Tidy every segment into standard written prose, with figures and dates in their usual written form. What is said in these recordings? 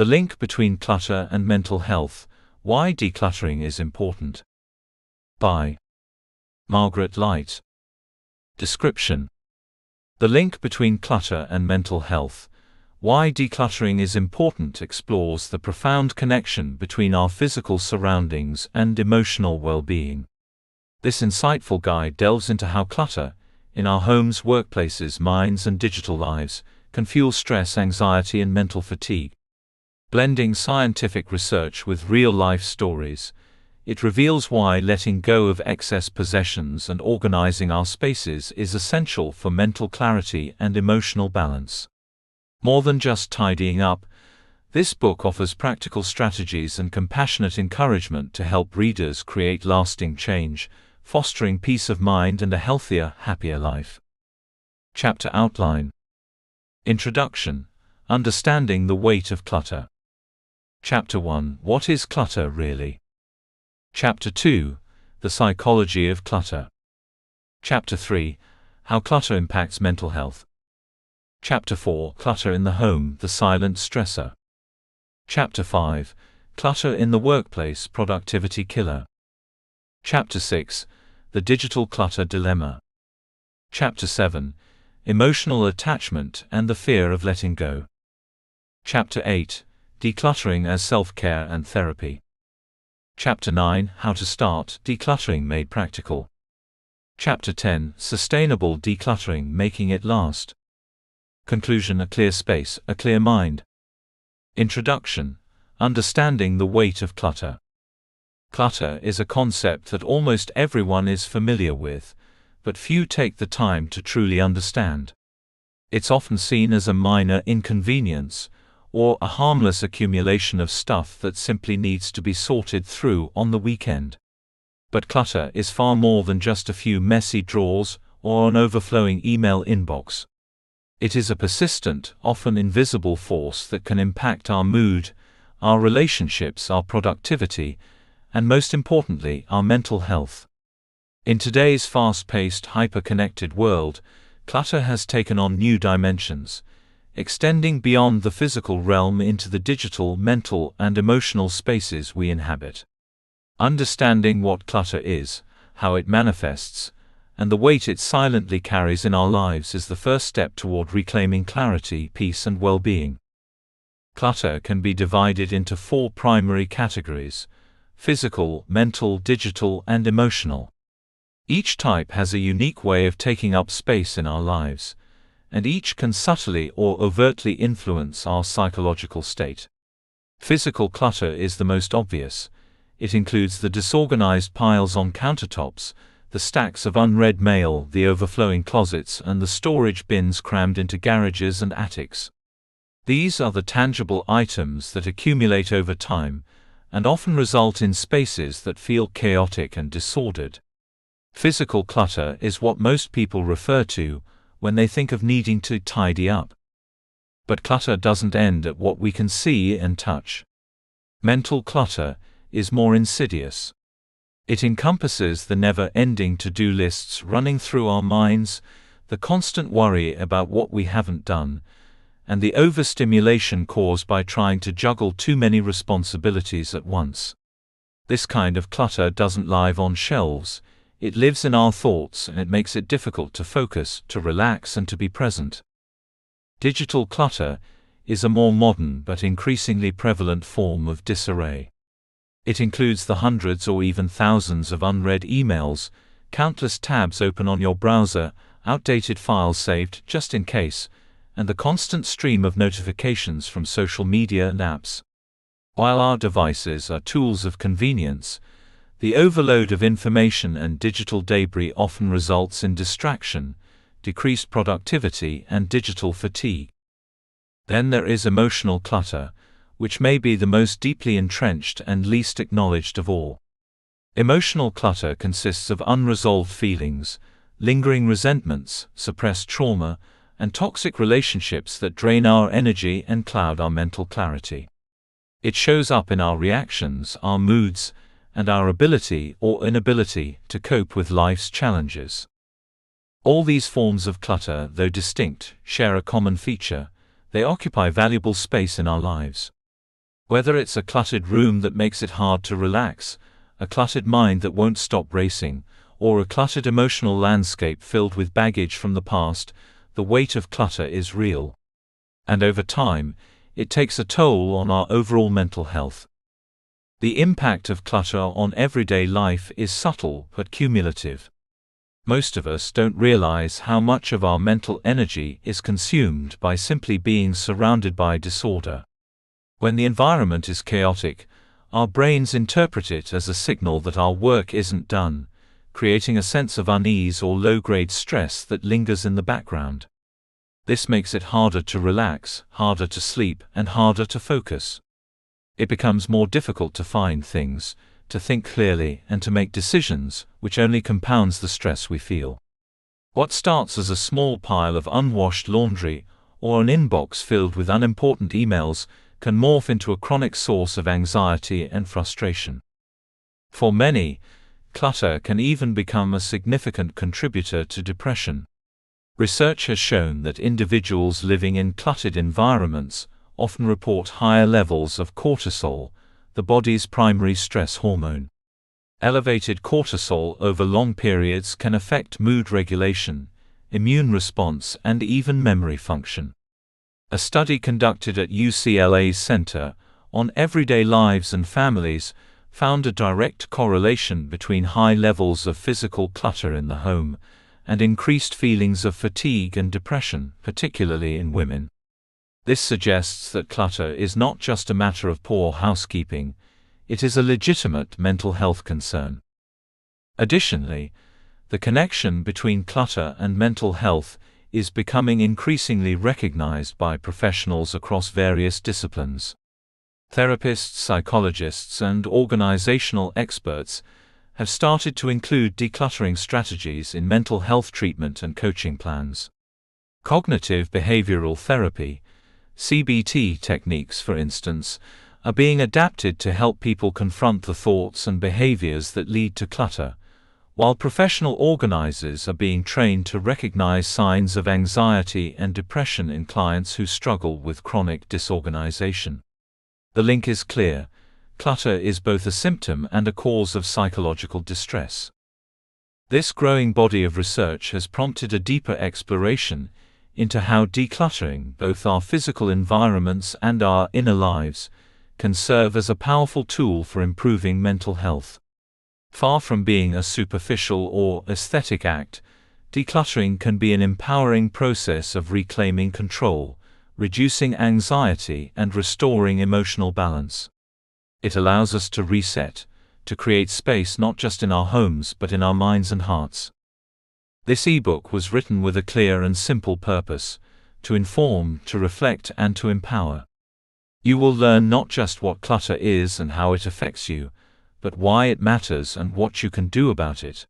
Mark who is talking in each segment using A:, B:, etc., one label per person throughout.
A: The link between clutter and mental health, why decluttering is important. By Margaret Light. Description: The link between clutter and mental health, why decluttering is important, explores the profound connection between our physical surroundings and emotional well-being. This insightful guide delves into how clutter, in our homes, workplaces, minds, and digital lives, can fuel stress, anxiety, and mental fatigue. Blending scientific research with real-life stories, it reveals why letting go of excess possessions and organizing our spaces is essential for mental clarity and emotional balance. More than just tidying up, this book offers practical strategies and compassionate encouragement to help readers create lasting change, fostering peace of mind and a healthier, happier life. Chapter Outline. Introduction: Understanding the weight of clutter. Chapter 1: What is clutter really? Chapter 2: The psychology of clutter. Chapter 3: How clutter impacts mental health. Chapter 4: Clutter in the home, the silent stressor. Chapter 5: Clutter in the workplace, productivity killer. Chapter 6: The digital clutter dilemma. Chapter 7: Emotional attachment and the fear of letting go. Chapter 8: Decluttering as self-care and therapy. Chapter 9: How to start decluttering made practical. Chapter 10: Sustainable decluttering, making it last. Conclusion: A clear space, a clear mind. Introduction: Understanding the weight of clutter. Clutter is a concept that almost everyone is familiar with, but few take the time to truly understand. It's often seen as a minor inconvenience, or a harmless accumulation of stuff that simply needs to be sorted through on the weekend. But clutter is far more than just a few messy drawers or an overflowing email inbox. It is a persistent, often invisible force that can impact our mood, our relationships, our productivity, and most importantly, our mental health. In today's fast-paced, hyper-connected world, clutter has taken on new dimensions, extending beyond the physical realm into the digital, mental, and emotional spaces we inhabit. Understanding what clutter is, how it manifests, and the weight it silently carries in our lives is the first step toward reclaiming clarity, peace, and well-being. Clutter can be divided into 4 primary categories: physical, mental, digital, and emotional. Each type has a unique way of taking up space in our lives, and each can subtly or overtly influence our psychological state. Physical clutter is the most obvious. It includes the disorganized piles on countertops, the stacks of unread mail, the overflowing closets, and the storage bins crammed into garages and attics. These are the tangible items that accumulate over time, and often result in spaces that feel chaotic and disordered. Physical clutter is what most people refer to when they think of needing to tidy up. But clutter doesn't end at what we can see and touch. Mental clutter is more insidious. It encompasses the never-ending to-do lists running through our minds, the constant worry about what we haven't done, and the overstimulation caused by trying to juggle too many responsibilities at once. This kind of clutter doesn't live on shelves. It lives in our thoughts, and it makes it difficult to focus, to relax, and to be present. Digital clutter is a more modern but increasingly prevalent form of disarray. It includes the hundreds or even thousands of unread emails, countless tabs open on your browser, outdated files saved just in case, and the constant stream of notifications from social media and apps. While our devices are tools of convenience, the overload of information and digital debris often results in distraction, decreased productivity, and digital fatigue. Then there is emotional clutter, which may be the most deeply entrenched and least acknowledged of all. Emotional clutter consists of unresolved feelings, lingering resentments, suppressed trauma, and toxic relationships that drain our energy and cloud our mental clarity. It shows up in our reactions, our moods, and our ability or inability to cope with life's challenges. All these forms of clutter, though distinct, share a common feature: they occupy valuable space in our lives. Whether it's a cluttered room that makes it hard to relax, a cluttered mind that won't stop racing, or a cluttered emotional landscape filled with baggage from the past, the weight of clutter is real. And over time, it takes a toll on our overall mental health. The impact of clutter on everyday life is subtle but cumulative. Most of us don't realize how much of our mental energy is consumed by simply being surrounded by disorder. When the environment is chaotic, our brains interpret it as a signal that our work isn't done, creating a sense of unease or low-grade stress that lingers in the background. This makes it harder to relax, harder to sleep, and harder to focus. It becomes more difficult to find things, to think clearly, and to make decisions, which only compounds the stress we feel. What starts as a small pile of unwashed laundry, or an inbox filled with unimportant emails, can morph into a chronic source of anxiety and frustration. For many, clutter can even become a significant contributor to depression. Research has shown that individuals living in cluttered environments often report higher levels of cortisol, the body's primary stress hormone. Elevated cortisol over long periods can affect mood regulation, immune response, and even memory function. A study conducted at UCLA's Center on Everyday Lives and Families found a direct correlation between high levels of physical clutter in the home and increased feelings of fatigue and depression, particularly in women. This suggests that clutter is not just a matter of poor housekeeping, it is a legitimate mental health concern. Additionally, the connection between clutter and mental health is becoming increasingly recognized by professionals across various disciplines. Therapists, psychologists, and organizational experts have started to include decluttering strategies in mental health treatment and coaching plans. Cognitive behavioral therapy, CBT techniques, for instance, are being adapted to help people confront the thoughts and behaviors that lead to clutter, while professional organizers are being trained to recognize signs of anxiety and depression in clients who struggle with chronic disorganization. The link is clear: clutter is both a symptom and a cause of psychological distress. This growing body of research has prompted a deeper exploration into how decluttering both our physical environments and our inner lives can serve as a powerful tool for improving mental health. Far from being a superficial or aesthetic act, decluttering can be an empowering process of reclaiming control, reducing anxiety, and restoring emotional balance. It allows us to reset, to create space not just in our homes but in our minds and hearts. This ebook was written with a clear and simple purpose: to inform, to reflect, and to empower. You will learn not just what clutter is and how it affects you, but why it matters and what you can do about it.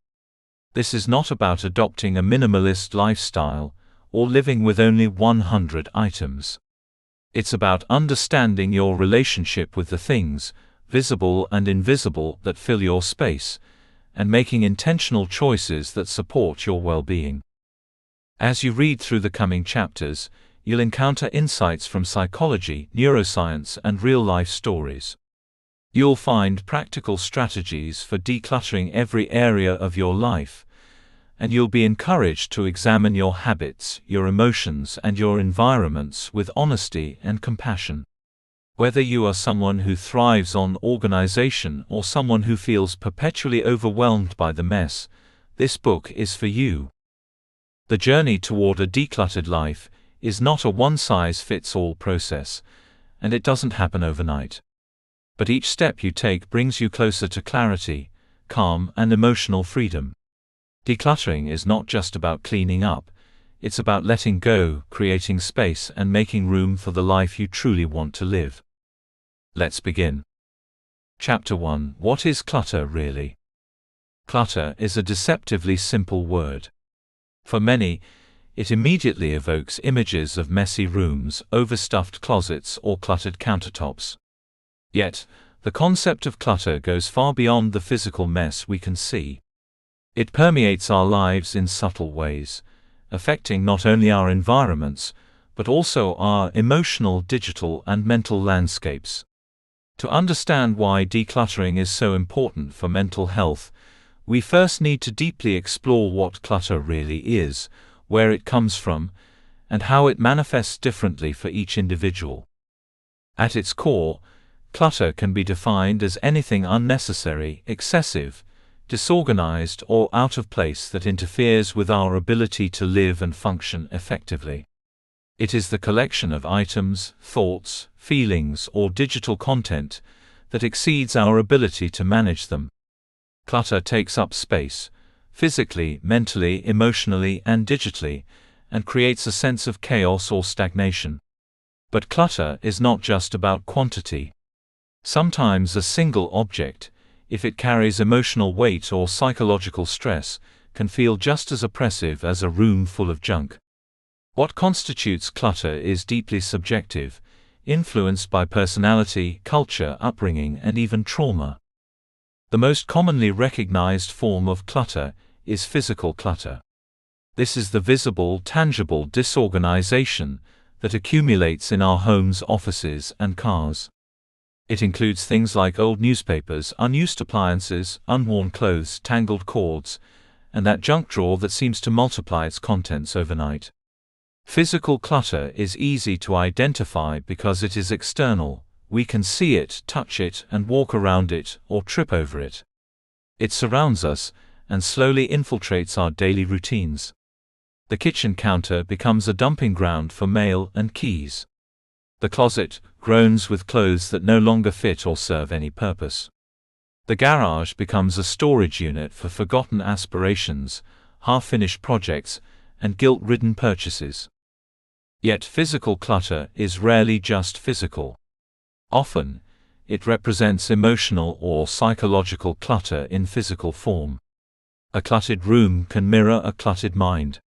A: This is not about adopting a minimalist lifestyle or living with only 100 items. It's about understanding your relationship with the things, visible and invisible, that fill your space, and making intentional choices that support your well-being. As you read through the coming chapters, you'll encounter insights from psychology, neuroscience, and real-life stories. You'll find practical strategies for decluttering every area of your life, and you'll be encouraged to examine your habits, your emotions, and your environments with honesty and compassion. Whether you are someone who thrives on organization or someone who feels perpetually overwhelmed by the mess, this book is for you. The journey toward a decluttered life is not a one-size-fits-all process, and it doesn't happen overnight. But each step you take brings you closer to clarity, calm, and emotional freedom. Decluttering is not just about cleaning up, it's about letting go, creating space, and making room for the life you truly want to live. Let's begin. Chapter 1: What is clutter really? Clutter is a deceptively simple word. For many, it immediately evokes images of messy rooms, overstuffed closets, or cluttered countertops. Yet, the concept of clutter goes far beyond the physical mess we can see. It permeates our lives in subtle ways, affecting not only our environments, but also our emotional, digital, and mental landscapes. To understand why decluttering is so important for mental health, we first need to deeply explore what clutter really is, where it comes from, and how it manifests differently for each individual. At its core, clutter can be defined as anything unnecessary, excessive, disorganized, or out of place that interferes with our ability to live and function effectively. It is the collection of items, thoughts, feelings, or digital content that exceeds our ability to manage them. Clutter takes up space, physically, mentally, emotionally, and digitally, and creates a sense of chaos or stagnation. But clutter is not just about quantity. Sometimes a single object, if it carries emotional weight or psychological stress, can feel just as oppressive as a room full of junk. What constitutes clutter is deeply subjective, influenced by personality, culture, upbringing, and even trauma. The most commonly recognized form of clutter is physical clutter. This is the visible, tangible disorganization that accumulates in our homes, offices, and cars. It includes things like old newspapers, unused appliances, unworn clothes, tangled cords, and that junk drawer that seems to multiply its contents overnight. Physical clutter is easy to identify because it is external. We can see it, touch it, and walk around it, or trip over it. It surrounds us, and slowly infiltrates our daily routines. The kitchen counter becomes a dumping ground for mail and keys. The closet groans with clothes that no longer fit or serve any purpose. The garage becomes a storage unit for forgotten aspirations, half-finished projects, and guilt-ridden purchases. Yet physical clutter is rarely just physical. Often, it represents emotional or psychological clutter in physical form. A cluttered room can mirror a cluttered mind.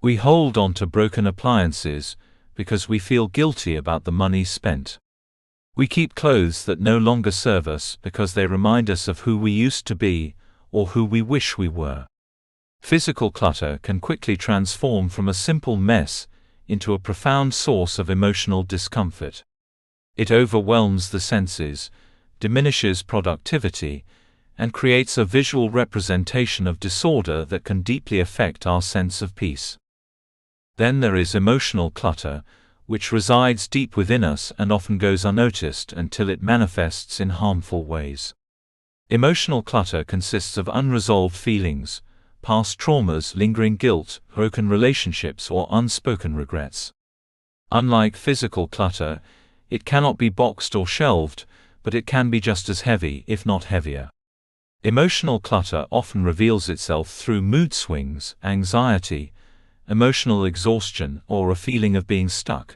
A: We hold on to broken appliances because we feel guilty about the money spent. We keep clothes that no longer serve us because they remind us of who we used to be or who we wish we were. Physical clutter can quickly transform from a simple mess into a profound source of emotional discomfort. It overwhelms the senses, diminishes productivity, and creates a visual representation of disorder that can deeply affect our sense of peace. Then there is emotional clutter, which resides deep within us and often goes unnoticed until it manifests in harmful ways. Emotional clutter consists of unresolved feelings, past traumas, lingering guilt, broken relationships, or unspoken regrets. Unlike physical clutter, it cannot be boxed or shelved, but it can be just as heavy, if not heavier. Emotional clutter often reveals itself through mood swings, anxiety, emotional exhaustion, or a feeling of being stuck.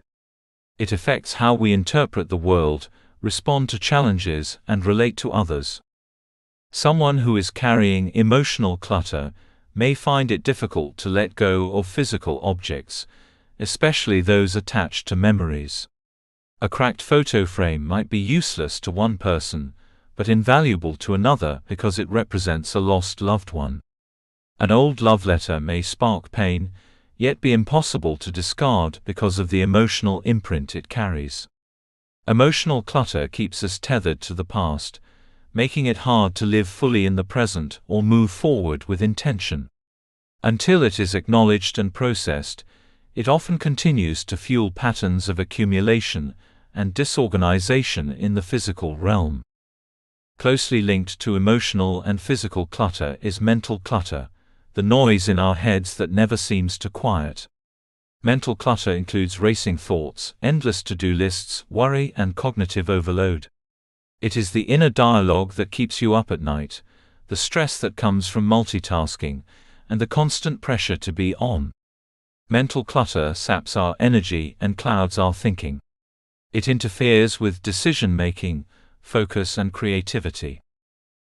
A: It affects how we interpret the world, respond to challenges, and relate to others. Someone who is carrying emotional clutter may find it difficult to let go of physical objects, especially those attached to memories. A cracked photo frame might be useless to one person, but invaluable to another because it represents a lost loved one. An old love letter may spark pain, yet be impossible to discard because of the emotional imprint it carries. Emotional clutter keeps us tethered to the past, making it hard to live fully in the present or move forward with intention. Until it is acknowledged and processed, it often continues to fuel patterns of accumulation and disorganization in the physical realm. Closely linked to emotional and physical clutter is mental clutter, the noise in our heads that never seems to quiet. Mental clutter includes racing thoughts, endless to-do lists, worry, and cognitive overload. It is the inner dialogue that keeps you up at night, the stress that comes from multitasking, and the constant pressure to be on. Mental clutter saps our energy and clouds our thinking. It interferes with decision-making, focus, and creativity.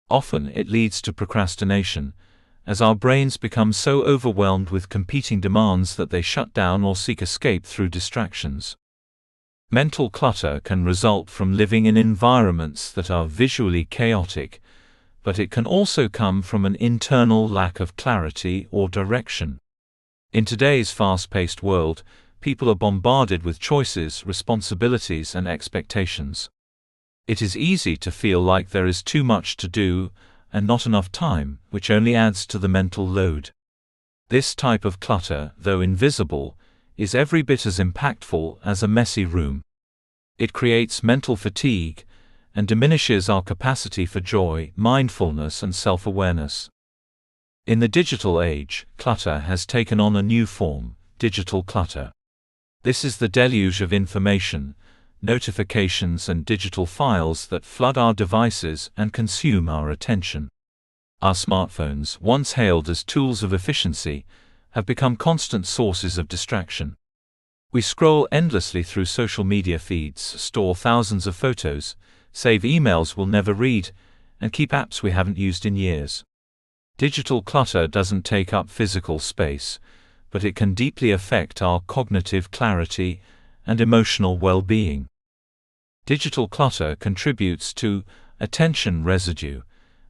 A: Often it leads to procrastination, as our brains become so overwhelmed with competing demands that they shut down or seek escape through distractions. Mental clutter can result from living in environments that are visually chaotic, but it can also come from an internal lack of clarity or direction. In today's fast-paced world, people are bombarded with choices, responsibilities, and expectations. It is easy to feel like there is too much to do and not enough time, which only adds to the mental load. This type of clutter, though invisible, is every bit as impactful as a messy room. It creates mental fatigue and diminishes our capacity for joy, mindfulness, and self-awareness. In the digital age, clutter has taken on a new form: digital clutter. This is the deluge of information, notifications, and digital files that flood our devices and consume our attention. Our smartphones, once hailed as tools of efficiency, have become constant sources of distraction. We scroll endlessly through social media feeds, store thousands of photos, save emails we'll never read, and keep apps we haven't used in years. Digital clutter doesn't take up physical space, but it can deeply affect our cognitive clarity and emotional well-being. Digital clutter contributes to attention residue,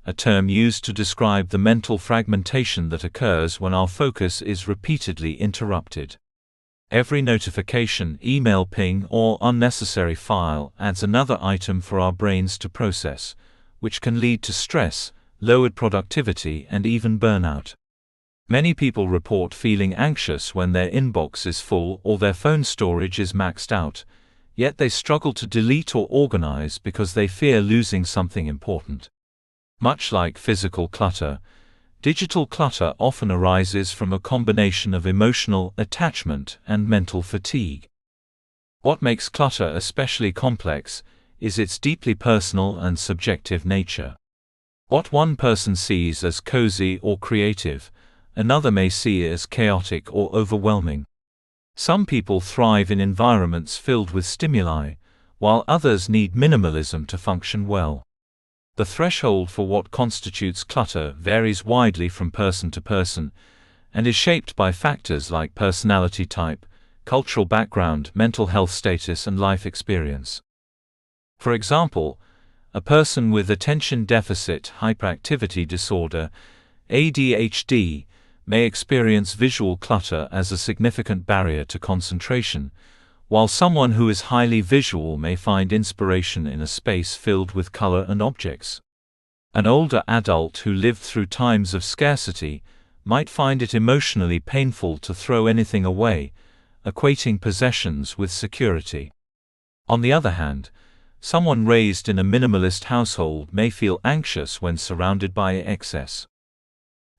A: a term used to describe the mental fragmentation that occurs when our focus is repeatedly interrupted. Every notification, email ping, or unnecessary file adds another item for our brains to process, which can lead to stress, lowered productivity, and even burnout. Many people report feeling anxious when their inbox is full or their phone storage is maxed out, yet they struggle to delete or organize because they fear losing something important. Much like physical clutter, digital clutter often arises from a combination of emotional attachment and mental fatigue. What makes clutter especially complex is its deeply personal and subjective nature. What one person sees as cozy or creative, another may see as chaotic or overwhelming. Some people thrive in environments filled with stimuli, while others need minimalism to function well. The threshold for what constitutes clutter varies widely from person to person, and is shaped by factors like personality type, cultural background, mental health status, and life experience. For example, a person with attention deficit hyperactivity disorder, ADHD, may experience visual clutter as a significant barrier to concentration, while someone who is highly visual may find inspiration in a space filled with color and objects. An older adult who lived through times of scarcity might find it emotionally painful to throw anything away, equating possessions with security. On the other hand, someone raised in a minimalist household may feel anxious when surrounded by excess.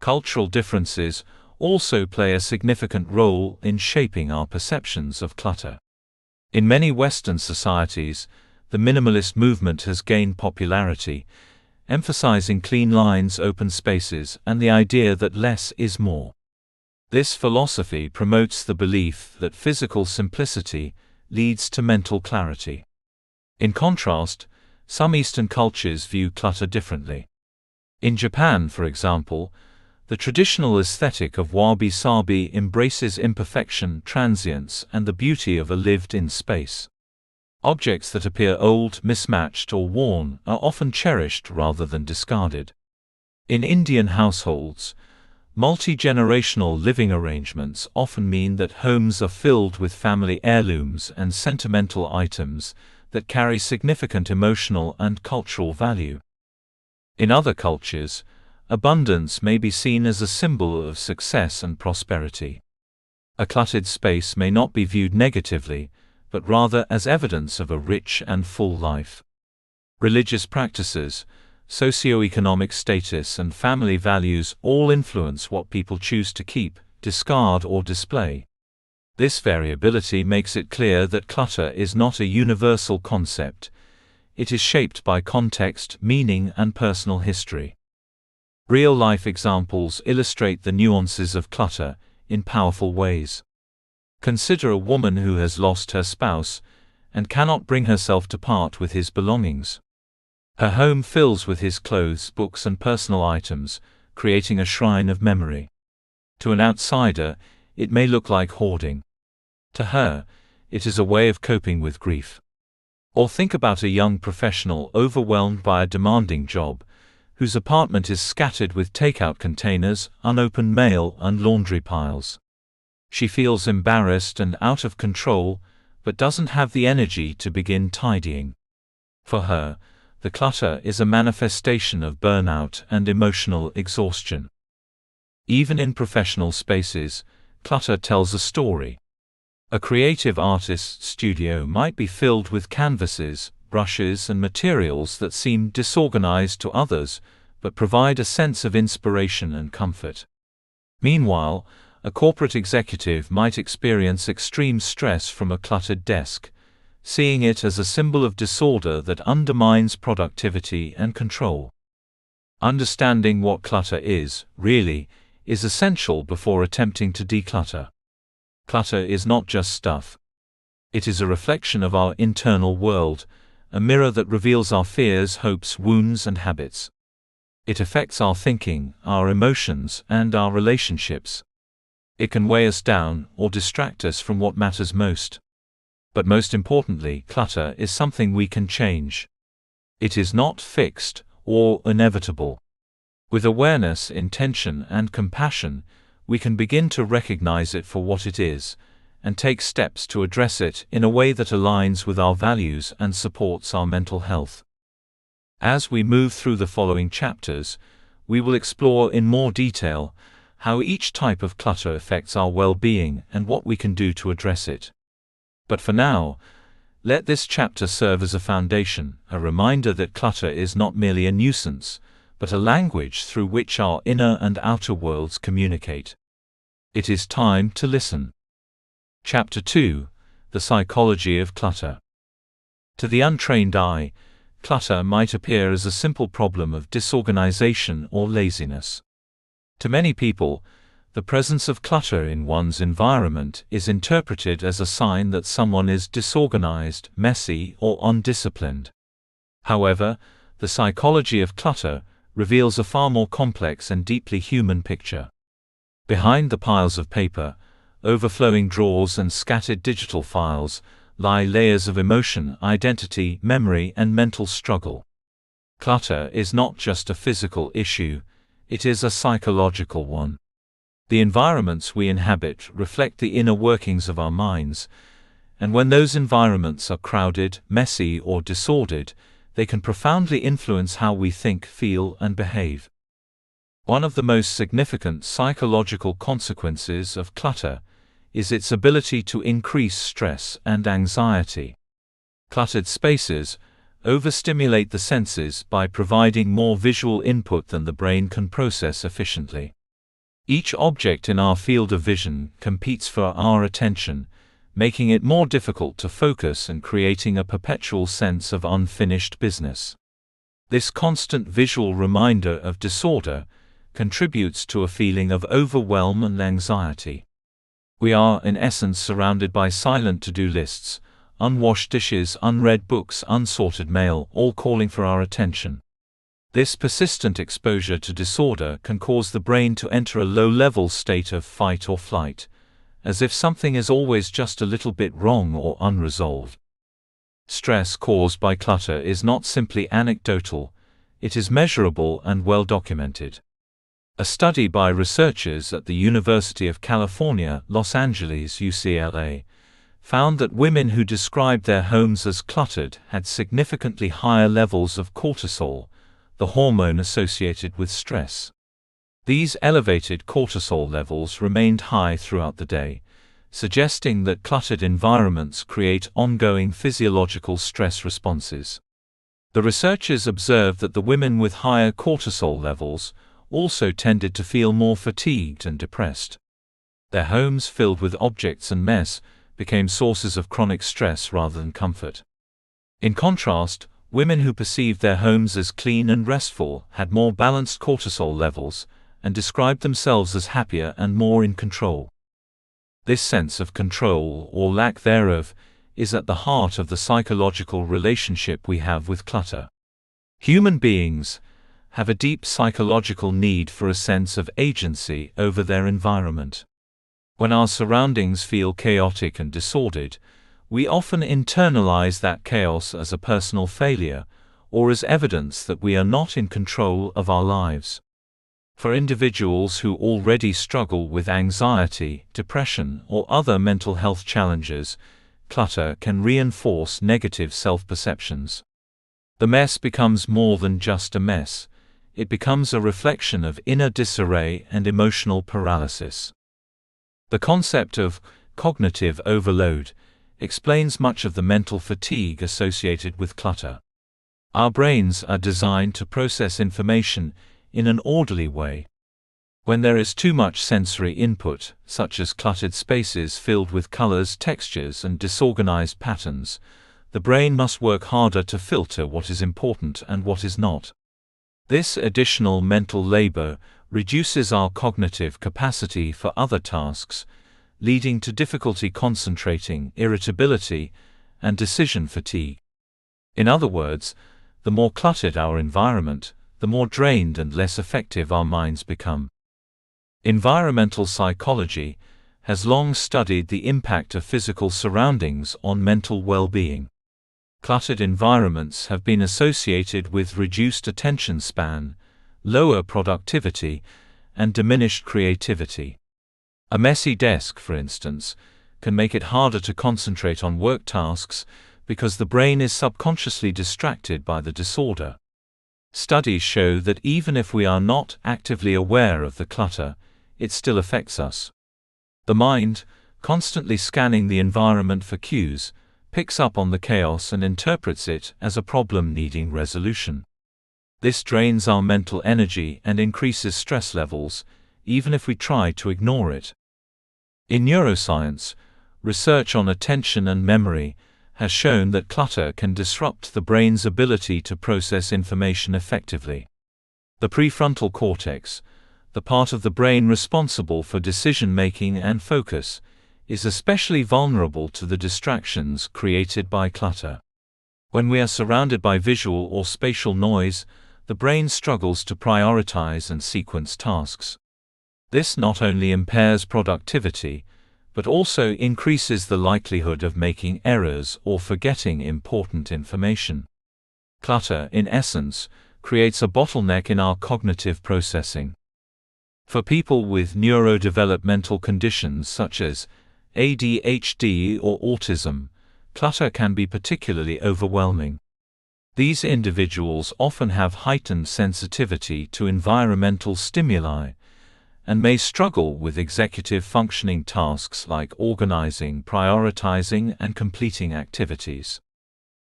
A: Cultural differences also play a significant role in shaping our perceptions of clutter. In many Western societies, the minimalist movement has gained popularity, emphasizing clean lines, open spaces, and the idea that less is more. This philosophy promotes the belief that physical simplicity leads to mental clarity. In contrast, some Eastern cultures view clutter differently. In Japan, for example, the traditional aesthetic of wabi-sabi embraces imperfection, transience, and the beauty of a lived-in space. Objects that appear old, mismatched, or worn are often cherished rather than discarded. In Indian households, multi-generational living arrangements often mean that homes are filled with family heirlooms and sentimental items that carry significant emotional and cultural value. In other cultures, abundance may be seen as a symbol of success and prosperity. A cluttered space may not be viewed negatively, but rather as evidence of a rich and full life. Religious practices, socioeconomic status, and family values all influence what people choose to keep, discard, or display. This variability makes it clear that clutter is not a universal concept. It is shaped by context, meaning, and personal history. Real-life examples illustrate the nuances of clutter in powerful ways. Consider a woman who has lost her spouse and cannot bring herself to part with his belongings. Her home fills with his clothes, books, and personal items, creating a shrine of memory. To an outsider, it may look like hoarding. To her, it is a way of coping with grief. Or think about a young professional overwhelmed by a demanding job, whose apartment is scattered with takeout containers, unopened mail, and laundry piles. She feels embarrassed and out of control, but doesn't have the energy to begin tidying. For her, the clutter is a manifestation of burnout and emotional exhaustion. Even in professional spaces, clutter tells a story. A creative artist's studio might be filled with canvases, brushes, and materials that seem disorganized to others, but provide a sense of inspiration and comfort. Meanwhile, a corporate executive might experience extreme stress from a cluttered desk, seeing it as a symbol of disorder that undermines productivity and control. Understanding what clutter is, really, is essential before attempting to declutter. Clutter is not just stuff. It is a reflection of our internal world, a mirror that reveals our fears, hopes, wounds, and habits. It affects our thinking, our emotions, and our relationships. It can weigh us down or distract us from what matters most. But most importantly, clutter is something we can change. It is not fixed or inevitable. With awareness, intention, and compassion, we can begin to recognize it for what it is, and take steps to address it in a way that aligns with our values and supports our mental health. As we move through the following chapters, we will explore in more detail how each type of clutter affects our well-being and what we can do to address it. But for now, let this chapter serve as a foundation, a reminder that clutter is not merely a nuisance, but a language through which our inner and outer worlds communicate. It is time to listen. Chapter 2: The Psychology of Clutter. To the untrained eye, clutter might appear as a simple problem of disorganization or laziness. To many people, the presence of clutter in one's environment is interpreted as a sign that someone is disorganized, messy, or undisciplined. However, the psychology of clutter reveals a far more complex and deeply human picture. Behind the piles of paper, overflowing drawers, and scattered digital files lie layers of emotion, identity, memory, and mental struggle. Clutter is not just a physical issue, it is a psychological one. The environments we inhabit reflect the inner workings of our minds, and when those environments are crowded, messy, or disordered, they can profoundly influence how we think, feel, and behave. One of the most significant psychological consequences of clutter is its ability to increase stress and anxiety. Cluttered spaces overstimulate the senses by providing more visual input than the brain can process efficiently. Each object in our field of vision competes for our attention, making it more difficult to focus and creating a perpetual sense of unfinished business. This constant visual reminder of disorder contributes to a feeling of overwhelm and anxiety. We are, in essence, surrounded by silent to-do lists, unwashed dishes, unread books, unsorted mail, all calling for our attention. This persistent exposure to disorder can cause the brain to enter a low-level state of fight or flight, as if something is always just a little bit wrong or unresolved. Stress caused by clutter is not simply anecdotal, it is measurable and well documented. A study by researchers at the University of California, Los Angeles, UCLA, found that women who described their homes as cluttered had significantly higher levels of cortisol, the hormone associated with stress. These elevated cortisol levels remained high throughout the day, suggesting that cluttered environments create ongoing physiological stress responses. The researchers observed that the women with higher cortisol levels also tended to feel more fatigued and depressed. Their homes filled with objects and mess became sources of chronic stress rather than comfort. In contrast, women who perceived their homes as clean and restful had more balanced cortisol levels and described themselves as happier and more in control. This sense of control, or lack thereof, is at the heart of the psychological relationship we have with clutter. Human beings have a deep psychological need for a sense of agency over their environment. When our surroundings feel chaotic and disordered, we often internalize that chaos as a personal failure, or as evidence that we are not in control of our lives. For individuals who already struggle with anxiety, depression, or other mental health challenges, clutter can reinforce negative self-perceptions. The mess becomes more than just a mess. It becomes a reflection of inner disarray and emotional paralysis. The concept of cognitive overload explains much of the mental fatigue associated with clutter. Our brains are designed to process information in an orderly way. When there is too much sensory input, such as cluttered spaces filled with colors, textures, and disorganized patterns, the brain must work harder to filter what is important and what is not. This additional mental labor reduces our cognitive capacity for other tasks, leading to difficulty concentrating, irritability, and decision fatigue. In other words, the more cluttered our environment, the more drained and less effective our minds become. Environmental psychology has long studied the impact of physical surroundings on mental well-being. Cluttered environments have been associated with reduced attention span, lower productivity, and diminished creativity. A messy desk, for instance, can make it harder to concentrate on work tasks because the brain is subconsciously distracted by the disorder. Studies show that even if we are not actively aware of the clutter, it still affects us. The mind, constantly scanning the environment for cues, picks up on the chaos and interprets it as a problem needing resolution. This drains our mental energy and increases stress levels, even if we try to ignore it. In neuroscience, research on attention and memory has shown that clutter can disrupt the brain's ability to process information effectively. The prefrontal cortex, the part of the brain responsible for decision-making and focus, is especially vulnerable to the distractions created by clutter. When we are surrounded by visual or spatial noise, the brain struggles to prioritize and sequence tasks. This not only impairs productivity, but also increases the likelihood of making errors or forgetting important information. Clutter, in essence, creates a bottleneck in our cognitive processing. For people with neurodevelopmental conditions such as ADHD or autism, clutter can be particularly overwhelming. These individuals often have heightened sensitivity to environmental stimuli and may struggle with executive functioning tasks like organizing, prioritizing, and completing activities.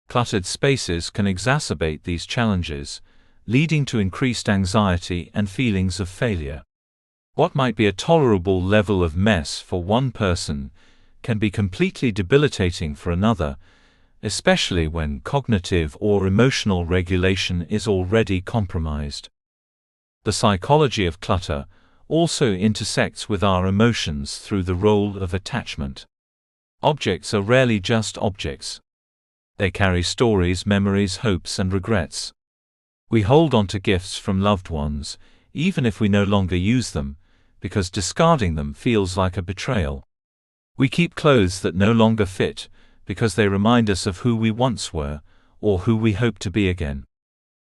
A: Cluttered spaces can exacerbate these challenges, leading to increased anxiety and feelings of failure. What might be a tolerable level of mess for one person can be completely debilitating for another, especially when cognitive or emotional regulation is already compromised. The psychology of clutter also intersects with our emotions through the role of attachment. Objects are rarely just objects. They carry stories, memories, hopes, and regrets. We hold on to gifts from loved ones, even if we no longer use them, because discarding them feels like a betrayal. We keep clothes that no longer fit, because they remind us of who we once were, or who we hope to be again.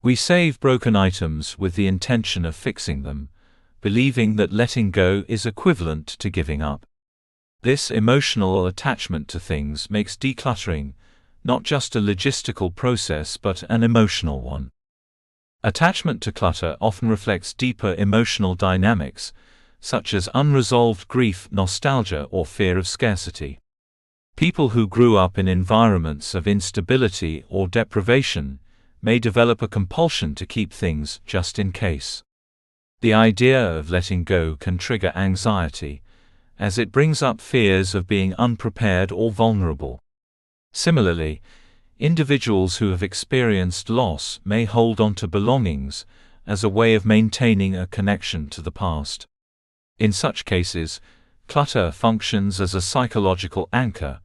A: We save broken items with the intention of fixing them, believing that letting go is equivalent to giving up. This emotional attachment to things makes decluttering not just a logistical process but an emotional one. Attachment to clutter often reflects deeper emotional dynamics, such as unresolved grief, nostalgia, or fear of scarcity. People who grew up in environments of instability or deprivation may develop a compulsion to keep things just in case. The idea of letting go can trigger anxiety, as it brings up fears of being unprepared or vulnerable. Similarly, individuals who have experienced loss may hold on to belongings as a way of maintaining a connection to the past. In such cases, clutter functions as a psychological anchor,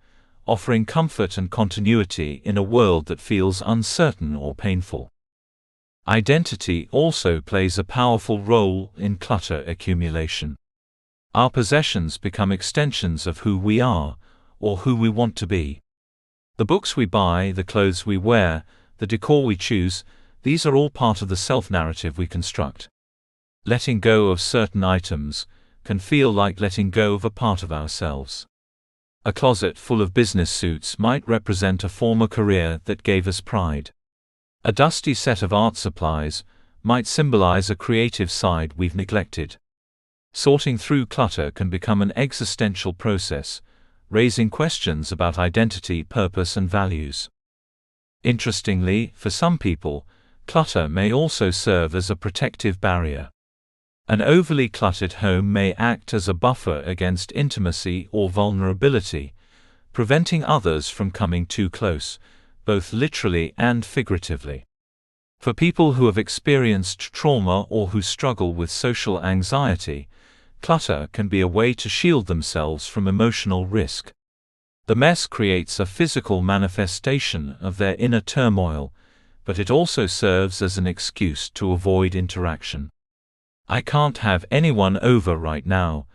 A: offering comfort and continuity in a world that feels uncertain or painful. Identity also plays a powerful role in clutter accumulation. Our possessions become extensions of who we are, or who we want to be. The books we buy, the clothes we wear, the decor we choose, these are all part of the self-narrative we construct. Letting go of certain items can feel like letting go of a part of ourselves. A closet full of business suits might represent a former career that gave us pride. A dusty set of art supplies might symbolize a creative side we've neglected. Sorting through clutter can become an existential process, raising questions about identity, purpose, and values. Interestingly, for some people, clutter may also serve as a protective barrier. An overly cluttered home may act as a buffer against intimacy or vulnerability, preventing others from coming too close, both literally and figuratively. For people who have experienced trauma or who struggle with social anxiety, clutter can be a way to shield themselves from emotional risk. The mess creates a physical manifestation of their inner turmoil, but it also serves as an excuse to avoid interaction. "I can't have anyone over right now"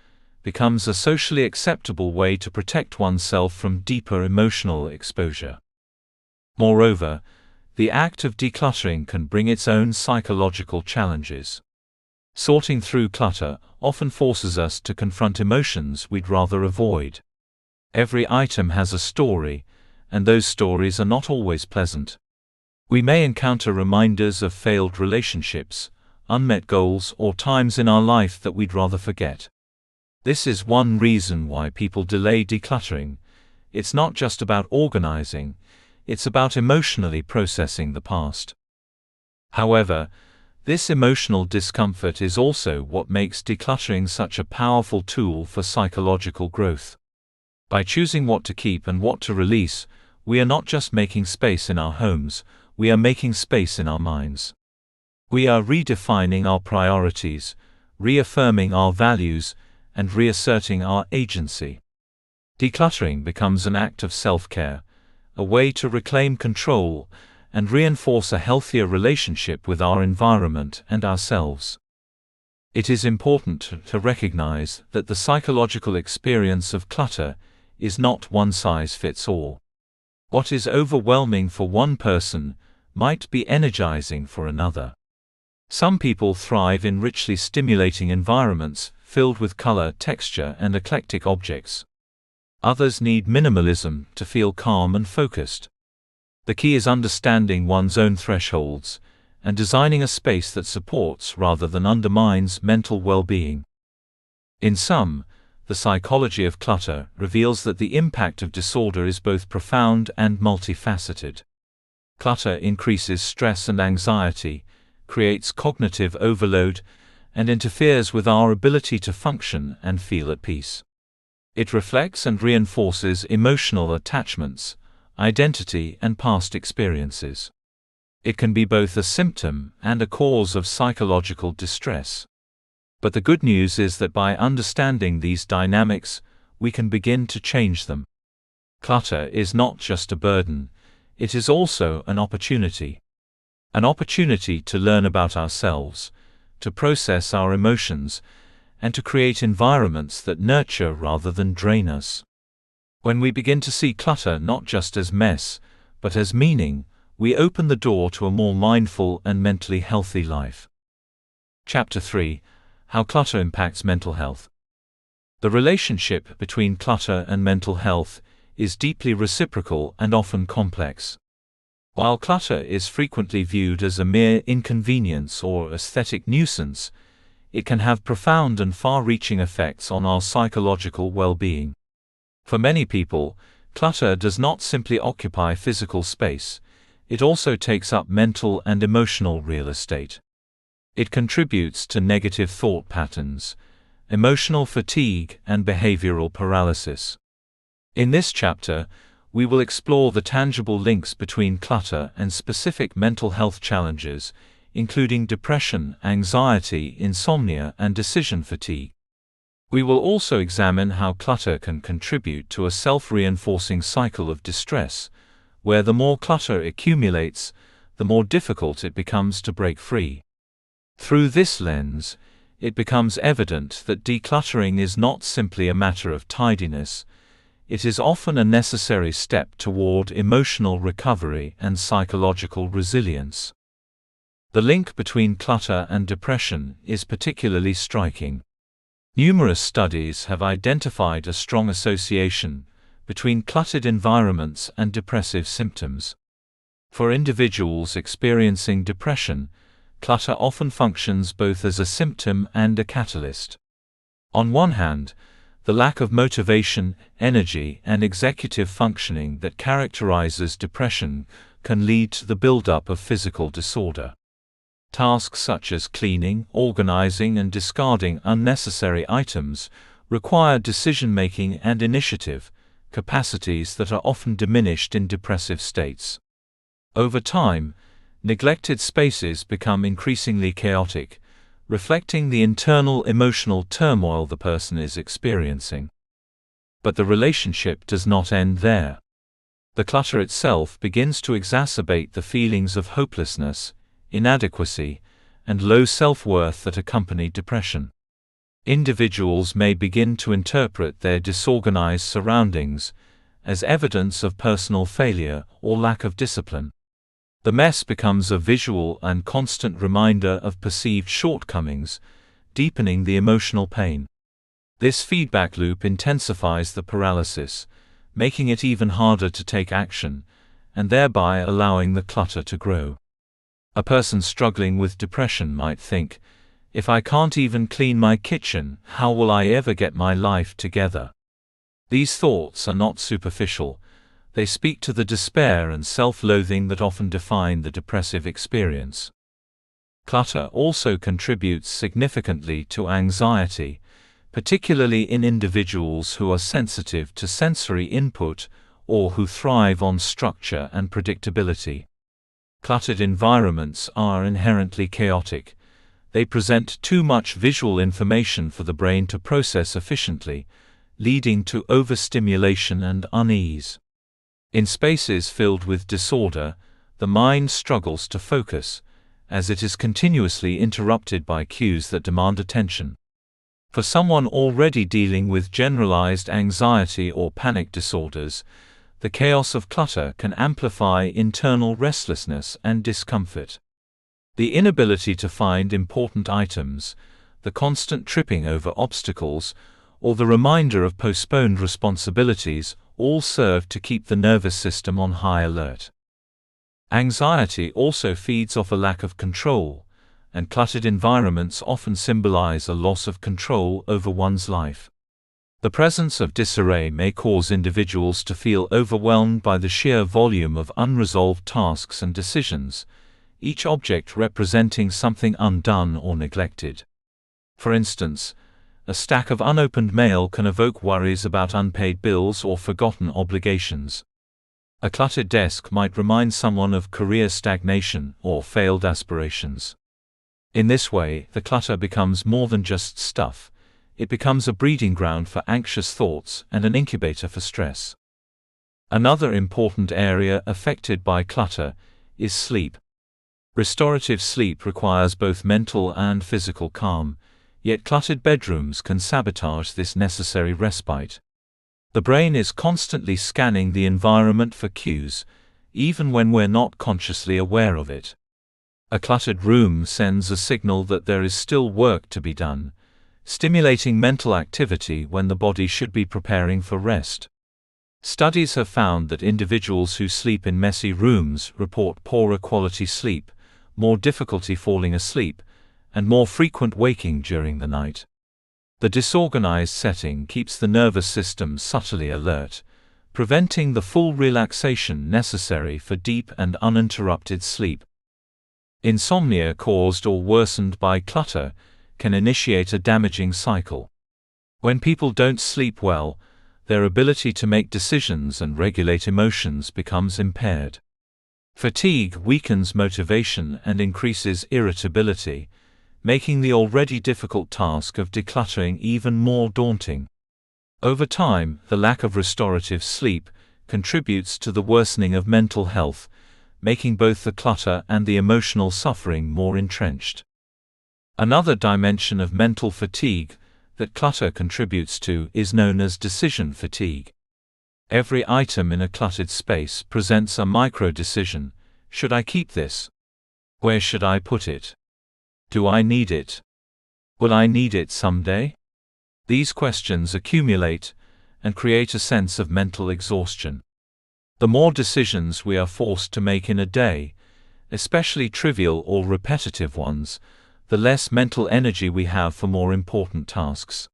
A: becomes a socially acceptable way to protect oneself from deeper emotional exposure. Moreover, the act of decluttering can bring its own psychological challenges. Sorting through clutter often forces us to confront emotions we'd rather avoid. Every item has a story, and those stories are not always pleasant. We may encounter reminders of failed relationships, unmet goals, or times in our life that we'd rather forget. This is one reason why people delay decluttering. It's not just about organizing, it's about emotionally processing the past. However, this emotional discomfort is also what makes decluttering such a powerful tool for psychological growth. By choosing what to keep and what to release, we are not just making space in our homes, we are making space in our minds. We are redefining our priorities, reaffirming our values, and reasserting our agency. Decluttering becomes an act of self-care, a way to reclaim control and reinforce a healthier relationship with our environment and ourselves. It is important to recognize that the psychological experience of clutter is not one size fits all. What is overwhelming for one person might be energizing for another. Some people thrive in richly stimulating environments filled with color, texture, and eclectic objects. Others need minimalism to feel calm and focused. The key is understanding one's own thresholds and designing a space that supports rather than undermines mental well-being. In sum, the psychology of clutter reveals that the impact of disorder is both profound and multifaceted. Clutter increases stress and anxiety, creates cognitive overload, and interferes with our ability to function and feel at peace. It reflects and reinforces emotional attachments, identity, and past experiences. It can be both a symptom and a cause of psychological distress. But the good news is that by understanding these dynamics, we can begin to change them. Clutter is not just a burden, it is also an opportunity. An opportunity to learn about ourselves, to process our emotions, and to create environments that nurture rather than drain us. When we begin to see clutter not just as mess, but as meaning, we open the door to a more mindful and mentally healthy life. Chapter 3: How Clutter Impacts Mental Health. The relationship between clutter and mental health is deeply reciprocal and often complex. While clutter is frequently viewed as a mere inconvenience or aesthetic nuisance, it can have profound and far-reaching effects on our psychological well-being. For many people, clutter does not simply occupy physical space, it also takes up mental and emotional real estate. It contributes to negative thought patterns, emotional fatigue, and behavioral paralysis. In this chapter, we will explore the tangible links between clutter and specific mental health challenges, including depression, anxiety, insomnia, and decision fatigue. We will also examine how clutter can contribute to a self-reinforcing cycle of distress, where the more clutter accumulates, the more difficult it becomes to break free. Through this lens, it becomes evident that decluttering is not simply a matter of tidiness, it is often a necessary step toward emotional recovery and psychological resilience. The link between clutter and depression is particularly striking. Numerous studies have identified a strong association between cluttered environments and depressive symptoms. For individuals experiencing depression, clutter often functions both as a symptom and a catalyst. On one hand, the lack of motivation, energy, and executive functioning that characterizes depression can lead to the buildup of physical disorder. Tasks such as cleaning, organizing, and discarding unnecessary items require decision-making and initiative, capacities that are often diminished in depressive states. Over time, neglected spaces become increasingly chaotic, reflecting the internal emotional turmoil the person is experiencing. But the relationship does not end there. The clutter itself begins to exacerbate the feelings of hopelessness, inadequacy, and low self-worth that accompany depression. Individuals may begin to interpret their disorganized surroundings as evidence of personal failure or lack of discipline. The mess becomes a visual and constant reminder of perceived shortcomings, deepening the emotional pain. This feedback loop intensifies the paralysis, making it even harder to take action, and thereby allowing the clutter to grow. A person struggling with depression might think, "If I can't even clean my kitchen, how will I ever get my life together?" These thoughts are not superficial. They speak to the despair and self-loathing that often define the depressive experience. Clutter also contributes significantly to anxiety, particularly in individuals who are sensitive to sensory input or who thrive on structure and predictability. Cluttered environments are inherently chaotic. They present too much visual information for the brain to process efficiently, leading to overstimulation and unease. In spaces filled with disorder, the mind struggles to focus, as it is continuously interrupted by cues that demand attention. For someone already dealing with generalized anxiety or panic disorders, the chaos of clutter can amplify internal restlessness and discomfort. The inability to find important items, the constant tripping over obstacles, or the reminder of postponed responsibilities all serve to keep the nervous system on high alert. Anxiety also feeds off a lack of control, and cluttered environments often symbolize a loss of control over one's life. The presence of disarray may cause individuals to feel overwhelmed by the sheer volume of unresolved tasks and decisions, each object representing something undone or neglected. For instance, a stack of unopened mail can evoke worries about unpaid bills or forgotten obligations. A cluttered desk might remind someone of career stagnation or failed aspirations. In this way, the clutter becomes more than just stuff. It becomes a breeding ground for anxious thoughts and an incubator for stress. Another important area affected by clutter is sleep. Restorative sleep requires both mental and physical calm, yet cluttered bedrooms can sabotage this necessary respite. The brain is constantly scanning the environment for cues, even when we're not consciously aware of it. A cluttered room sends a signal that there is still work to be done, stimulating mental activity when the body should be preparing for rest. Studies have found that individuals who sleep in messy rooms report poorer quality sleep, more difficulty falling asleep, and more frequent waking during the night. The disorganized setting keeps the nervous system subtly alert, preventing the full relaxation necessary for deep and uninterrupted sleep. Insomnia caused or worsened by clutter can initiate a damaging cycle. When people don't sleep well, their ability to make decisions and regulate emotions becomes impaired. Fatigue weakens motivation and increases irritability, making the already difficult task of decluttering even more daunting. Over time, the lack of restorative sleep contributes to the worsening of mental health, making both the clutter and the emotional suffering more entrenched. Another dimension of mental fatigue that clutter contributes to is known as decision fatigue. Every item in a cluttered space presents a micro-decision. Should I keep this? Where should I put it? Do I need it? Will I need it someday? These questions accumulate and create a sense of mental exhaustion. The more decisions we are forced to make in a day, especially trivial or repetitive ones, the less mental energy we have for more important tasks.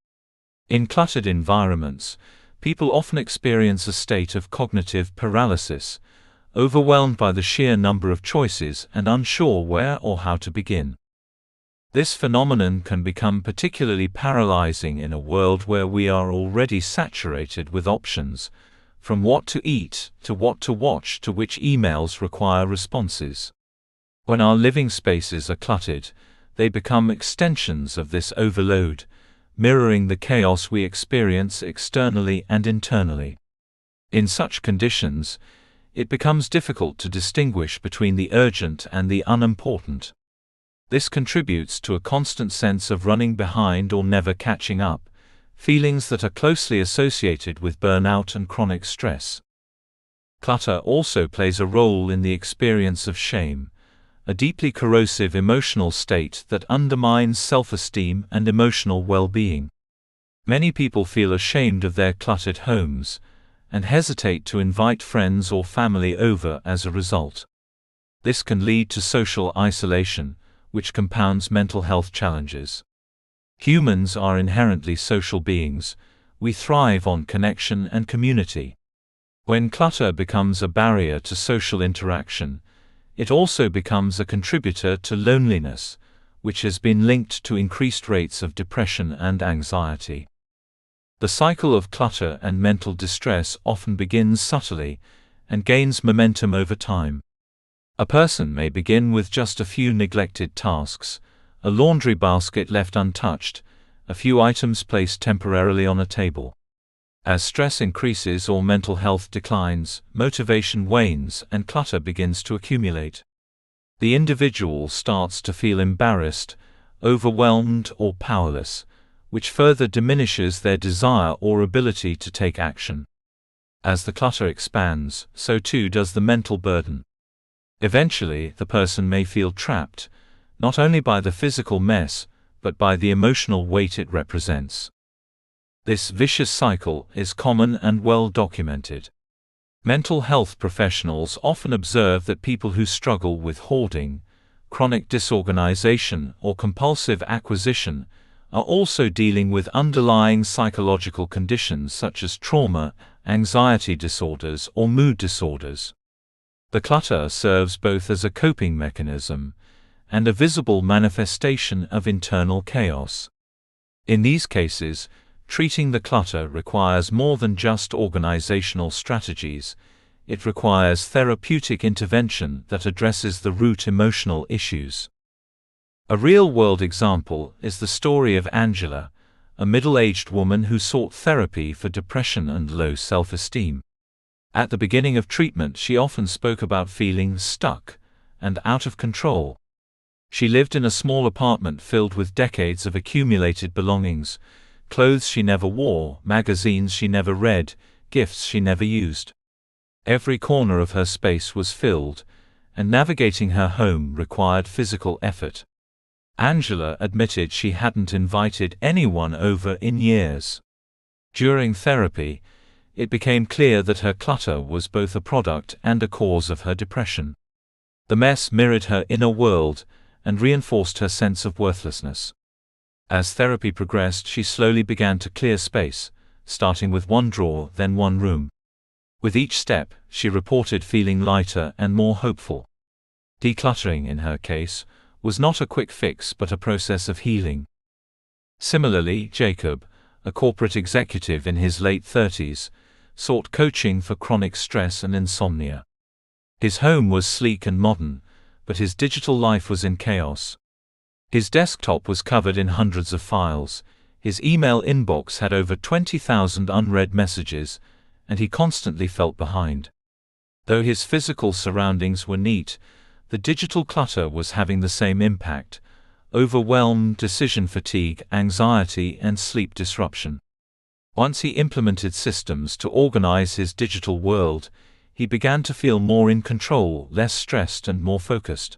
A: In cluttered environments, people often experience a state of cognitive paralysis, overwhelmed by the sheer number of choices and unsure where or how to begin. This phenomenon can become particularly paralyzing in a world where we are already saturated with options, from what to eat, to what to watch, to which emails require responses. When our living spaces are cluttered, they become extensions of this overload, mirroring the chaos we experience externally and internally. In such conditions, it becomes difficult to distinguish between the urgent and the unimportant. This contributes to a constant sense of running behind or never catching up, feelings that are closely associated with burnout and chronic stress. Clutter also plays a role in the experience of shame, a deeply corrosive emotional state that undermines self-esteem and emotional well-being. Many people feel ashamed of their cluttered homes, and hesitate to invite friends or family over as a result. This can lead to social isolation, which compounds mental health challenges. Humans are inherently social beings. We thrive on connection and community. When clutter becomes a barrier to social interaction, it also becomes a contributor to loneliness, which has been linked to increased rates of depression and anxiety. The cycle of clutter and mental distress often begins subtly and gains momentum over time. A person may begin with just a few neglected tasks, a laundry basket left untouched, a few items placed temporarily on a table. As stress increases or mental health declines, motivation wanes and clutter begins to accumulate. The individual starts to feel embarrassed, overwhelmed or powerless, which further diminishes their desire or ability to take action. As the clutter expands, so too does the mental burden. Eventually, the person may feel trapped, not only by the physical mess, but by the emotional weight it represents. This vicious cycle is common and well documented. Mental health professionals often observe that people who struggle with hoarding, chronic disorganization, or compulsive acquisition are also dealing with underlying psychological conditions such as trauma, anxiety disorders, or mood disorders. The clutter serves both as a coping mechanism and a visible manifestation of internal chaos. In these cases, treating the clutter requires more than just organizational strategies. It requires therapeutic intervention that addresses the root emotional issues. A real-world example is the story of Angela, a middle-aged woman who sought therapy for depression and low self-esteem. At the beginning of treatment, she often spoke about feeling stuck and out of control. She lived in a small apartment filled with decades of accumulated belongings, clothes she never wore, magazines she never read, gifts she never used. Every corner of her space was filled, and navigating her home required physical effort. Angela admitted she hadn't invited anyone over in years. During therapy, it became clear that her clutter was both a product and a cause of her depression. The mess mirrored her inner world and reinforced her sense of worthlessness. As therapy progressed, she slowly began to clear space, starting with one drawer, then one room. With each step, she reported feeling lighter and more hopeful. Decluttering, in her case, was not a quick fix but a process of healing. Similarly, Jacob, a corporate executive in his late 30s, sought coaching for chronic stress and insomnia. His home was sleek and modern, but his digital life was in chaos. His desktop was covered in hundreds of files, his email inbox had over 20,000 unread messages, and he constantly felt behind. Though his physical surroundings were neat, the digital clutter was having the same impact: overwhelm, decision fatigue, anxiety, and sleep disruption. Once he implemented systems to organize his digital world, he began to feel more in control, less stressed, and more focused.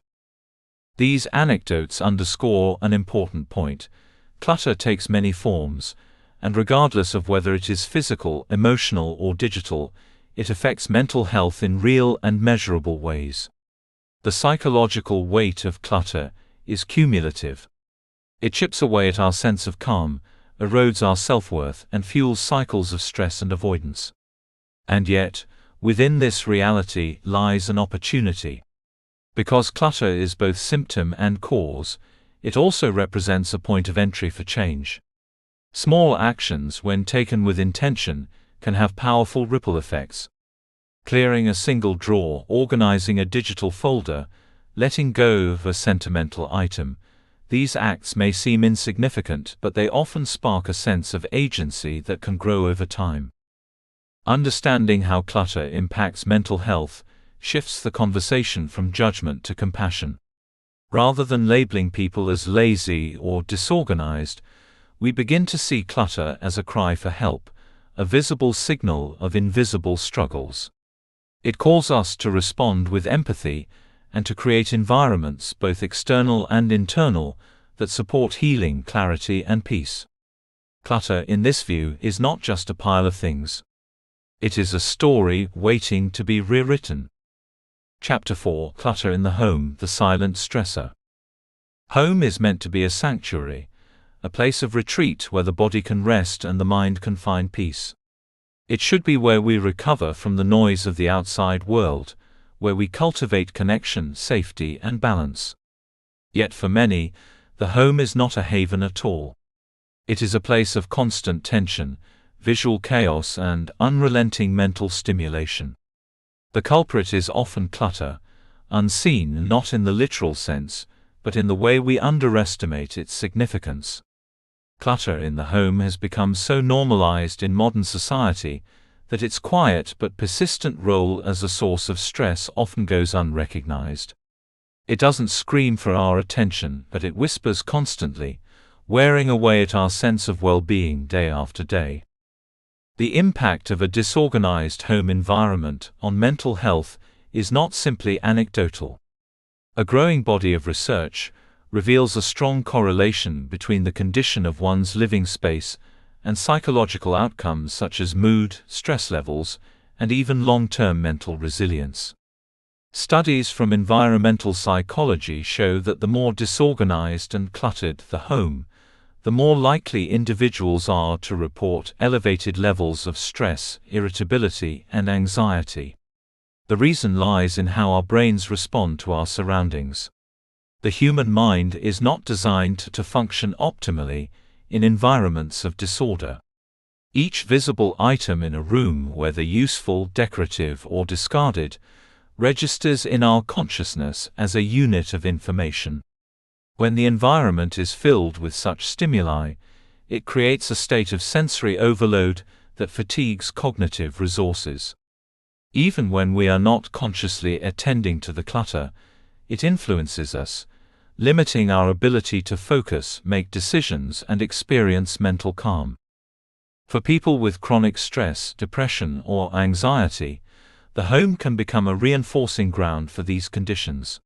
A: These anecdotes underscore an important point. Clutter takes many forms, and regardless of whether it is physical, emotional, or digital, it affects mental health in real and measurable ways. The psychological weight of clutter is cumulative. It chips away at our sense of calm, erodes our self-worth, and fuels cycles of stress and avoidance. And yet, within this reality lies an opportunity. Because clutter is both symptom and cause, it also represents a point of entry for change. Small actions, when taken with intention, can have powerful ripple effects. Clearing a single drawer, organizing a digital folder, letting go of a sentimental item. These acts may seem insignificant, but they often spark a sense of agency that can grow over time. Understanding how clutter impacts mental health shifts the conversation from judgment to compassion. Rather than labeling people as lazy or disorganized, we begin to see clutter as a cry for help, a visible signal of invisible struggles. It calls us to respond with empathy and to create environments, both external and internal, that support healing, clarity, and peace. Clutter, in this view, is not just a pile of things. It is a story waiting to be rewritten. Chapter 4: Clutter in the Home, the Silent Stressor. Home is meant to be a sanctuary, a place of retreat where the body can rest and the mind can find peace. It should be where we recover from the noise of the outside world, where we cultivate connection, safety, and balance. Yet for many, the home is not a haven at all. It is a place of constant tension, visual chaos, and unrelenting mental stimulation. The culprit is often clutter, unseen not in the literal sense, but in the way we underestimate its significance. Clutter in the home has become so normalized in modern society that its quiet but persistent role as a source of stress often goes unrecognized. It doesn't scream for our attention, but it whispers constantly, wearing away at our sense of well-being day after day. The impact of a disorganized home environment on mental health is not simply anecdotal. A growing body of research reveals a strong correlation between the condition of one's living space and psychological outcomes such as mood, stress levels, and even long-term mental resilience. Studies from environmental psychology show that the more disorganized and cluttered the home, the more likely individuals are to report elevated levels of stress, irritability, and anxiety. The reason lies in how our brains respond to our surroundings. The human mind is not designed to function optimally in environments of disorder. Each visible item in a room, whether useful, decorative, or discarded, registers in our consciousness as a unit of information. When the environment is filled with such stimuli, it creates a state of sensory overload that fatigues cognitive resources. Even when we are not consciously attending to the clutter, it influences us, limiting our ability to focus, make decisions, and experience mental calm. For people with chronic stress, depression, or anxiety, the home can become a reinforcing ground for these conditions.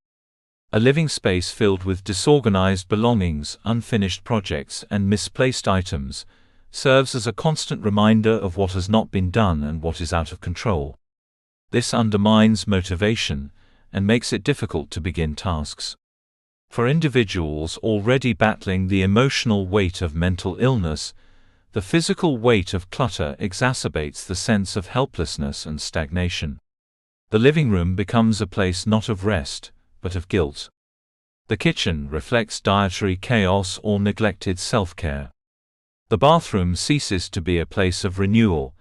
A: A living space filled with disorganized belongings, unfinished projects, and misplaced items serves as a constant reminder of what has not been done and what is out of control. This undermines motivation and makes it difficult to begin tasks. For individuals already battling the emotional weight of mental illness, the physical weight of clutter exacerbates the sense of helplessness and stagnation. The living room becomes a place not of rest, but of guilt. The kitchen reflects dietary chaos or neglected self-care. The bathroom ceases to be a place of renewal,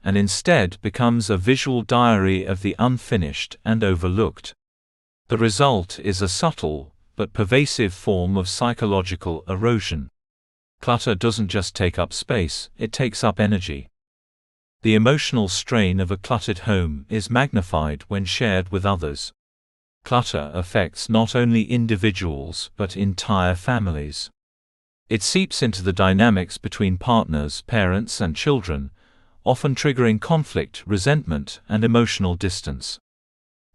A: and instead becomes a visual diary of the unfinished and overlooked. The result is a subtle but pervasive form of psychological erosion. Clutter doesn't just take up space, it takes up energy. The emotional strain of a cluttered home is magnified when shared with others. Clutter affects not only individuals but entire families. It seeps into the dynamics between partners, parents, and children, often triggering conflict, resentment, and emotional distance.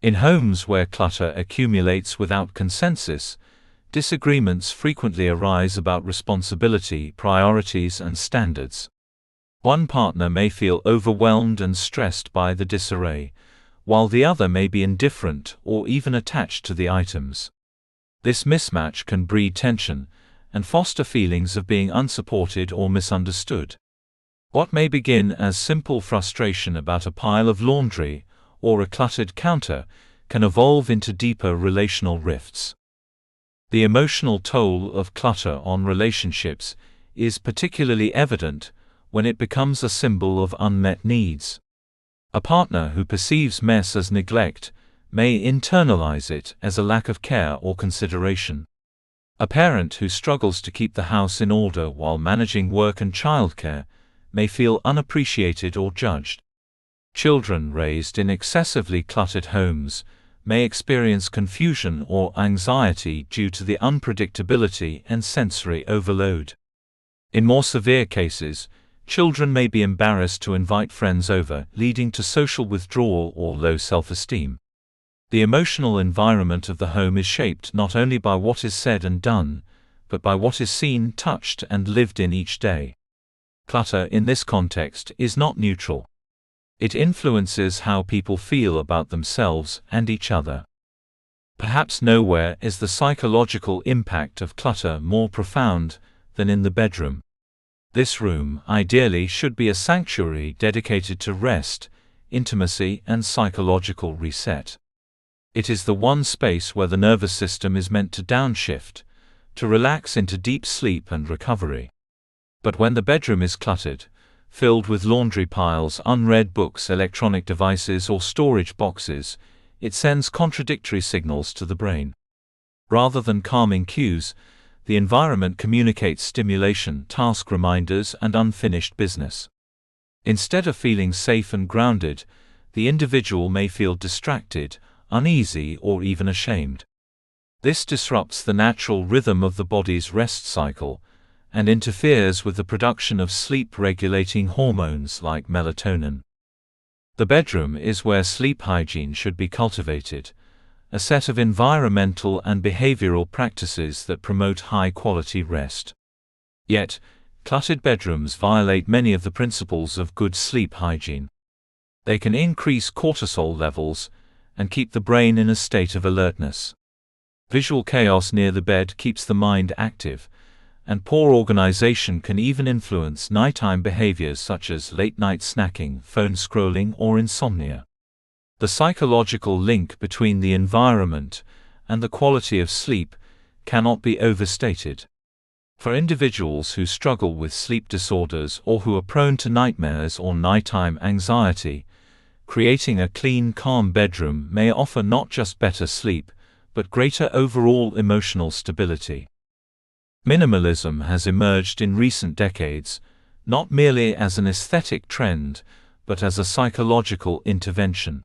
A: In homes where clutter accumulates without consensus, disagreements frequently arise about responsibility, priorities, and standards. One partner may feel overwhelmed and stressed by the disarray, while the other may be indifferent or even attached to the items. This mismatch can breed tension and foster feelings of being unsupported or misunderstood. What may begin as simple frustration about a pile of laundry or a cluttered counter can evolve into deeper relational rifts. The emotional toll of clutter on relationships is particularly evident when it becomes a symbol of unmet needs. A partner who perceives mess as neglect may internalize it as a lack of care or consideration. A parent who struggles to keep the house in order while managing work and childcare may feel unappreciated or judged. Children raised in excessively cluttered homes may experience confusion or anxiety due to the unpredictability and sensory overload. In more severe cases, children may be embarrassed to invite friends over, leading to social withdrawal or low self-esteem. The emotional environment of the home is shaped not only by what is said and done, but by what is seen, touched, and lived in each day. Clutter in this context is not neutral. It influences how people feel about themselves and each other. Perhaps nowhere is the psychological impact of clutter more profound than in the bedroom. This room, ideally, should be a sanctuary dedicated to rest, intimacy, and psychological reset. It is the one space where the nervous system is meant to downshift, to relax into deep sleep and recovery. But when the bedroom is cluttered, filled with laundry piles, unread books, electronic devices, or storage boxes, it sends contradictory signals to the brain. Rather than calming cues, the environment communicates stimulation, task reminders, and unfinished business. Instead of feeling safe and grounded, the individual may feel distracted, uneasy, or even ashamed. This disrupts the natural rhythm of the body's rest cycle and interferes with the production of sleep-regulating hormones like melatonin. The bedroom is where sleep hygiene should be cultivated, a set of environmental and behavioral practices that promote high-quality rest. Yet, cluttered bedrooms violate many of the principles of good sleep hygiene. They can increase cortisol levels and keep the brain in a state of alertness. Visual chaos near the bed keeps the mind active, and poor organization can even influence nighttime behaviors such as late-night snacking, phone scrolling, or insomnia. The psychological link between the environment and the quality of sleep cannot be overstated. For individuals who struggle with sleep disorders or who are prone to nightmares or nighttime anxiety, creating a clean, calm bedroom may offer not just better sleep, but greater overall emotional stability. Minimalism has emerged in recent decades, not merely as an aesthetic trend, but as a psychological intervention.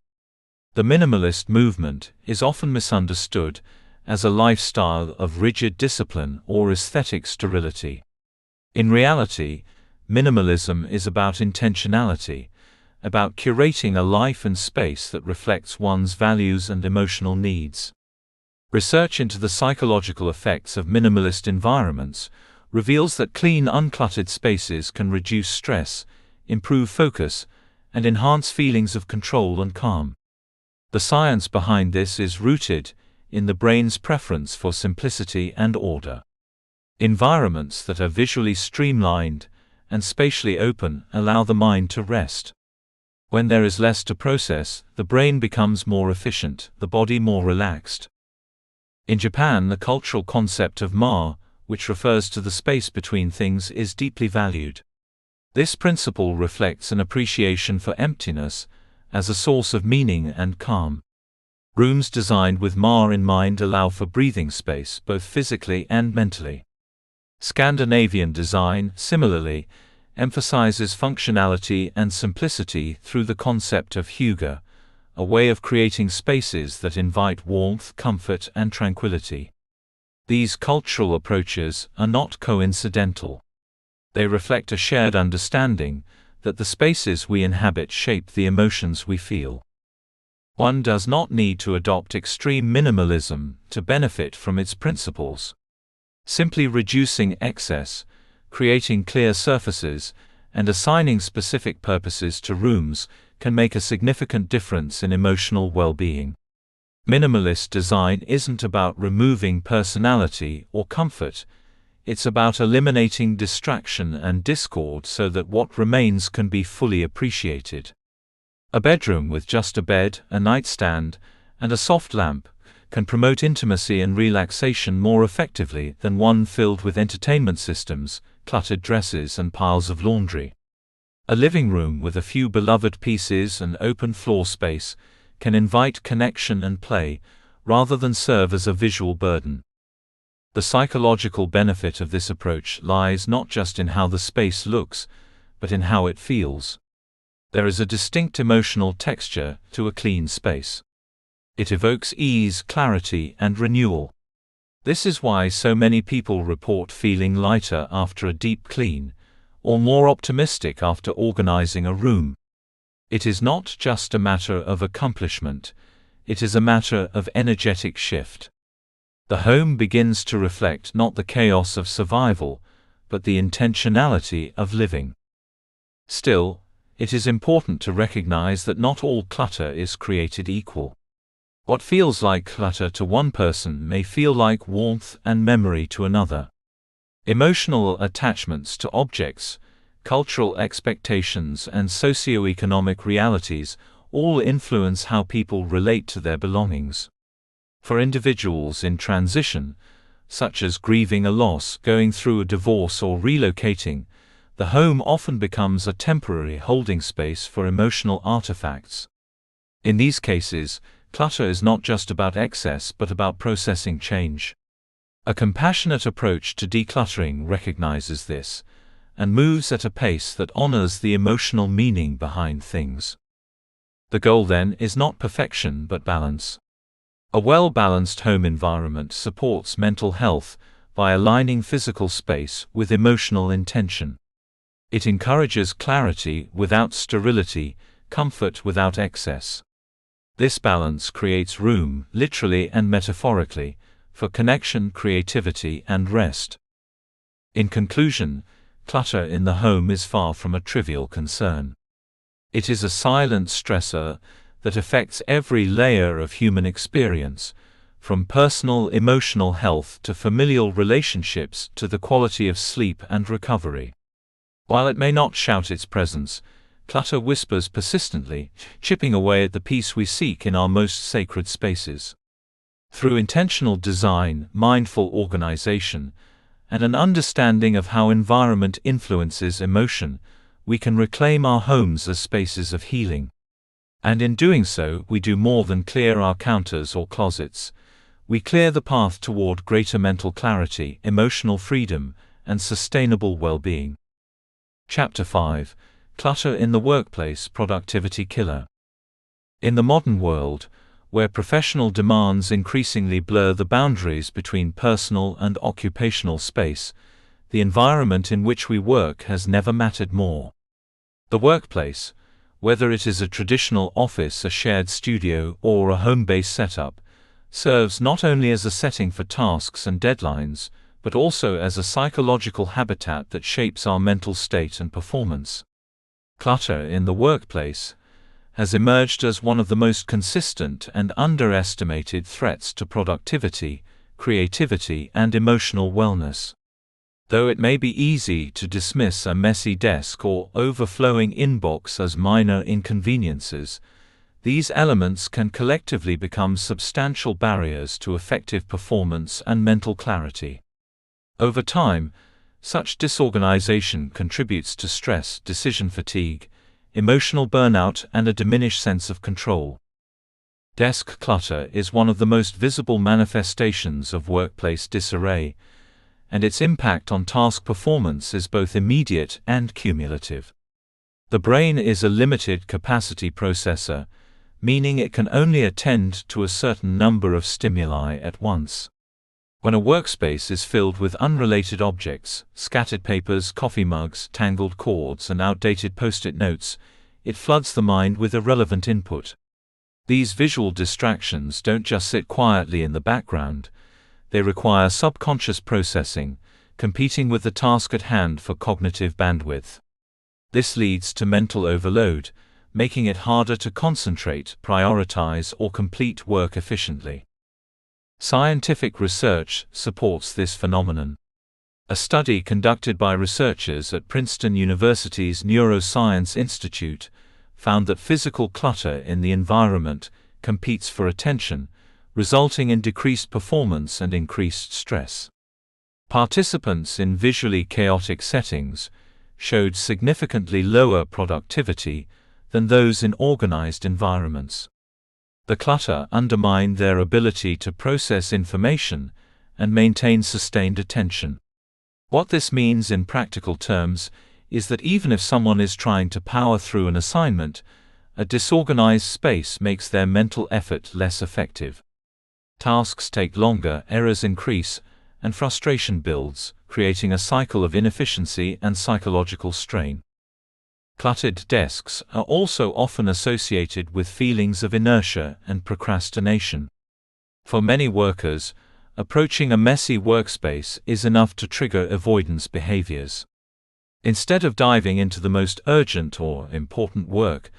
A: The minimalist movement is often misunderstood as a lifestyle of rigid discipline or aesthetic sterility. In reality, minimalism is about intentionality, about curating a life and space that reflects one's values and emotional needs. Research into the psychological effects of minimalist environments reveals that clean, uncluttered spaces can reduce stress, improve focus, and enhance feelings of control and calm. The science behind this is rooted in the brain's preference for simplicity and order. Environments that are visually streamlined and spatially open allow the mind to rest. When there is less to process, the brain becomes more efficient, the body more relaxed. In Japan, the cultural concept of ma, which refers to the space between things, is deeply valued. This principle reflects an appreciation for emptiness as a source of meaning and calm. Rooms designed with ma in mind allow for breathing space, both physically and mentally. Scandinavian design, similarly, emphasizes functionality and simplicity through the concept of hygge, a way of creating spaces that invite warmth, comfort, and tranquility. These cultural approaches are not coincidental. They reflect a shared understanding that the spaces we inhabit shape the emotions we feel. One does not need to adopt extreme minimalism to benefit from its principles. Simply reducing excess, creating clear surfaces, and assigning specific purposes to rooms can make a significant difference in emotional well-being. Minimalist design isn't about removing personality or comfort. It's about eliminating distraction and discord so that what remains can be fully appreciated. A bedroom with just a bed, a nightstand, and a soft lamp can promote intimacy and relaxation more effectively than one filled with entertainment systems, cluttered dresses, and piles of laundry. A living room with a few beloved pieces and open floor space can invite connection and play, rather than serve as a visual burden. The psychological benefit of this approach lies not just in how the space looks, but in how it feels. There is a distinct emotional texture to a clean space. It evokes ease, clarity, and renewal. This is why so many people report feeling lighter after a deep clean, or more optimistic after organizing a room. It is not just a matter of accomplishment, it is a matter of energetic shift. The home begins to reflect not the chaos of survival, but the intentionality of living. Still, it is important to recognize that not all clutter is created equal. What feels like clutter to one person may feel like warmth and memory to another. Emotional attachments to objects, cultural expectations, and socio-economic realities all influence how people relate to their belongings. For individuals in transition, such as grieving a loss, going through a divorce, or relocating, the home often becomes a temporary holding space for emotional artifacts. In these cases, clutter is not just about excess but about processing change. A compassionate approach to decluttering recognizes this, and moves at a pace that honors the emotional meaning behind things. The goal then is not perfection but balance. A well-balanced home environment supports mental health by aligning physical space with emotional intention. It encourages clarity without sterility, comfort without excess. This balance creates room, literally and metaphorically, for connection, creativity, and rest. In conclusion, clutter in the home is far from a trivial concern. It is a silent stressor that affects every layer of human experience, from personal emotional health to familial relationships to the quality of sleep and recovery. While it may not shout its presence, clutter whispers persistently, chipping away at the peace we seek in our most sacred spaces. Through intentional design, mindful organization, and an understanding of how environment influences emotion, we can reclaim our homes as spaces of healing. And in doing so, we do more than clear our counters or closets. We clear the path toward greater mental clarity, emotional freedom, and sustainable well-being. Chapter 5: Clutter in the Workplace, Productivity Killer. In the modern world, where professional demands increasingly blur the boundaries between personal and occupational space, the environment in which we work has never mattered more. The workplace, whether it is a traditional office, a shared studio, or a home-based setup, serves not only as a setting for tasks and deadlines, but also as a psychological habitat that shapes our mental state and performance. Clutter in the workplace has emerged as one of the most consistent and underestimated threats to productivity, creativity, and emotional wellness. Though it may be easy to dismiss a messy desk or overflowing inbox as minor inconveniences, these elements can collectively become substantial barriers to effective performance and mental clarity. Over time, such disorganization contributes to stress, decision fatigue, emotional burnout, and a diminished sense of control. Desk clutter is one of the most visible manifestations of workplace disarray, and its impact on task performance is both immediate and cumulative. The brain is a limited capacity processor, meaning it can only attend to a certain number of stimuli at once. When a workspace is filled with unrelated objects, scattered papers, coffee mugs, tangled cords, and outdated post-it notes, it floods the mind with irrelevant input. These visual distractions don't just sit quietly in the background, they require subconscious processing, competing with the task at hand for cognitive bandwidth. This leads to mental overload, making it harder to concentrate, prioritize, or complete work efficiently. Scientific research supports this phenomenon. A study conducted by researchers at Princeton University's Neuroscience Institute found that physical clutter in the environment competes for attention, resulting in decreased performance and increased stress. Participants in visually chaotic settings showed significantly lower productivity than those in organized environments. The clutter undermined their ability to process information and maintain sustained attention. What this means in practical terms is that even if someone is trying to power through an assignment, a disorganized space makes their mental effort less effective. Tasks take longer, errors increase, and frustration builds, creating a cycle of inefficiency and psychological strain. Cluttered desks are also often associated with feelings of inertia and procrastination. For many workers, approaching a messy workspace is enough to trigger avoidance behaviors. Instead of diving into the most urgent or important work,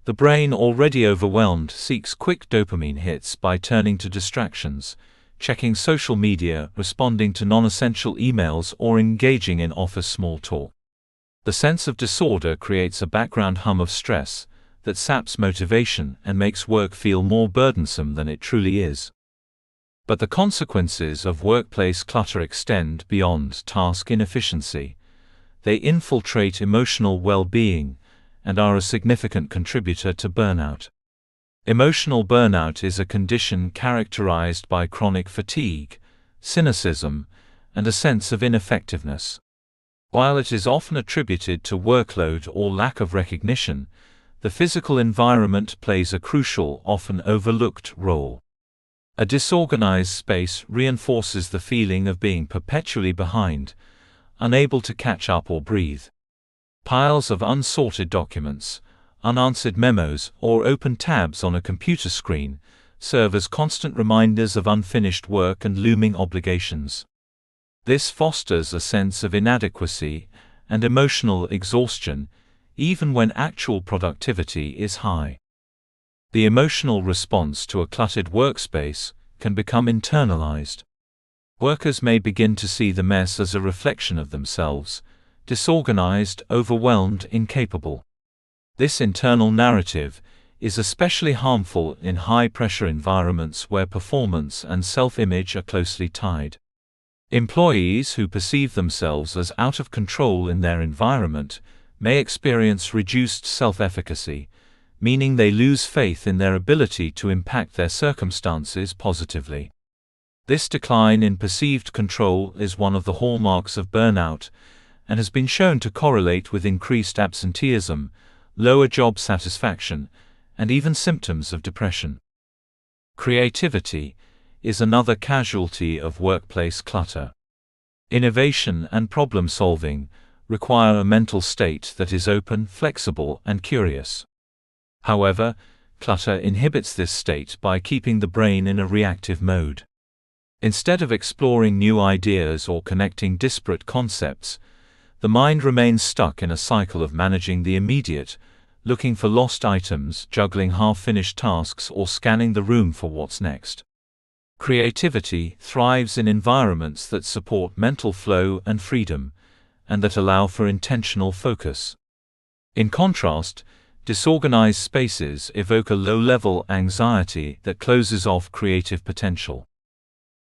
A: the brain, already overwhelmed, seeks quick dopamine hits by turning to distractions, checking social media, responding to non-essential emails, or engaging in office small talk. The sense of disorder creates a background hum of stress that saps motivation and makes work feel more burdensome than it truly is. But the consequences of workplace clutter extend beyond task inefficiency. They infiltrate emotional well-being and are a significant contributor to burnout. Emotional burnout is a condition characterized by chronic fatigue, cynicism, and a sense of ineffectiveness. While it is often attributed to workload or lack of recognition, the physical environment plays a crucial, often overlooked role. A disorganized space reinforces the feeling of being perpetually behind, unable to catch up or breathe. Piles of unsorted documents, unanswered memos, or open tabs on a computer screen serve as constant reminders of unfinished work and looming obligations. This fosters a sense of inadequacy and emotional exhaustion, even when actual productivity is high. The emotional response to a cluttered workspace can become internalized. Workers may begin to see the mess as a reflection of themselves, disorganized, overwhelmed, incapable. This internal narrative is especially harmful in high-pressure environments where performance and self-image are closely tied. Employees who perceive themselves as out of control in their environment may experience reduced self-efficacy, meaning they lose faith in their ability to impact their circumstances positively. This decline in perceived control is one of the hallmarks of burnout and has been shown to correlate with increased absenteeism, lower job satisfaction, and even symptoms of depression. Creativity is another casualty of workplace clutter. Innovation and problem-solving require a mental state that is open, flexible, and curious. However, clutter inhibits this state by keeping the brain in a reactive mode. Instead of exploring new ideas or connecting disparate concepts, the mind remains stuck in a cycle of managing the immediate, looking for lost items, juggling half-finished tasks, or scanning the room for what's next. Creativity thrives in environments that support mental flow and freedom, and that allow for intentional focus. In contrast, disorganized spaces evoke a low-level anxiety that closes off creative potential.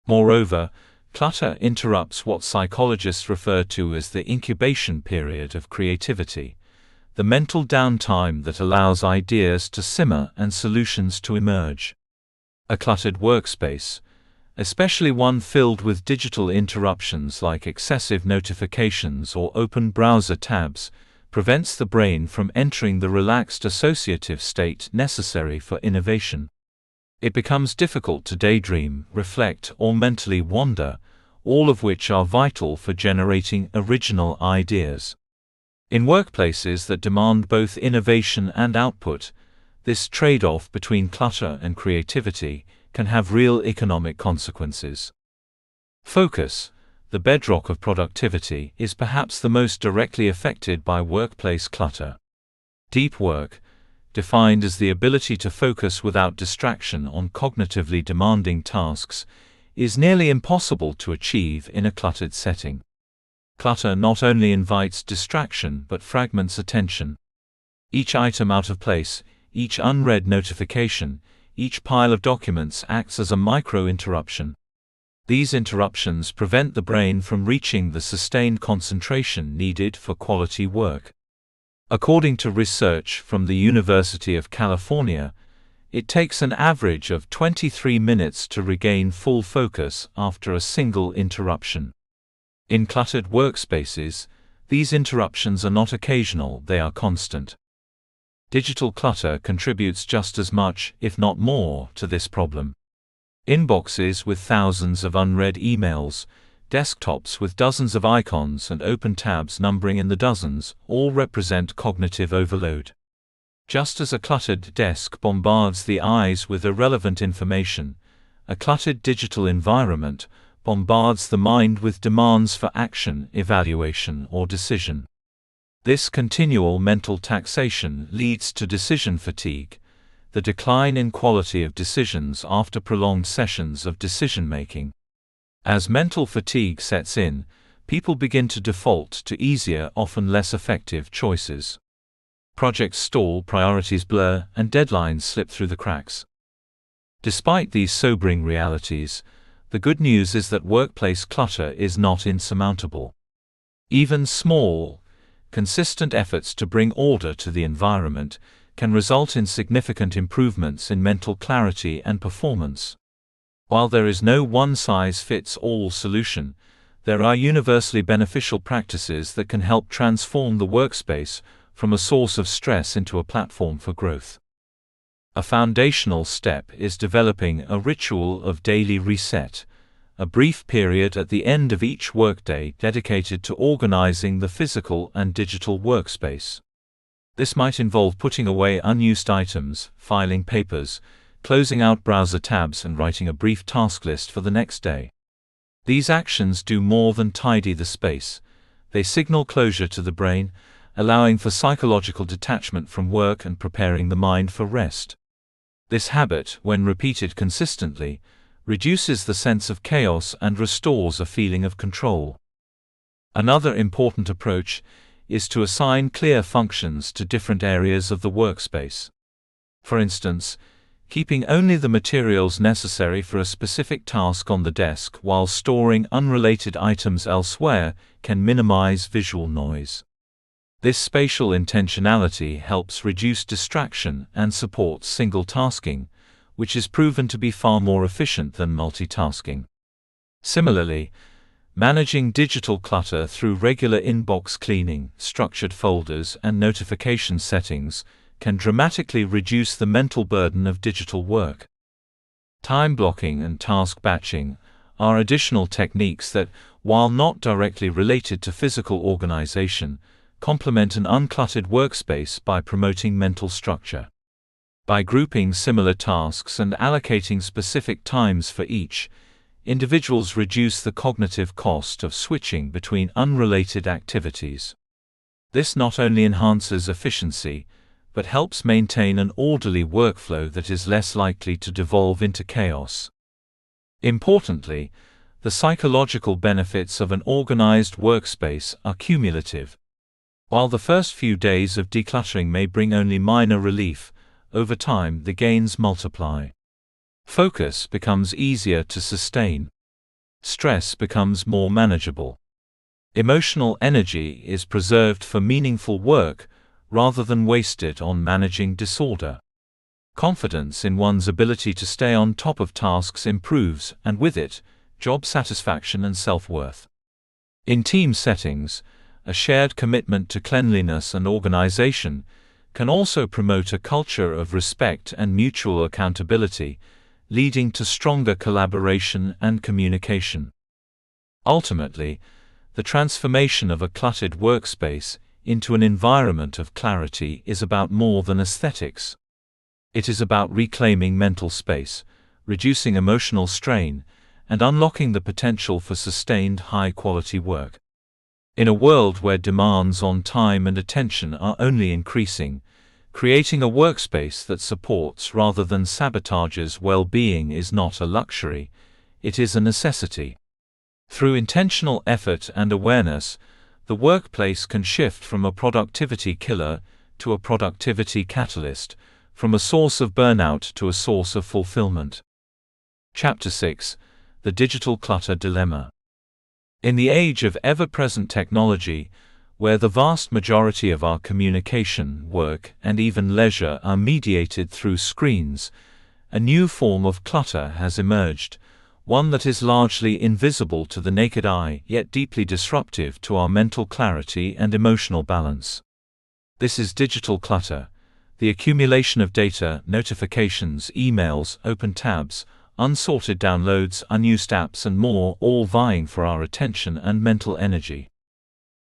A: Moreover, clutter interrupts what psychologists refer to as the incubation period of creativity, the mental downtime that allows ideas to simmer and solutions to emerge. A cluttered workspace, especially one filled with digital interruptions like excessive notifications or open browser tabs, prevents the brain from entering the relaxed associative state necessary for innovation. It becomes difficult to daydream, reflect, or mentally wander, all of which are vital for generating original ideas. In workplaces that demand both innovation and output, this trade-off between clutter and creativity can have real economic consequences. Focus, the bedrock of productivity, is perhaps the most directly affected by workplace clutter. Deep work, defined as the ability to focus without distraction on cognitively demanding tasks, is nearly impossible to achieve in a cluttered setting. Clutter not only invites distraction but fragments attention. Each item out of place, each unread notification, each pile of documents acts as a micro-interruption. These interruptions prevent the brain from reaching the sustained concentration needed for quality work. According to research from the University of California, it takes an average of 23 minutes to regain full focus after a single interruption. In cluttered workspaces, these interruptions are not occasional, they are constant. Digital clutter contributes just as much, if not more, to this problem. Inboxes with thousands of unread emails, desktops with dozens of icons and open tabs numbering in the dozens, all represent cognitive overload. Just as a cluttered desk bombards the eyes with irrelevant information, a cluttered digital environment bombards the mind with demands for action, evaluation, or decision. This continual mental taxation leads to decision fatigue, the decline in quality of decisions after prolonged sessions of decision-making. As mental fatigue sets in, people begin to default to easier, often less effective choices. Projects stall, priorities blur, and deadlines slip through the cracks. Despite these sobering realities, the good news is that workplace clutter is not insurmountable. Even small, consistent efforts to bring order to the environment can result in significant improvements in mental clarity and performance. While there is no one-size-fits-all solution, there are universally beneficial practices that can help transform the workspace from a source of stress into a platform for growth. A foundational step is developing a ritual of daily reset, a brief period at the end of each workday dedicated to organizing the physical and digital workspace. This might involve putting away unused items, filing papers, closing out browser tabs, and writing a brief task list for the next day. These actions do more than tidy the space. They signal closure to the brain, allowing for psychological detachment from work and preparing the mind for rest. This habit, when repeated consistently, reduces the sense of chaos and restores a feeling of control. Another important approach is to assign clear functions to different areas of the workspace. For instance, keeping only the materials necessary for a specific task on the desk while storing unrelated items elsewhere can minimize visual noise. This spatial intentionality helps reduce distraction and supports single tasking, which is proven to be far more efficient than multitasking. Similarly, managing digital clutter through regular inbox cleaning, structured folders, and notification settings can dramatically reduce the mental burden of digital work. Time blocking and task batching are additional techniques that, while not directly related to physical organization, complement an uncluttered workspace by promoting mental structure. By grouping similar tasks and allocating specific times for each, individuals reduce the cognitive cost of switching between unrelated activities. This not only enhances efficiency, but helps maintain an orderly workflow that is less likely to devolve into chaos. Importantly, the psychological benefits of an organized workspace are cumulative. While the first few days of decluttering may bring only minor relief, over time the gains multiply. Focus becomes easier to sustain. Stress becomes more manageable. Emotional energy is preserved for meaningful work rather than wasted on managing disorder. Confidence in one's ability to stay on top of tasks improves, and with it, job satisfaction and self-worth. In team settings, a shared commitment to cleanliness and organization can also promote a culture of respect and mutual accountability, leading to stronger collaboration and communication. Ultimately, the transformation of a cluttered workspace into an environment of clarity is about more than aesthetics. It is about reclaiming mental space, reducing emotional strain, and unlocking the potential for sustained high-quality work. In a world where demands on time and attention are only increasing, creating a workspace that supports rather than sabotages well-being is not a luxury, it is a necessity. Through intentional effort and awareness, the workplace can shift from a productivity killer to a productivity catalyst, from a source of burnout to a source of fulfillment. Chapter 6: The Digital Clutter Dilemma. In the age of ever-present technology, where the vast majority of our communication, work, and even leisure are mediated through screens, a new form of clutter has emerged, one that is largely invisible to the naked eye, yet deeply disruptive to our mental clarity and emotional balance. This is digital clutter, the accumulation of data, notifications, emails, open tabs, unsorted downloads, unused apps and more, all vying for our attention and mental energy.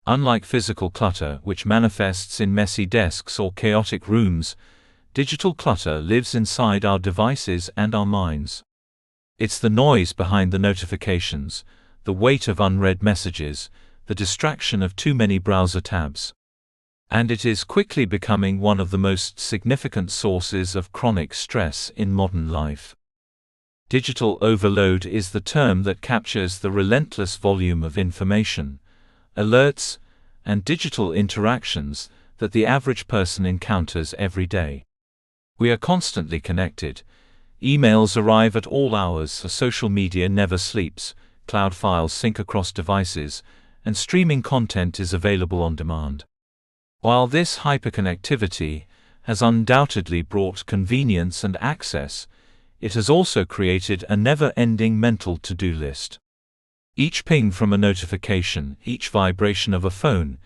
A: Unlike physical clutter, which manifests in messy desks or chaotic rooms, digital clutter lives inside our devices and our minds. It's the noise behind the notifications, the weight of unread messages, the distraction of too many browser tabs. And it is quickly becoming one of the most significant sources of chronic stress in modern life. Digital overload is the term that captures the relentless volume of information, alerts, and digital interactions that the average person encounters every day. We are constantly connected. Emails arrive at all hours, social media never sleeps, cloud files sync across devices, and streaming content is available on demand. While this hyperconnectivity has undoubtedly brought convenience and access, it has also created a never-ending mental to-do list. Each ping from a notification, each vibration of a phone,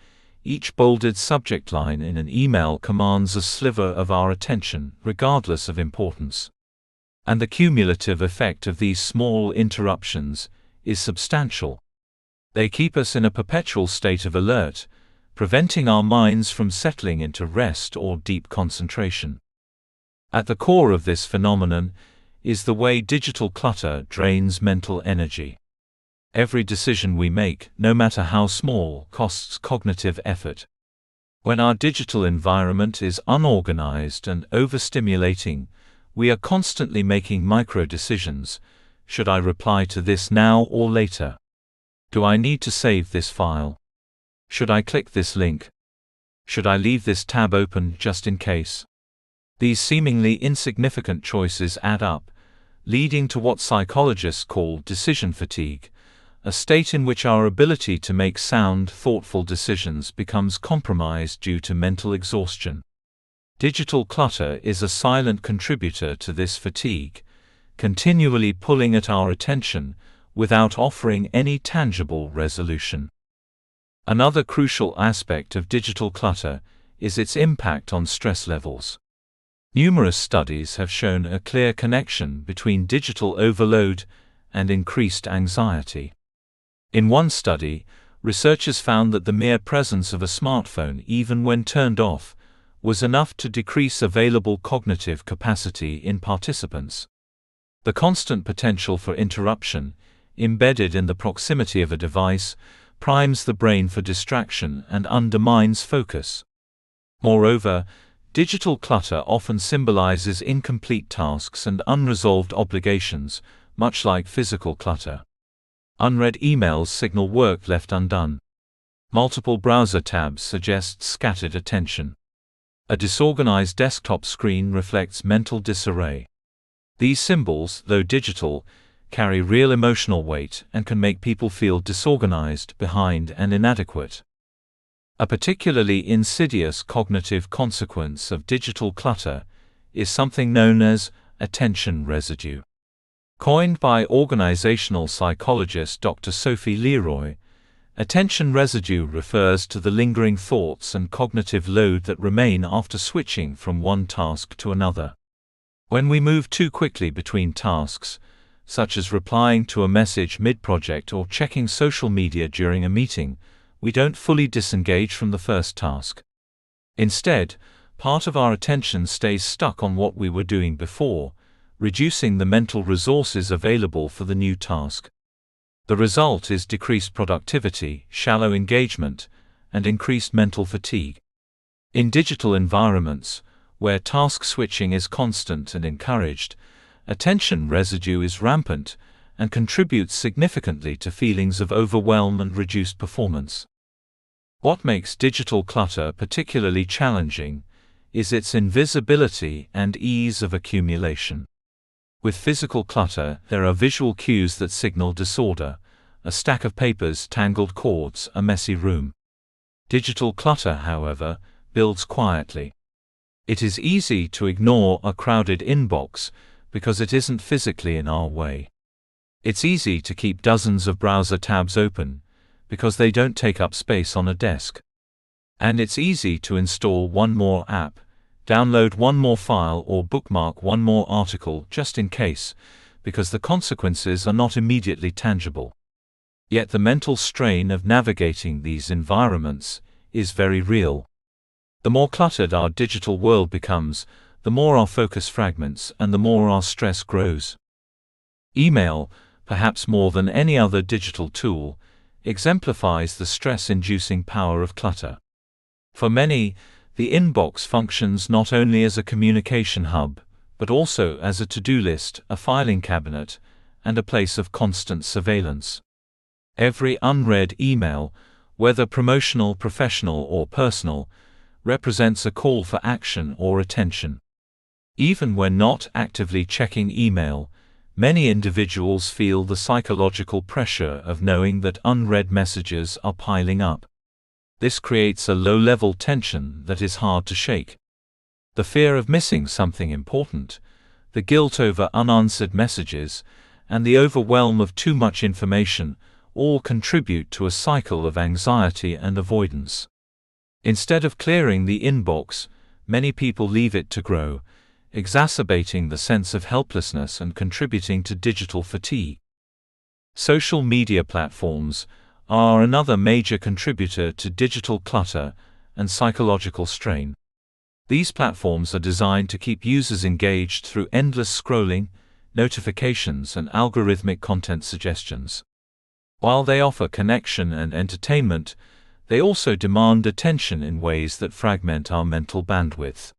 A: each bolded subject line in an email commands a sliver of our attention, regardless of importance. And the cumulative effect of these small interruptions is substantial. They keep us in a perpetual state of alert, preventing our minds from settling into rest or deep concentration. At the core of this phenomenon is the way digital clutter drains mental energy. Every decision we make, no matter how small, costs cognitive effort. When our digital environment is unorganized and overstimulating, we are constantly making micro-decisions. Should I reply to this now or later? Do I need to save this file? Should I click this link? Should I leave this tab open just in case? These seemingly insignificant choices add up, leading to what psychologists call decision fatigue, a state in which our ability to make sound, thoughtful decisions becomes compromised due to mental exhaustion. Digital clutter is a silent contributor to this fatigue, continually pulling at our attention without offering any tangible resolution. Another crucial aspect of digital clutter is its impact on stress levels. Numerous studies have shown a clear connection between digital overload and increased anxiety. In one study, researchers found that the mere presence of a smartphone, even when turned off, was enough to decrease available cognitive capacity in participants. The constant potential for interruption, embedded in the proximity of a device, primes the brain for distraction and undermines focus. Moreover, digital clutter often symbolizes incomplete tasks and unresolved obligations, much like physical clutter. Unread emails signal work left undone. Multiple browser tabs suggest scattered attention. A disorganized desktop screen reflects mental disarray. These symbols, though digital, carry real emotional weight and can make people feel disorganized, behind, and inadequate. A particularly insidious cognitive consequence of digital clutter is something known as attention residue. Coined by organizational psychologist Dr. Sophie Leroy, attention residue refers to the lingering thoughts and cognitive load that remain after switching from one task to another. When we move too quickly between tasks, such as replying to a message mid-project or checking social media during a meeting, we don't fully disengage from the first task. Instead, part of our attention stays stuck on what we were doing before, reducing the mental resources available for the new task. The result is decreased productivity, shallow engagement, and increased mental fatigue. In digital environments, where task switching is constant and encouraged, attention residue is rampant and contributes significantly to feelings of overwhelm and reduced performance. What makes digital clutter particularly challenging is its invisibility and ease of accumulation. With physical clutter, there are visual cues that signal disorder: a stack of papers, tangled cords, a messy room. Digital clutter, however, builds quietly. It is easy to ignore a crowded inbox because it isn't physically in our way. It's easy to keep dozens of browser tabs open because they don't take up space on a desk. And it's easy to install one more app, download one more file, or bookmark one more article just in case, because the consequences are not immediately tangible. Yet the mental strain of navigating these environments is very real. The more cluttered our digital world becomes, the more our focus fragments and the more our stress grows. Email, perhaps more than any other digital tool, exemplifies the stress-inducing power of clutter. For many, the inbox functions not only as a communication hub, but also as a to-do list, a filing cabinet, and a place of constant surveillance. Every unread email, whether promotional, professional, or personal, represents a call for action or attention. Even when not actively checking email, many individuals feel the psychological pressure of knowing that unread messages are piling up. This creates a low-level tension that is hard to shake. The fear of missing something important, the guilt over unanswered messages, and the overwhelm of too much information all contribute to a cycle of anxiety and avoidance. Instead of clearing the inbox, many people leave it to grow, exacerbating the sense of helplessness and contributing to digital fatigue. Social media platforms are another major contributor to digital clutter and psychological strain. These platforms are designed to keep users engaged through endless scrolling, notifications, and algorithmic content suggestions. While they offer connection and entertainment, they also demand attention in ways that fragment our mental bandwidth.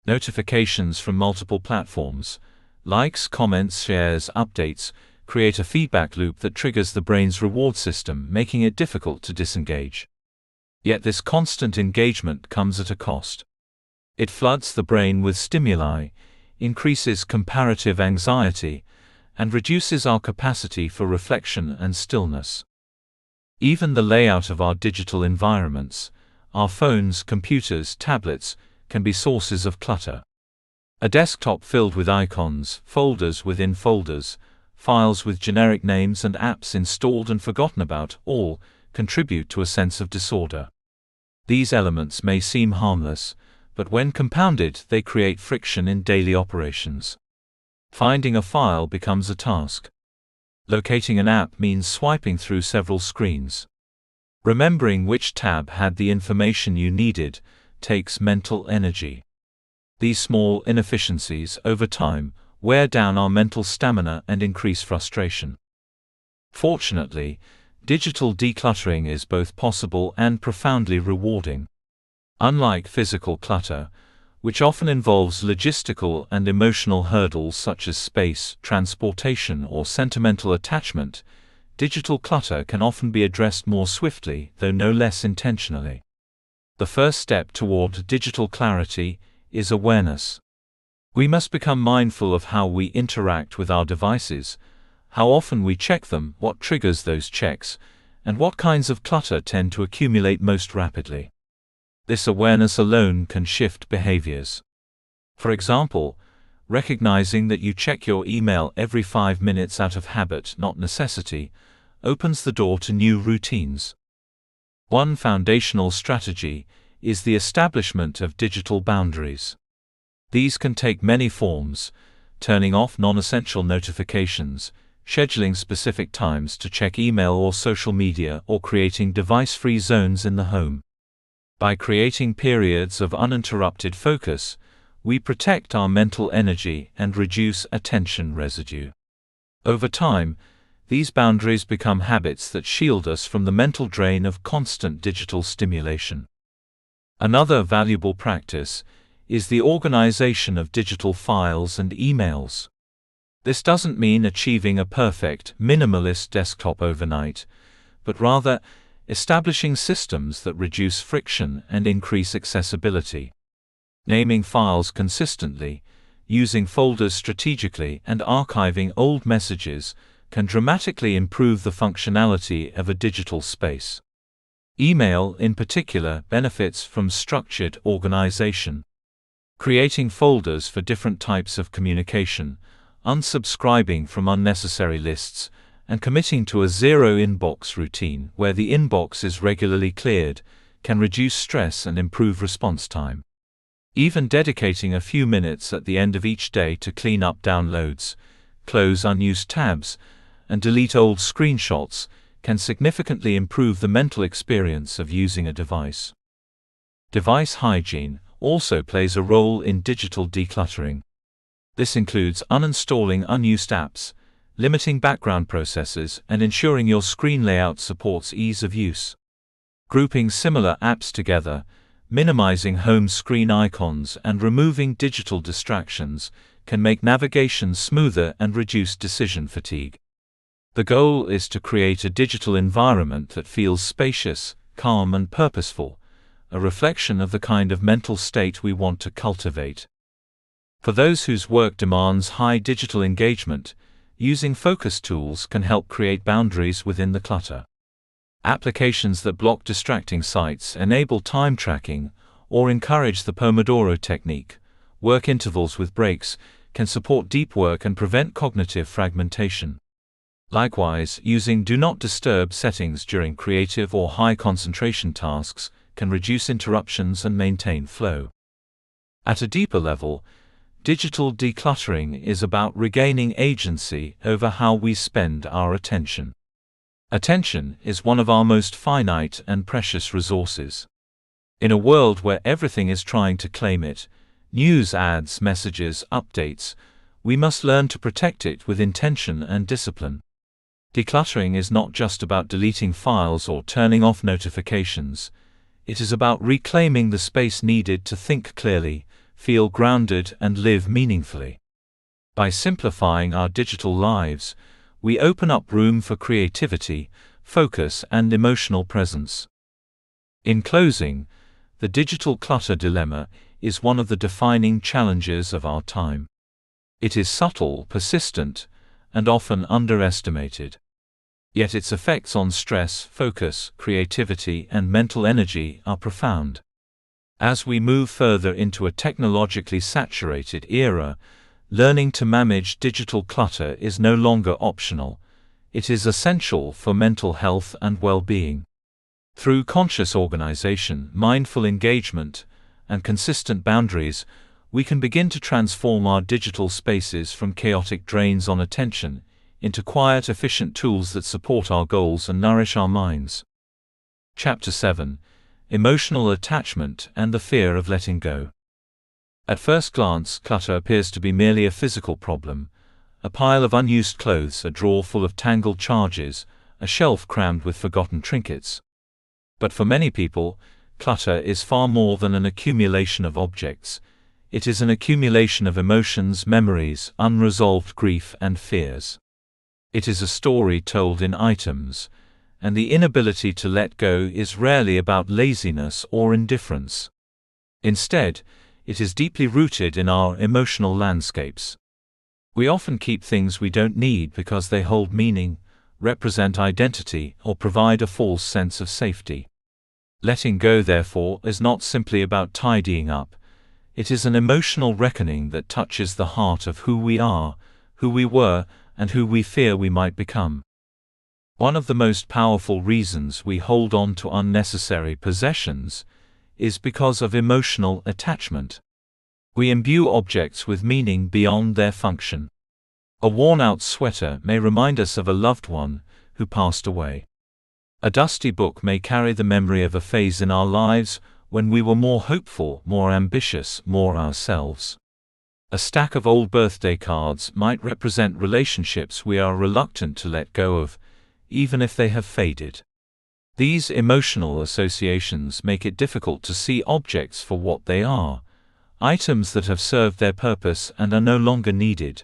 A: Notifications from multiple platforms, likes, comments, shares, updates, create a feedback loop that triggers the brain's reward system, making it difficult to disengage. Yet this constant engagement comes at a cost. It floods the brain with stimuli, increases comparative anxiety, and reduces our capacity for reflection and stillness. Even the layout of our digital environments, our phones, computers, tablets, can be sources of clutter. A desktop filled with icons, folders within folders, files with generic names, and apps installed and forgotten about all contribute to a sense of disorder. These elements may seem harmless, but when compounded, they create friction in daily operations. Finding a file becomes a task. Locating an app means swiping through several screens. Remembering which tab had the information you needed takes mental energy. These small inefficiencies, over time, wear down our mental stamina and increase frustration. Fortunately, digital decluttering is both possible and profoundly rewarding. Unlike physical clutter, which often involves logistical and emotional hurdles such as space, transportation, or sentimental attachment, digital clutter can often be addressed more swiftly, though no less intentionally. The first step toward digital clarity is awareness. We must become mindful of how we interact with our devices, how often we check them, what triggers those checks, and what kinds of clutter tend to accumulate most rapidly. This awareness alone can shift behaviors. For example, recognizing that you check your email every 5 minutes out of habit, not necessity, opens the door to new routines. One foundational strategy is the establishment of digital boundaries. These can take many forms: turning off non-essential notifications, scheduling specific times to check email or social media, or creating device-free zones in the home. By creating periods of uninterrupted focus, We protect our mental energy and reduce attention residue. Over time, these boundaries become habits that shield us from the mental drain of constant digital stimulation. Another valuable practice is the organization of digital files and emails. This doesn't mean achieving a perfect, minimalist desktop overnight, but rather establishing systems that reduce friction and increase accessibility. Naming files consistently, using folders strategically, and archiving old messages can dramatically improve the functionality of a digital space. Email, in particular, benefits from structured organization. Creating folders for different types of communication, unsubscribing from unnecessary lists, and committing to a zero inbox routine where the inbox is regularly cleared can reduce stress and improve response time. Even dedicating a few minutes at the end of each day to clean up downloads, close unused tabs, and delete old screenshots can significantly improve the mental experience of using a device. Device hygiene also plays a role in digital decluttering. This includes uninstalling unused apps, limiting background processes, and ensuring your screen layout supports ease of use. Grouping similar apps together, minimizing home screen icons, and removing digital distractions can make navigation smoother and reduce decision fatigue. The goal is to create a digital environment that feels spacious, calm, and purposeful, a reflection of the kind of mental state we want to cultivate. For those whose work demands high digital engagement, using focus tools can help create boundaries within the clutter. Applications that block distracting sites, enable time tracking, or encourage the Pomodoro technique, work intervals with breaks, can support deep work and prevent cognitive fragmentation. Likewise, using Do Not Disturb settings during creative or high concentration tasks can reduce interruptions and maintain flow. At a deeper level, digital decluttering is about regaining agency over how we spend our attention. Attention is one of our most finite and precious resources. In a world where everything is trying to claim it, news, ads, messages, updates, we must learn to protect it with intention and discipline. Decluttering is not just about deleting files or turning off notifications. It is about reclaiming the space needed to think clearly, feel grounded, and live meaningfully. By simplifying our digital lives, we open up room for creativity, focus, and emotional presence. In closing, the digital clutter dilemma is one of the defining challenges of our time. It is subtle, persistent, and often underestimated. Yet its effects on stress, focus, creativity, and mental energy are profound. As we move further into a technologically saturated era, learning to manage digital clutter is no longer optional. It is essential for mental health and well-being. Through conscious organization, mindful engagement, and consistent boundaries, we can begin to transform our digital spaces from chaotic drains on attention into quiet, efficient tools that support our goals and nourish our minds. Chapter 7: Emotional Attachment and the Fear of Letting Go. At first glance, clutter appears to be merely a physical problem: a pile of unused clothes, a drawer full of tangled charges, a shelf crammed with forgotten trinkets. But for many people, clutter is far more than an accumulation of objects. It is an accumulation of emotions, memories, unresolved grief, and fears. It is a story told in items, and the inability to let go is rarely about laziness or indifference. Instead, it is deeply rooted in our emotional landscapes. We often keep things we don't need because they hold meaning, represent identity, or provide a false sense of safety. Letting go, therefore, is not simply about tidying up. It is an emotional reckoning that touches the heart of who we are, who we were, and who we fear we might become. One of the most powerful reasons we hold on to unnecessary possessions is because of emotional attachment. We imbue objects with meaning beyond their function. A worn-out sweater may remind us of a loved one who passed away. A dusty book may carry the memory of a phase in our lives, when we were more hopeful, more ambitious, more ourselves. A stack of old birthday cards might represent relationships we are reluctant to let go of, even if they have faded. These emotional associations make it difficult to see objects for what they are, items that have served their purpose and are no longer needed.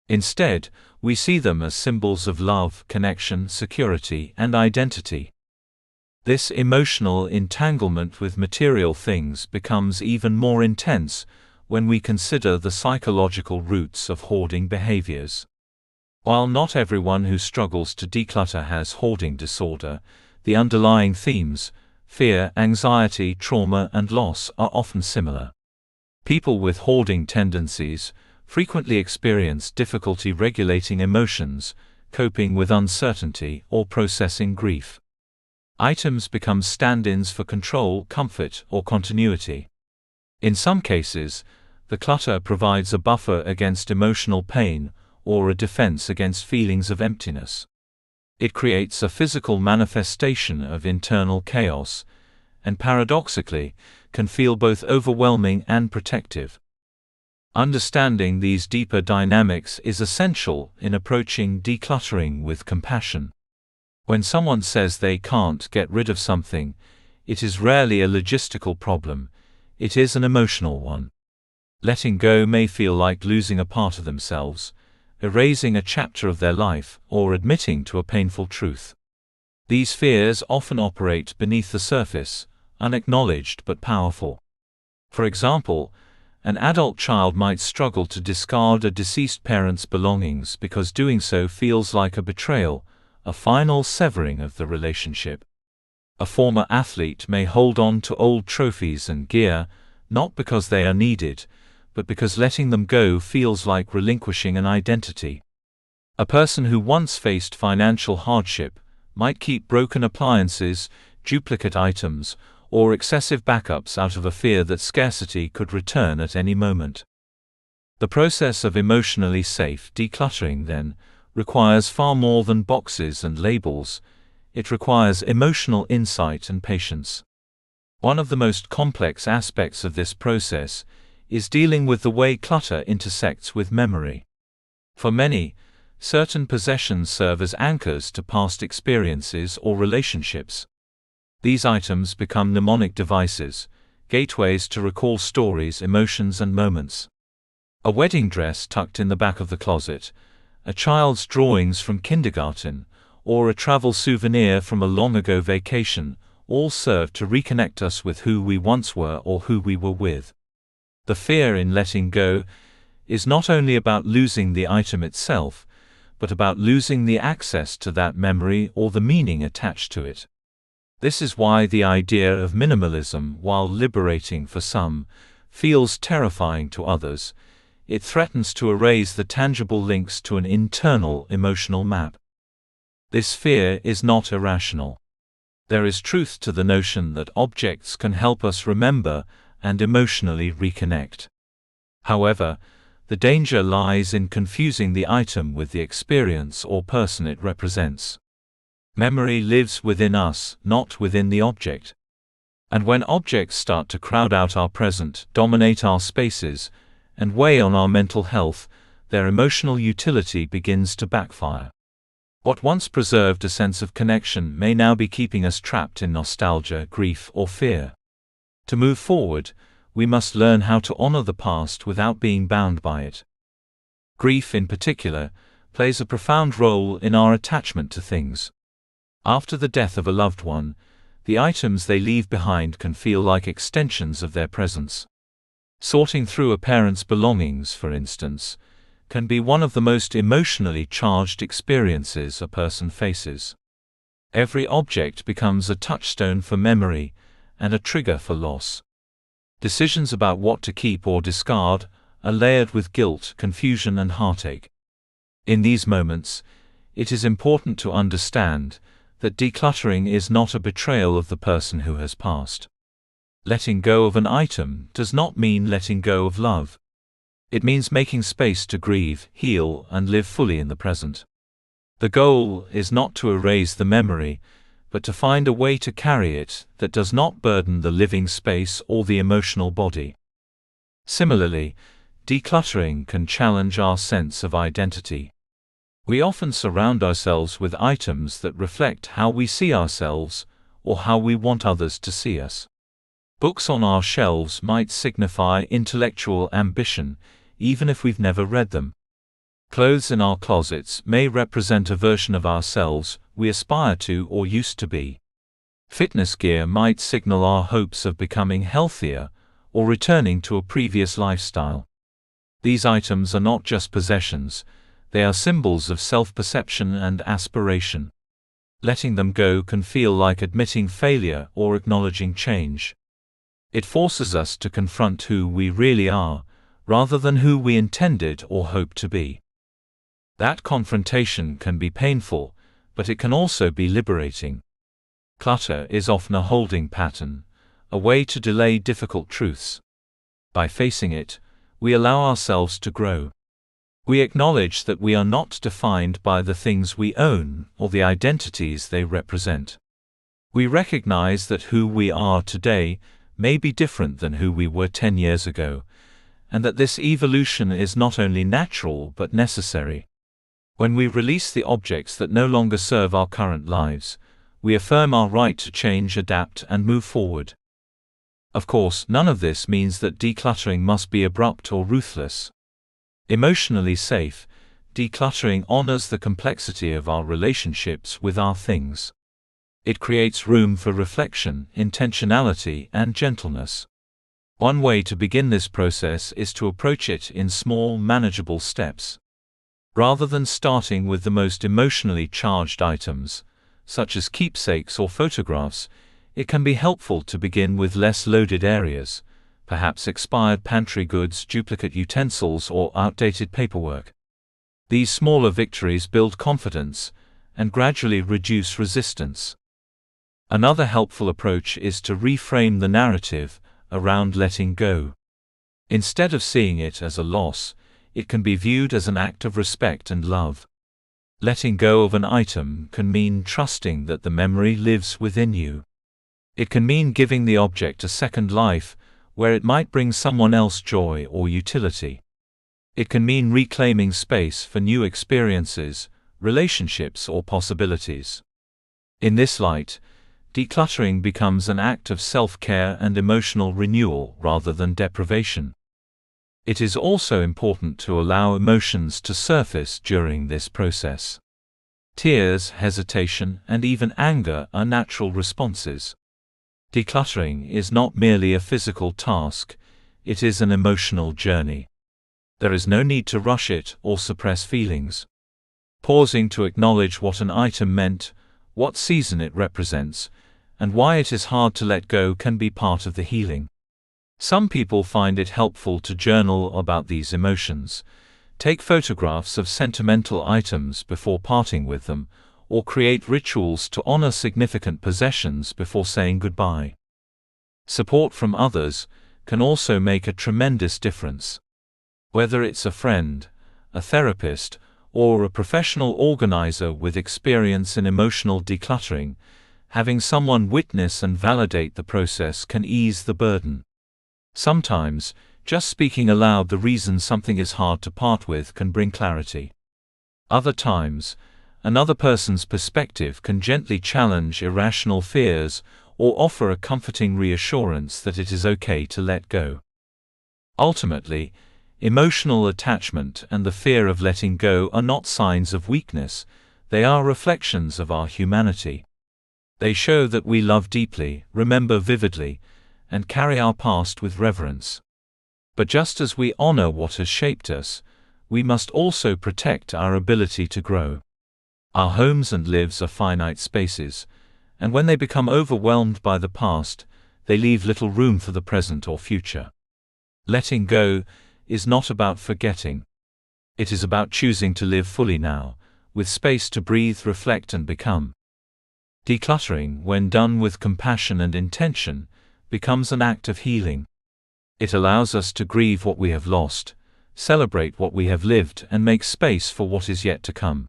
A: Instead, we see them as symbols of love, connection, security, and identity. This emotional entanglement with material things becomes even more intense when we consider the psychological roots of hoarding behaviors. While not everyone who struggles to declutter has hoarding disorder, the underlying themes, fear, anxiety, trauma, and loss, are often similar. People with hoarding tendencies frequently experience difficulty regulating emotions, coping with uncertainty, or processing grief. Items become stand-ins for control, comfort, or continuity. In some cases, the clutter provides a buffer against emotional pain, or a defense against feelings of emptiness. It creates a physical manifestation of internal chaos, and paradoxically, can feel both overwhelming and protective. Understanding these deeper dynamics is essential in approaching decluttering with compassion. When someone says they can't get rid of something, it is rarely a logistical problem, it is an emotional one. Letting go may feel like losing a part of themselves, erasing a chapter of their life, or admitting to a painful truth. These fears often operate beneath the surface, unacknowledged but powerful. For example, an adult child might struggle to discard a deceased parent's belongings because doing so feels like a betrayal, a final severing of the relationship. A former athlete may hold on to old trophies and gear, not because they are needed, but because letting them go feels like relinquishing an identity. A person who once faced financial hardship might keep broken appliances, duplicate items, or excessive backups out of a fear that scarcity could return at any moment. The process of emotionally safe decluttering, then, requires far more than boxes and labels. It requires emotional insight and patience. One of the most complex aspects of this process is dealing with the way clutter intersects with memory. For many, certain possessions serve as anchors to past experiences or relationships. These items become mnemonic devices, gateways to recall stories, emotions, and moments. A wedding dress tucked in the back of the closet, a child's drawings from kindergarten, or a travel souvenir from a long-ago vacation, all serve to reconnect us with who we once were or who we were with. The fear in letting go is not only about losing the item itself, but about losing the access to that memory or the meaning attached to it. This is why the idea of minimalism, while liberating for some, feels terrifying to others. It threatens to erase the tangible links to an internal emotional map. This fear is not irrational. There is truth to the notion that objects can help us remember and emotionally reconnect. However, the danger lies in confusing the item with the experience or person it represents. Memory lives within us, not within the object. And when objects start to crowd out our present, dominate our spaces, and weigh on our mental health, their emotional utility begins to backfire. What once preserved a sense of connection may now be keeping us trapped in nostalgia, grief, or fear. To move forward, we must learn how to honor the past without being bound by it. Grief, in particular, plays a profound role in our attachment to things. After the death of a loved one, the items they leave behind can feel like extensions of their presence. Sorting through a parent's belongings, for instance, can be one of the most emotionally charged experiences a person faces. Every object becomes a touchstone for memory and a trigger for loss. Decisions about what to keep or discard are layered with guilt, confusion, and heartache. In these moments, it is important to understand that decluttering is not a betrayal of the person who has passed. Letting go of an item does not mean letting go of love. It means making space to grieve, heal, and live fully in the present. The goal is not to erase the memory, but to find a way to carry it that does not burden the living space or the emotional body. Similarly, decluttering can challenge our sense of identity. We often surround ourselves with items that reflect how we see ourselves or how we want others to see us. Books on our shelves might signify intellectual ambition, even if we've never read them. Clothes in our closets may represent a version of ourselves we aspire to or used to be. Fitness gear might signal our hopes of becoming healthier or returning to a previous lifestyle. These items are not just possessions, they are symbols of self-perception and aspiration. Letting them go can feel like admitting failure or acknowledging change. It forces us to confront who we really are, rather than who we intended or hoped to be. That confrontation can be painful, but it can also be liberating. Clutter is often a holding pattern, a way to delay difficult truths. By facing it, we allow ourselves to grow. We acknowledge that we are not defined by the things we own or the identities they represent. We recognize that who we are today may be different than who we were 10 years ago, and that this evolution is not only natural but necessary. When we release the objects that no longer serve our current lives, we affirm our right to change, adapt, and move forward. Of course, none of this means that decluttering must be abrupt or ruthless. Emotionally safe, decluttering honors the complexity of our relationships with our things. It creates room for reflection, intentionality, and gentleness. One way to begin this process is to approach it in small, manageable steps. Rather than starting with the most emotionally charged items, such as keepsakes or photographs, it can be helpful to begin with less loaded areas, perhaps expired pantry goods, duplicate utensils, or outdated paperwork. These smaller victories build confidence and gradually reduce resistance. Another helpful approach is to reframe the narrative around letting go. Instead of seeing it as a loss, it can be viewed as an act of respect and love. Letting go of an item can mean trusting that the memory lives within you. It can mean giving the object a second life, where it might bring someone else joy or utility. It can mean reclaiming space for new experiences, relationships, or possibilities. In this light, decluttering becomes an act of self-care and emotional renewal rather than deprivation. It is also important to allow emotions to surface during this process. Tears, hesitation, and even anger are natural responses. Decluttering is not merely a physical task, it is an emotional journey. There is no need to rush it or suppress feelings. Pausing to acknowledge what an item meant, what season it represents, and why it is hard to let go can be part of the healing. Some people find it helpful to journal about these emotions, take photographs of sentimental items before parting with them, or create rituals to honor significant possessions before saying goodbye. Support from others can also make a tremendous difference. Whether it's a friend, a therapist, or a professional organizer with experience in emotional decluttering, having someone witness and validate the process can ease the burden. Sometimes, just speaking aloud the reason something is hard to part with can bring clarity. Other times, another person's perspective can gently challenge irrational fears or offer a comforting reassurance that it is okay to let go. Ultimately, emotional attachment and the fear of letting go are not signs of weakness, they are reflections of our humanity. They show that we love deeply, remember vividly, and carry our past with reverence. But just as we honor what has shaped us, we must also protect our ability to grow. Our homes and lives are finite spaces, and when they become overwhelmed by the past, they leave little room for the present or future. Letting go is not about forgetting. It is about choosing to live fully now, with space to breathe, reflect, and become. Decluttering, when done with compassion and intention, becomes an act of healing. It allows us to grieve what we have lost, celebrate what we have lived, and make space for what is yet to come.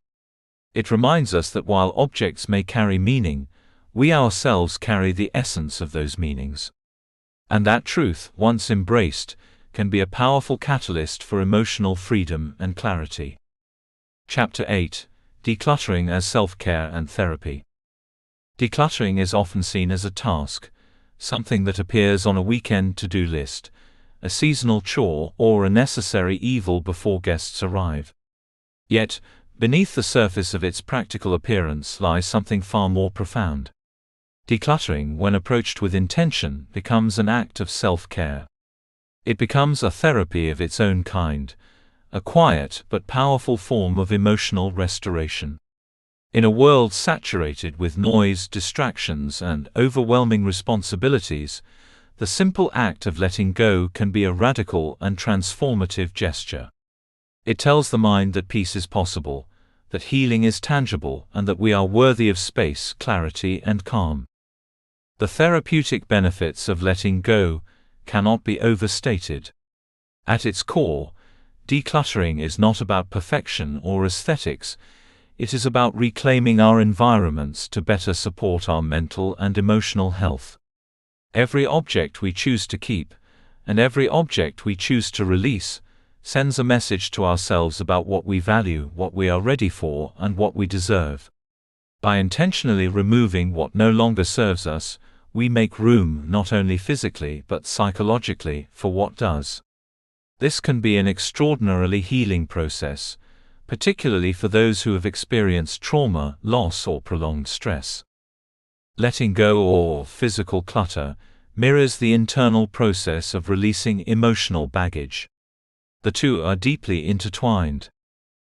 A: It reminds us that while objects may carry meaning, We ourselves carry the essence of those meanings. And that truth, once embraced, can be a powerful catalyst for emotional freedom and clarity. Chapter 8: Decluttering as Self-Care and Therapy. Decluttering is often seen as a task, something that appears on a weekend to-do list, a seasonal chore, or a necessary evil before guests arrive. Yet, beneath the surface of its practical appearance lies something far more profound. Decluttering, when approached with intention, becomes an act of self-care. It becomes a therapy of its own kind, a quiet but powerful form of emotional restoration. In a world saturated with noise, distractions, and overwhelming responsibilities, the simple act of letting go can be a radical and transformative gesture. It tells the mind that peace is possible, that healing is tangible, and that we are worthy of space, clarity, and calm. The therapeutic benefits of letting go cannot be overstated. At its core, decluttering is not about perfection or aesthetics. It is about reclaiming our environments to better support our mental and emotional health. Every object we choose to keep, and every object we choose to release, sends a message to ourselves about what we value, what we are ready for, and what we deserve. By intentionally removing what no longer serves us, we make room, not only physically but psychologically, for what does. This can be an extraordinarily healing process, particularly for those who have experienced trauma, loss, or prolonged stress. Letting go, or physical clutter, mirrors the internal process of releasing emotional baggage. The two are deeply intertwined.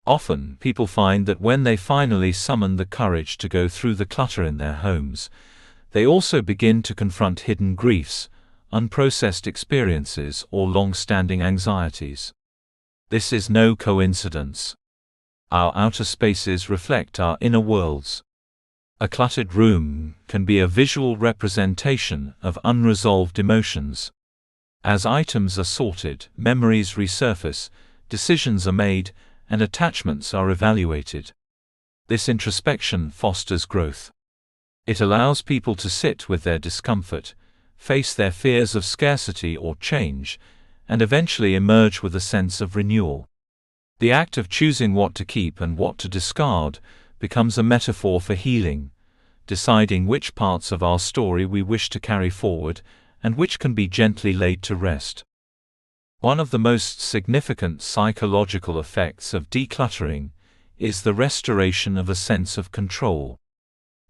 A: Often, people find that when they finally summon the courage to go through the clutter in their homes, they also begin to confront hidden griefs, unprocessed experiences, or long-standing anxieties. This is no coincidence. Our outer spaces reflect our inner worlds. A cluttered room can be a visual representation of unresolved emotions. As items are sorted, memories resurface, decisions are made, and attachments are evaluated. This introspection fosters growth. It allows people to sit with their discomfort, face their fears of scarcity or change, and eventually emerge with a sense of renewal. The act of choosing what to keep and what to discard becomes a metaphor for healing, deciding which parts of our story we wish to carry forward and which can be gently laid to rest. One of the most significant psychological effects of decluttering is the restoration of a sense of control.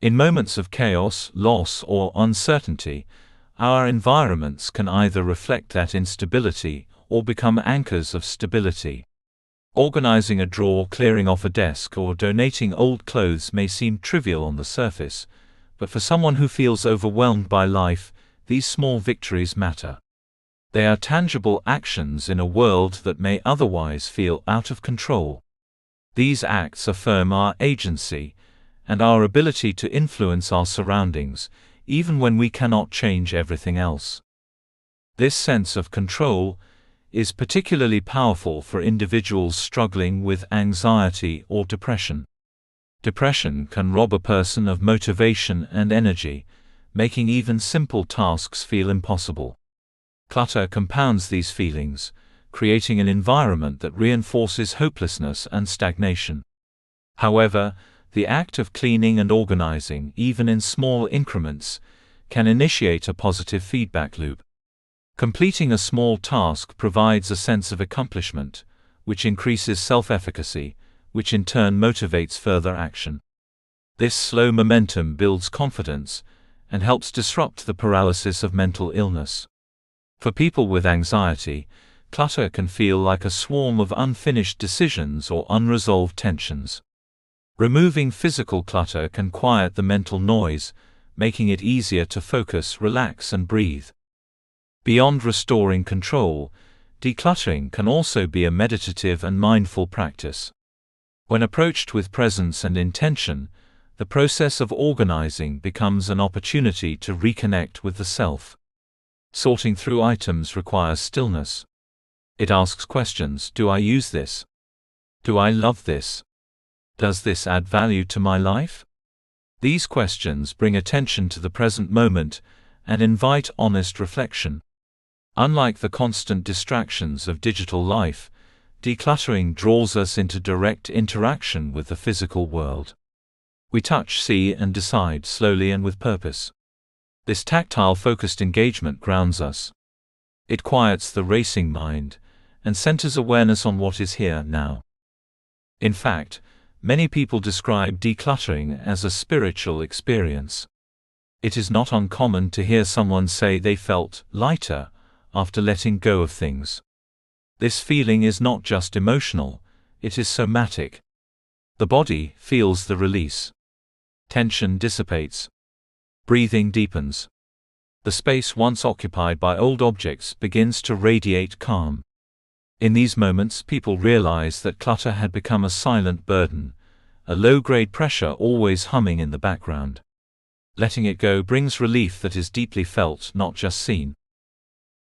A: In moments of chaos, loss, or uncertainty, our environments can either reflect that instability or become anchors of stability. Organizing a drawer, clearing off a desk, or donating old clothes may seem trivial on the surface, but for someone who feels overwhelmed by life, these small victories matter. They are tangible actions in a world that may otherwise feel out of control. These acts affirm our agency and our ability to influence our surroundings, even when we cannot change everything else. This sense of control is particularly powerful for individuals struggling with anxiety or depression. Depression can rob a person of motivation and energy, making even simple tasks feel impossible. Clutter compounds these feelings, creating an environment that reinforces hopelessness and stagnation. However, the act of cleaning and organizing, even in small increments, can initiate a positive feedback loop. Completing a small task provides a sense of accomplishment, which increases self-efficacy, which in turn motivates further action. This slow momentum builds confidence and helps disrupt the paralysis of mental illness. For people with anxiety, clutter can feel like a swarm of unfinished decisions or unresolved tensions. Removing physical clutter can quiet the mental noise, making it easier to focus, relax, and breathe. Beyond restoring control, decluttering can also be a meditative and mindful practice. When approached with presence and intention, the process of organizing becomes an opportunity to reconnect with the self. Sorting through items requires stillness. It asks questions: do I use this? Do I love this? Does this add value to my life? These questions bring attention to the present moment and invite honest reflection. Unlike the constant distractions of digital life, decluttering draws us into direct interaction with the physical world. We touch, see, and decide slowly and with purpose. This tactile, focused engagement grounds us. It quiets the racing mind and centers awareness on what is here now. In fact, many people describe decluttering as a spiritual experience. It is not uncommon to hear someone say they felt lighter after letting go of things. This feeling is not just emotional, it is somatic. The body feels the release. Tension dissipates. Breathing deepens. The space once occupied by old objects begins to radiate calm. In these moments, people realize that clutter had become a silent burden, a low-grade pressure always humming in the background. Letting it go brings relief that is deeply felt, not just seen.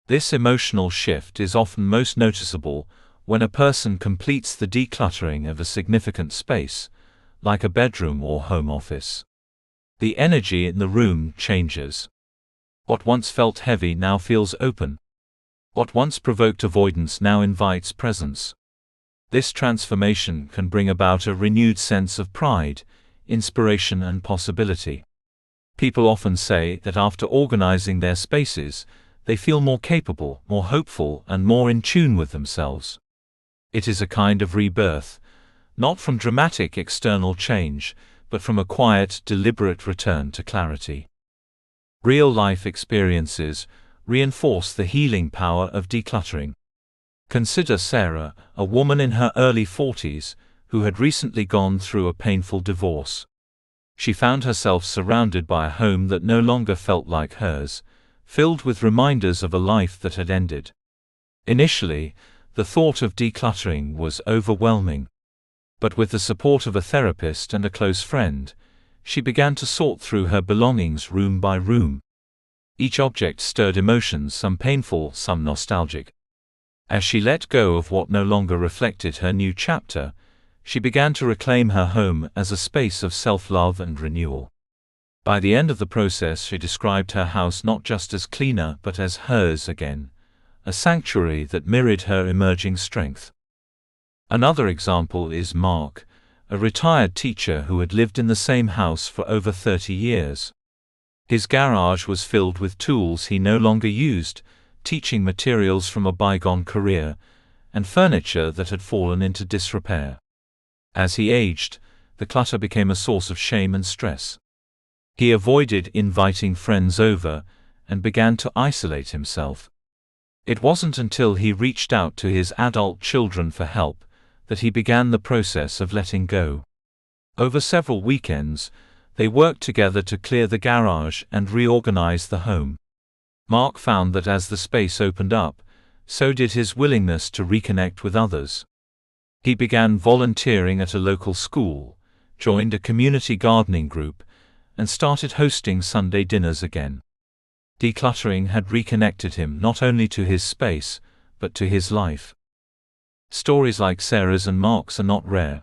A: This emotional shift is often most noticeable when a person completes the decluttering of a significant space, like a bedroom or home office. The energy in the room changes. What once felt heavy now feels open. What once provoked avoidance now invites presence. This transformation can bring about a renewed sense of pride, inspiration, and possibility. People often say that after organizing their spaces, they feel more capable, more hopeful, and more in tune with themselves. It is a kind of rebirth, not from dramatic external change, but from a quiet, deliberate return to clarity. Real-life experiences reinforce the healing power of decluttering. Consider Sarah, a woman in her early 40s, who had recently gone through a painful divorce. She found herself surrounded by a home that no longer felt like hers, filled with reminders of a life that had ended. Initially, the thought of decluttering was overwhelming. But with the support of a therapist and a close friend, she began to sort through her belongings room by room. Each object stirred emotions, some painful, some nostalgic. As she let go of what no longer reflected her new chapter, she began to reclaim her home as a space of self-love and renewal. By the end of the process, she described her house not just as cleaner but as hers again, a sanctuary that mirrored her emerging strength. Another example is Mark, a retired teacher who had lived in the same house for over 30 years. His garage was filled with tools he no longer used, teaching materials from a bygone career, and furniture that had fallen into disrepair. As he aged, the clutter became a source of shame and stress. He avoided inviting friends over and began to isolate himself. It wasn't until he reached out to his adult children for help that he began the process of letting go. Over several weekends, they worked together to clear the garage and reorganize the home. Mark found that as the space opened up, so did his willingness to reconnect with others. He began volunteering at a local school, joined a community gardening group, and started hosting Sunday dinners again. Decluttering had reconnected him not only to his space, but to his life. Stories like Sarah's and Mark's are not rare.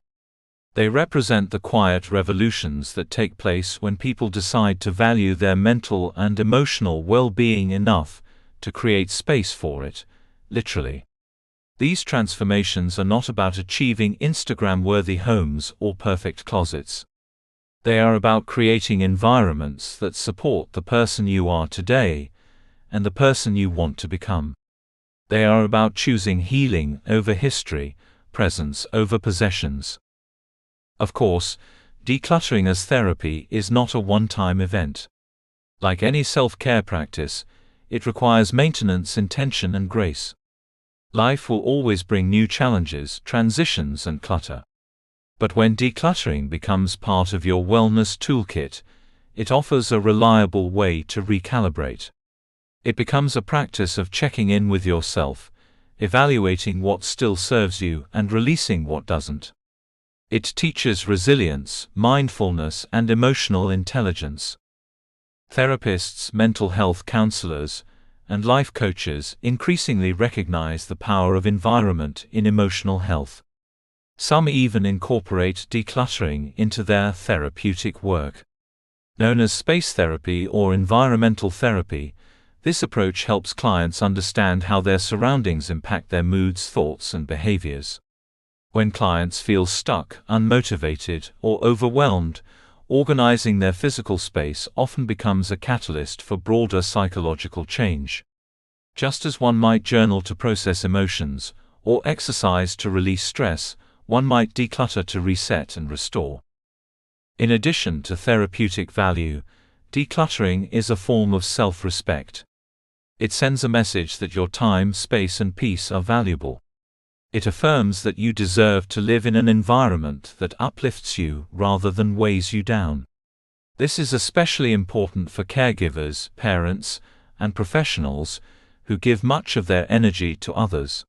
A: They represent the quiet revolutions that take place when people decide to value their mental and emotional well-being enough to create space for it, literally. These transformations are not about achieving Instagram-worthy homes or perfect closets. They are about creating environments that support the person you are today and the person you want to become. They are about choosing healing over history, presence over possessions. Of course, decluttering as therapy is not a one-time event. Like any self-care practice, it requires maintenance, intention, and grace. Life will always bring new challenges, transitions, and clutter. But when decluttering becomes part of your wellness toolkit, it offers a reliable way to recalibrate. It becomes a practice of checking in with yourself, evaluating what still serves you, and releasing what doesn't. It teaches resilience, mindfulness, and emotional intelligence. Therapists, mental health counselors, and life coaches increasingly recognize the power of environment in emotional health. Some even incorporate decluttering into their therapeutic work. Known as space therapy or environmental therapy, this approach helps clients understand how their surroundings impact their moods, thoughts, and behaviors. When clients feel stuck, unmotivated, or overwhelmed, organizing their physical space often becomes a catalyst for broader psychological change. Just as one might journal to process emotions, or exercise to release stress, one might declutter to reset and restore. In addition to therapeutic value, decluttering is a form of self-respect. It sends a message that your time, space, and peace are valuable. It affirms that you deserve to live in an environment that uplifts you rather than weighs you down. This is especially important for caregivers, parents, and professionals who give much of their energy to others.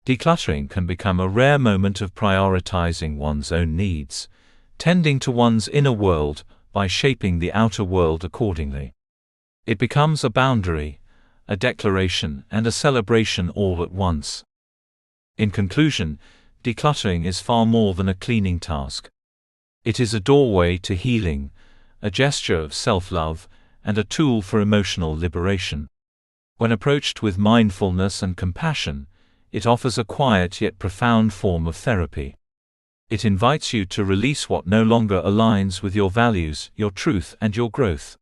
A: Decluttering can become a rare moment of prioritizing one's own needs, tending to one's inner world by shaping the outer world accordingly. It becomes a boundary, a declaration, and a celebration all at once. In conclusion, decluttering is far more than a cleaning task. It is a doorway to healing, a gesture of self-love, and a tool for emotional liberation. When approached with mindfulness and compassion, it offers a quiet yet profound form of therapy. It invites you to release what no longer aligns with your values, your truth, and your growth.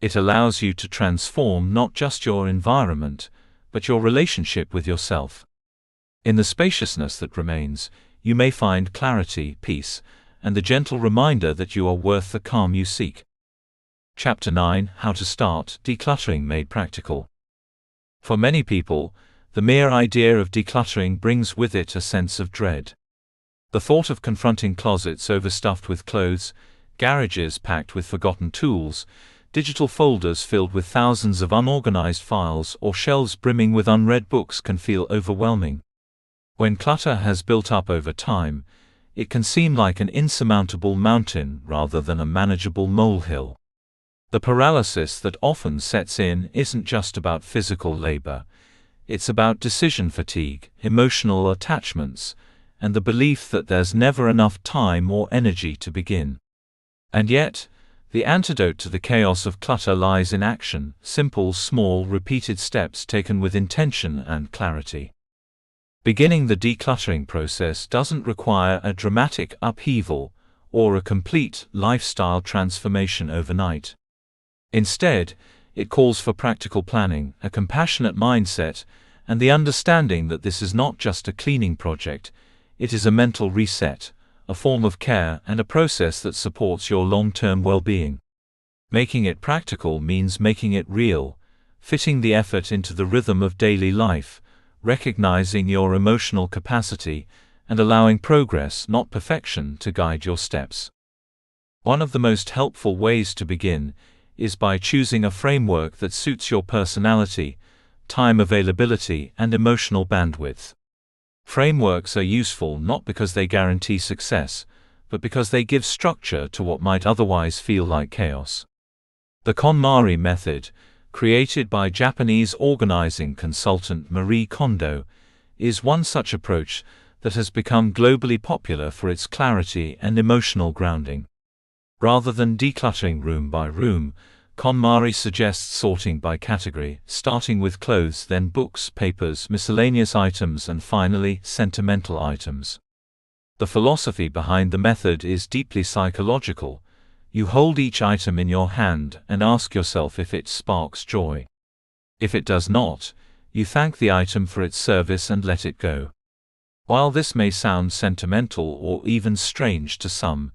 A: It allows you to transform not just your environment, but your relationship with yourself. In the spaciousness that remains, you may find clarity, peace, and the gentle reminder that you are worth the calm you seek. Chapter 9: How to Start Decluttering Made Practical. For many people, the mere idea of decluttering brings with it a sense of dread. The thought of confronting closets overstuffed with clothes, garages packed with forgotten tools, digital folders filled with thousands of unorganized files, or shelves brimming with unread books can feel overwhelming. When clutter has built up over time, it can seem like an insurmountable mountain rather than a manageable molehill. The paralysis that often sets in isn't just about physical labor. It's about decision fatigue, emotional attachments, and the belief that there's never enough time or energy to begin. And yet, the antidote to the chaos of clutter lies in action, simple, small, repeated steps taken with intention and clarity. Beginning the decluttering process doesn't require a dramatic upheaval or a complete lifestyle transformation overnight. Instead, it calls for practical planning, a compassionate mindset, and the understanding that this is not just a cleaning project, it is a mental reset, a form of care, and a process that supports your long-term well-being. Making it practical means making it real, fitting the effort into the rhythm of daily life, recognizing your emotional capacity, and allowing progress, not perfection, to guide your steps. One of the most helpful ways to begin is by choosing a framework that suits your personality, time availability, and emotional bandwidth. Frameworks are useful not because they guarantee success, but because they give structure to what might otherwise feel like chaos. The KonMari method, created by Japanese organizing consultant Marie Kondo, is one such approach that has become globally popular for its clarity and emotional grounding. Rather than decluttering room by room, KonMari suggests sorting by category, starting with clothes, then books, papers, miscellaneous items, and finally, sentimental items. The philosophy behind the method is deeply psychological. You hold each item in your hand and ask yourself if it sparks joy. If it does not, you thank the item for its service and let it go. While this may sound sentimental or even strange to some,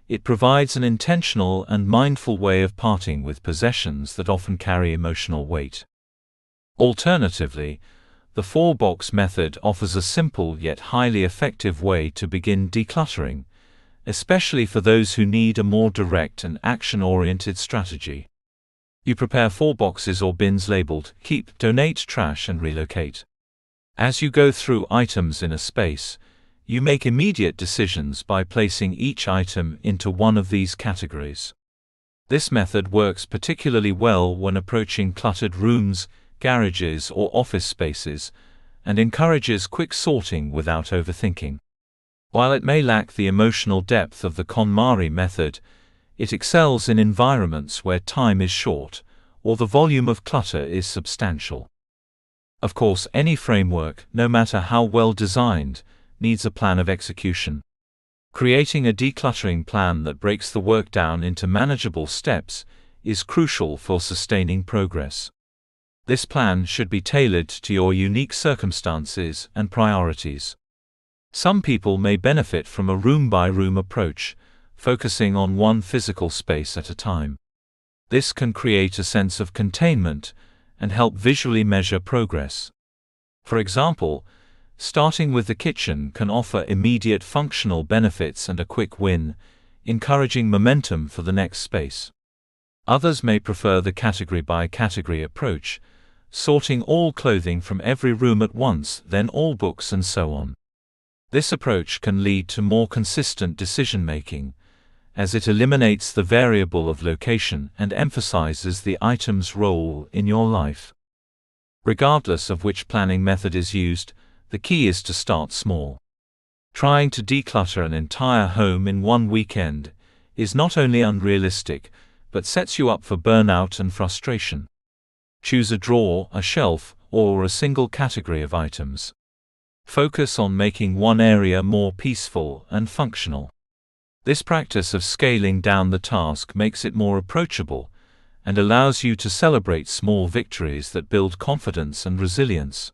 A: it provides an intentional and mindful way of parting with possessions that often carry emotional weight. Alternatively, the 4-box method offers a simple yet highly effective way to begin decluttering, especially for those who need a more direct and action-oriented strategy. You prepare 4 boxes or bins labeled Keep, Donate, Trash, and Relocate. As you go through items in a space, you make immediate decisions by placing each item into one of these categories. This method works particularly well when approaching cluttered rooms, garages, or office spaces, and encourages quick sorting without overthinking. While it may lack the emotional depth of the KonMari method, It excels in environments where time is short, or the volume of clutter is substantial. Of course, any framework, no matter how well designed, needs a plan of execution. Creating a decluttering plan that breaks the work down into manageable steps is crucial for sustaining progress. This plan should be tailored to your unique circumstances and priorities. Some people may benefit from a room-by-room approach, focusing on one physical space at a time. This can create a sense of containment and help visually measure progress. For example, starting with the kitchen can offer immediate functional benefits and a quick win, encouraging momentum for the next space. Others may prefer the category-by-category approach, sorting all clothing from every room at once, then all books, and so on. This approach can lead to more consistent decision-making, as it eliminates the variable of location and emphasizes the item's role in your life. Regardless of which planning method is used, the key is to start small. Trying to declutter an entire home in one weekend is not only unrealistic, but sets you up for burnout and frustration. Choose a drawer, a shelf, or a single category of items. Focus on making one area more peaceful and functional. This practice of scaling down the task makes it more approachable and allows you to celebrate small victories that build confidence and resilience.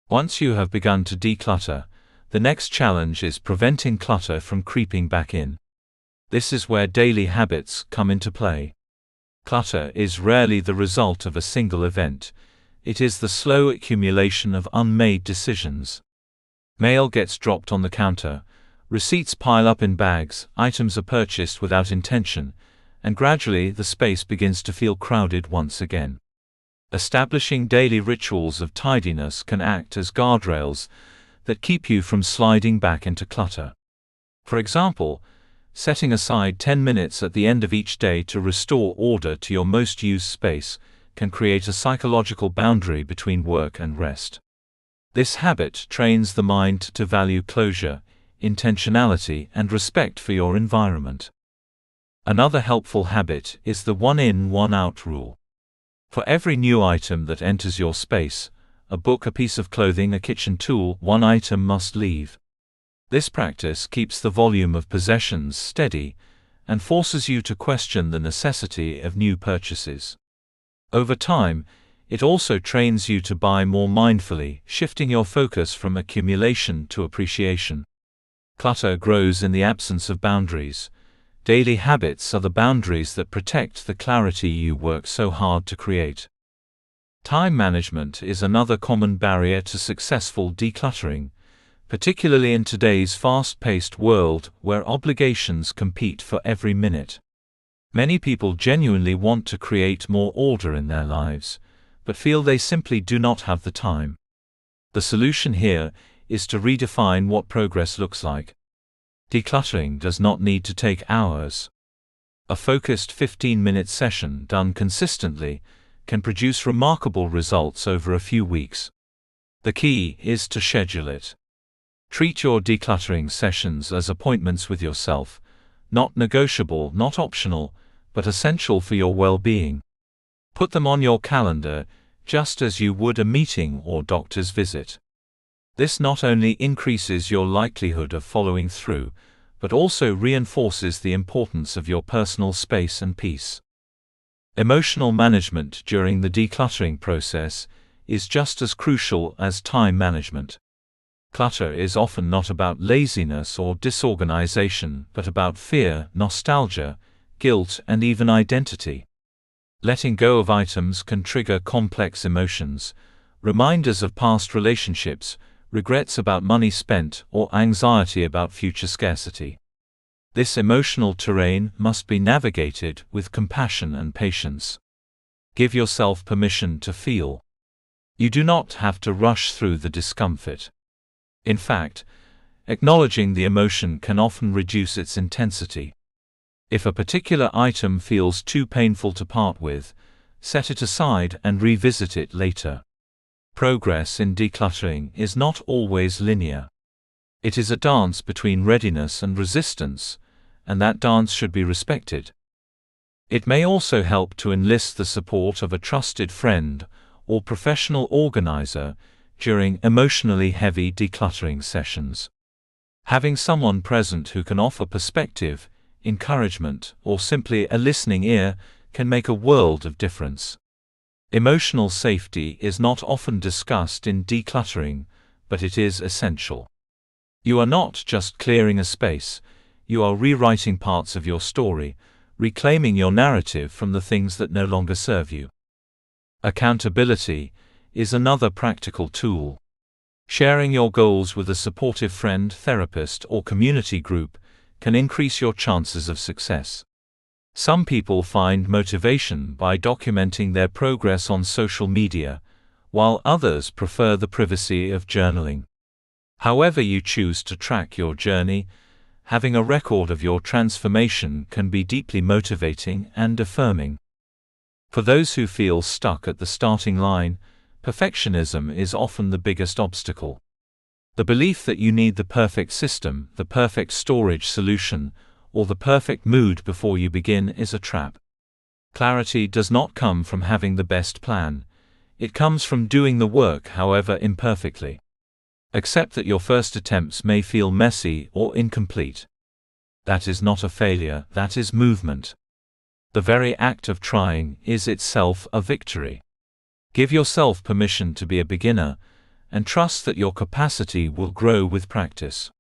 A: Once you have begun to declutter, the next challenge is preventing clutter from creeping back in. This is where daily habits come into play. Clutter is rarely the result of a single event. It is the slow accumulation of unmade decisions. Mail gets dropped on the counter, receipts pile up in bags, items are purchased without intention, and gradually the space begins to feel crowded once again. Establishing daily rituals of tidiness can act as guardrails that keep you from sliding back into clutter. For example, setting aside 10 minutes at the end of each day to restore order to your most used space can create a psychological boundary between work and rest. This habit trains the mind to value closure, intentionality, and respect for your environment. Another helpful habit is the one-in, one-out rule. For every new item that enters your space, a book, a piece of clothing, a kitchen tool, one item must leave. This practice keeps the volume of possessions steady and forces you to question the necessity of new purchases. Over time, it also trains you to buy more mindfully, shifting your focus from accumulation to appreciation. Clutter grows in the absence of boundaries. Daily habits are the boundaries that protect the clarity you work so hard to create. Time management is another common barrier to successful decluttering, particularly in today's fast-paced world where obligations compete for every minute. Many people genuinely want to create more order in their lives, but feel they simply do not have the time. The solution here is to redefine what progress looks like. Decluttering does not need to take hours. A focused 15-minute session done consistently can produce remarkable results over a few weeks. The key is to schedule it. Treat your decluttering sessions as appointments with yourself, not negotiable, not optional, but essential for your well-being. Put them on your calendar, just as you would a meeting or doctor's visit. This not only increases your likelihood of following through, but also reinforces the importance of your personal space and peace. Emotional management during the decluttering process is just as crucial as time management. Clutter is often not about laziness or disorganization, but about fear, nostalgia, guilt, and even identity. Letting go of items can trigger complex emotions, reminders of past relationships, regrets about money spent, or anxiety about future scarcity. This emotional terrain must be navigated with compassion and patience. Give yourself permission to feel. You do not have to rush through the discomfort. In fact, acknowledging the emotion can often reduce its intensity. If a particular item feels too painful to part with, set it aside and revisit it later. Progress in decluttering is not always linear. It is a dance between readiness and resistance, and that dance should be respected. It may also help to enlist the support of a trusted friend or professional organizer during emotionally heavy decluttering sessions. Having someone present who can offer perspective, encouragement, or simply a listening ear can make a world of difference. Emotional safety is not often discussed in decluttering, but it is essential. You are not just clearing a space, you are rewriting parts of your story, reclaiming your narrative from the things that no longer serve you. Accountability is another practical tool. Sharing your goals with a supportive friend, therapist, or community group can increase your chances of success. Some people find motivation by documenting their progress on social media, while others prefer the privacy of journaling. However you choose to track your journey, having a record of your transformation can be deeply motivating and affirming. For those who feel stuck at the starting line, perfectionism is often the biggest obstacle. The belief that you need the perfect system, the perfect storage solution, or the perfect mood before you begin is a trap. Clarity does not come from having the best plan. It comes from doing the work, however imperfectly. Accept that your first attempts may feel messy or incomplete. That is not a failure, that is movement. The very act of trying is itself a victory. Give yourself permission to be a beginner, and trust that your capacity will grow with practice.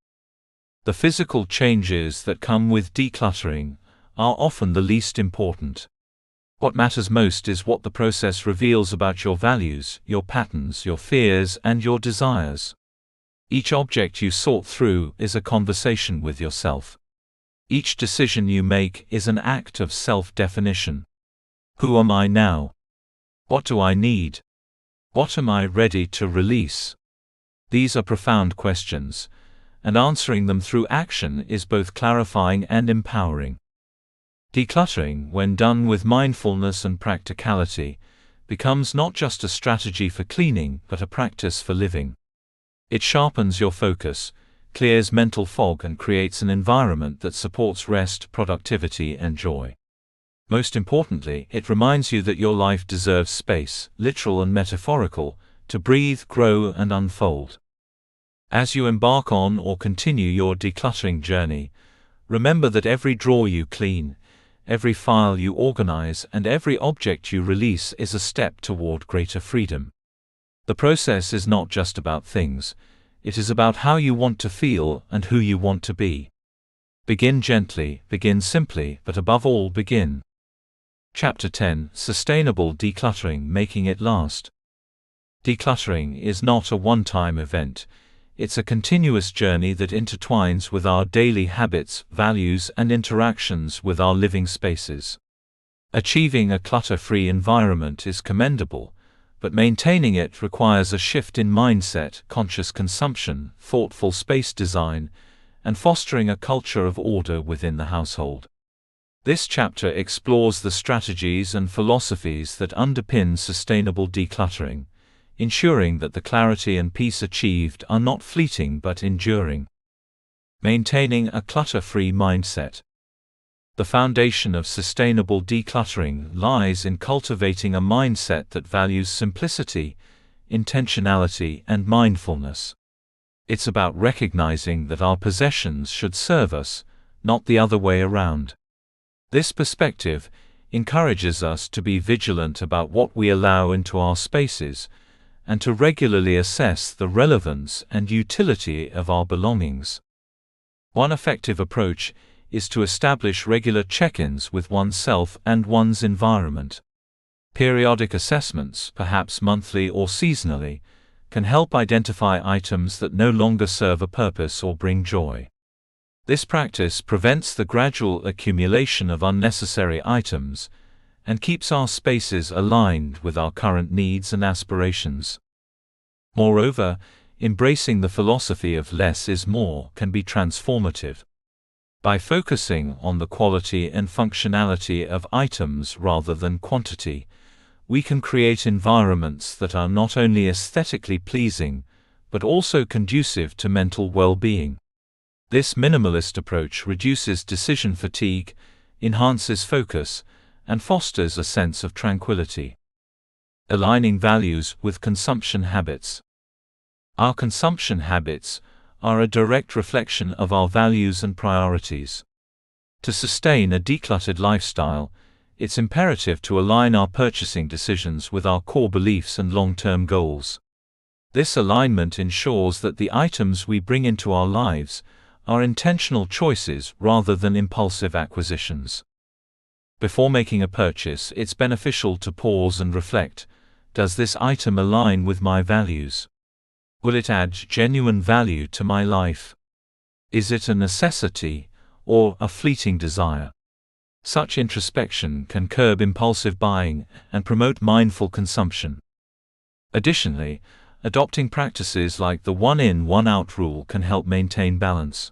A: The physical changes that come with decluttering are often the least important. What matters most is what the process reveals about your values, your patterns, your fears, and your desires. Each object you sort through is a conversation with yourself. Each decision you make is an act of self-definition. Who am I now? What do I need? What am I ready to release? These are profound questions, and answering them through action is both clarifying and empowering. Decluttering, when done with mindfulness and practicality, becomes not just a strategy for cleaning but a practice for living. It sharpens your focus, clears mental fog, and creates an environment that supports rest, productivity, and joy. Most importantly, it reminds you that your life deserves space, literal and metaphorical, to breathe, grow, and unfold. As you embark on or continue your decluttering journey, remember that every drawer you clean, every file you organize, and every object you release is a step toward greater freedom. The process is not just about things, it is about how you want to feel and who you want to be. Begin gently, begin simply, but above all begin. Chapter 10: Sustainable Decluttering, Making It Last. Decluttering is not a one-time event, it's a continuous journey that intertwines with our daily habits, values, and interactions with our living spaces. Achieving a clutter-free environment is commendable, but maintaining it requires a shift in mindset, conscious consumption, thoughtful space design, and fostering a culture of order within the household. This chapter explores the strategies and philosophies that underpin sustainable decluttering, ensuring that the clarity and peace achieved are not fleeting but enduring. Maintaining a clutter-free mindset. The foundation of sustainable decluttering lies in cultivating a mindset that values simplicity, intentionality, and mindfulness. It's about recognizing that our possessions should serve us, not the other way around. This perspective encourages us to be vigilant about what we allow into our spaces, and to regularly assess the relevance and utility of our belongings. One effective approach is to establish regular check-ins with oneself and one's environment. Periodic assessments, perhaps monthly or seasonally, can help identify items that no longer serve a purpose or bring joy. This practice prevents the gradual accumulation of unnecessary items and keeps our spaces aligned with our current needs and aspirations. Moreover, embracing the philosophy of less is more can be transformative. By focusing on the quality and functionality of items rather than quantity, we can create environments that are not only aesthetically pleasing, but also conducive to mental well-being. This minimalist approach reduces decision fatigue, enhances focus, and fosters a sense of tranquility. Aligning values with consumption habits. Our consumption habits are a direct reflection of our values and priorities. To sustain a decluttered lifestyle, it's imperative to align our purchasing decisions with our core beliefs and long-term goals. This alignment ensures that the items we bring into our lives are intentional choices rather than impulsive acquisitions. Before making a purchase, it's beneficial to pause and reflect. Does this item align with my values? Will it add genuine value to my life? Is it a necessity or a fleeting desire? Such introspection can curb impulsive buying and promote mindful consumption. Additionally, adopting practices like the one-in, one-out rule can help maintain balance.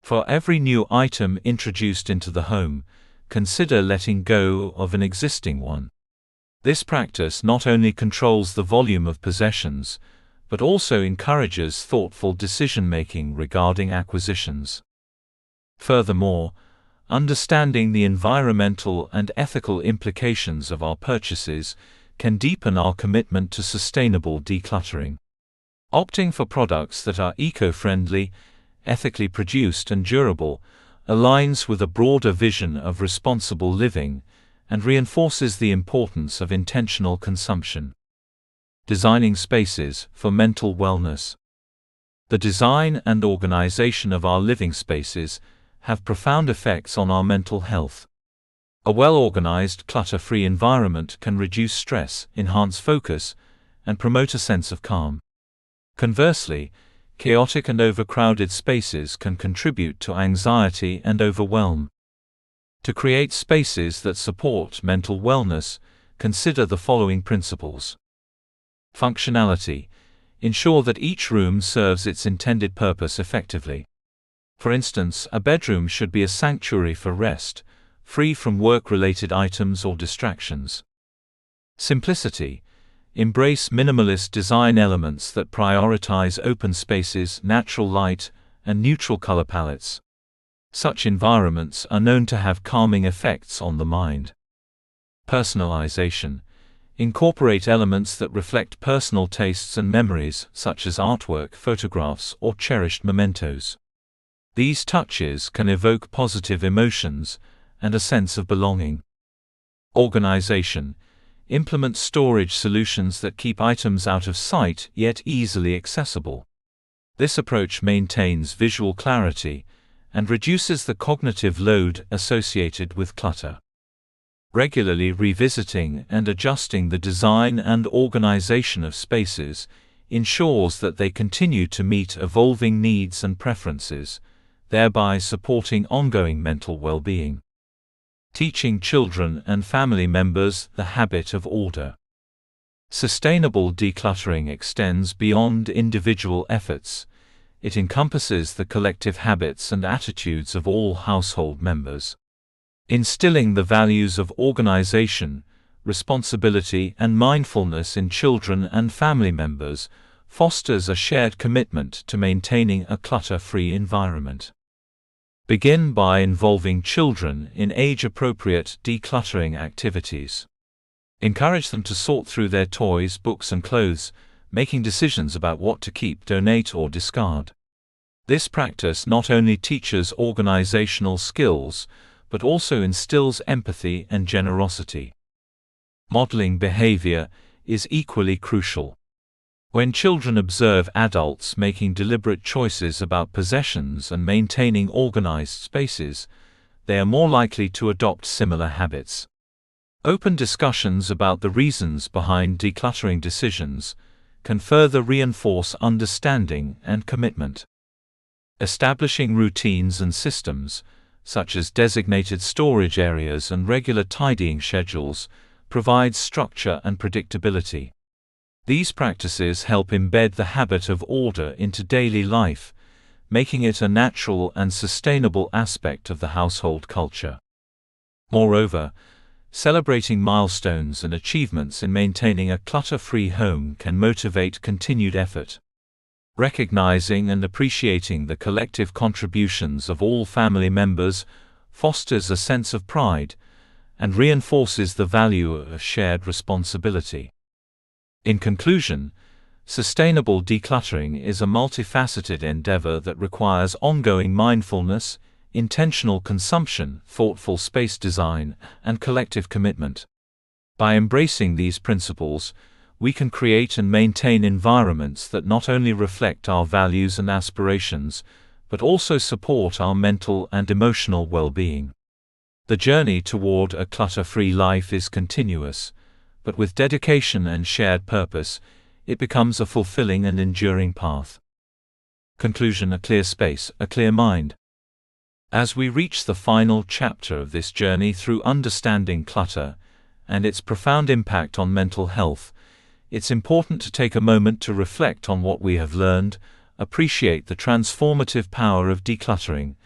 A: For every new item introduced into the home, consider letting go of an existing one. This practice not only controls the volume of possessions, but also encourages thoughtful decision-making regarding acquisitions. Furthermore, understanding the environmental and ethical implications of our purchases can deepen our commitment to sustainable decluttering. Opting for products that are eco-friendly, ethically produced and durable aligns with a broader vision of responsible living and reinforces the importance of intentional consumption. Designing spaces for mental wellness. The design and organization of our living spaces have profound effects on our mental health. A well-organized, clutter-free environment can reduce stress, enhance focus, and promote a sense of calm. Conversely, chaotic and overcrowded spaces can contribute to anxiety and overwhelm. To create spaces that support mental wellness, consider the following principles. Functionality. Ensure that each room serves its intended purpose effectively. For instance, a bedroom should be a sanctuary for rest, free from work-related items or distractions. Simplicity. Embrace minimalist design elements that prioritize open spaces, natural light, and neutral color palettes. Such environments are known to have calming effects on the mind. Personalization. Incorporate elements that reflect personal tastes and memories, such as artwork, photographs, or cherished mementos. These touches can evoke positive emotions and a sense of belonging. Organization. Implement storage solutions that keep items out of sight yet easily accessible. This approach maintains visual clarity and reduces the cognitive load associated with clutter. Regularly revisiting and adjusting the design and organization of spaces ensures that they continue to meet evolving needs and preferences, thereby supporting ongoing mental well-being. Teaching children and family members the habit of order. Sustainable decluttering extends beyond individual efforts. It encompasses the collective habits and attitudes of all household members. Instilling the values of organization, responsibility, and mindfulness in children and family members fosters a shared commitment to maintaining a clutter-free environment. Begin by involving children in age-appropriate decluttering activities. Encourage them to sort through their toys, books, and clothes, making decisions about what to keep, donate, or discard. This practice not only teaches organizational skills, but also instills empathy and generosity. Modeling behavior is equally crucial. When children observe adults making deliberate choices about possessions and maintaining organized spaces, they are more likely to adopt similar habits. Open discussions about the reasons behind decluttering decisions can further reinforce understanding and commitment. Establishing routines and systems, such as designated storage areas and regular tidying schedules, provides structure and predictability. These practices help embed the habit of order into daily life, making it a natural and sustainable aspect of the household culture. Moreover, celebrating milestones and achievements in maintaining a clutter-free home can motivate continued effort. Recognizing and appreciating the collective contributions of all family members fosters a sense of pride and reinforces the value of shared responsibility. In conclusion, sustainable decluttering is a multifaceted endeavor that requires ongoing mindfulness, intentional consumption, thoughtful space design, and collective commitment. By embracing these principles, we can create and maintain environments that not only reflect our values and aspirations, but also support our mental and emotional well-being. The journey toward a clutter-free life is continuous, but with dedication and shared purpose, it becomes a fulfilling and enduring path. Conclusion: a clear space, a clear mind. As we reach the final chapter of this journey through understanding clutter and its profound impact on mental health, it's important to take a moment to reflect on what we have learned, appreciate the transformative power of decluttering,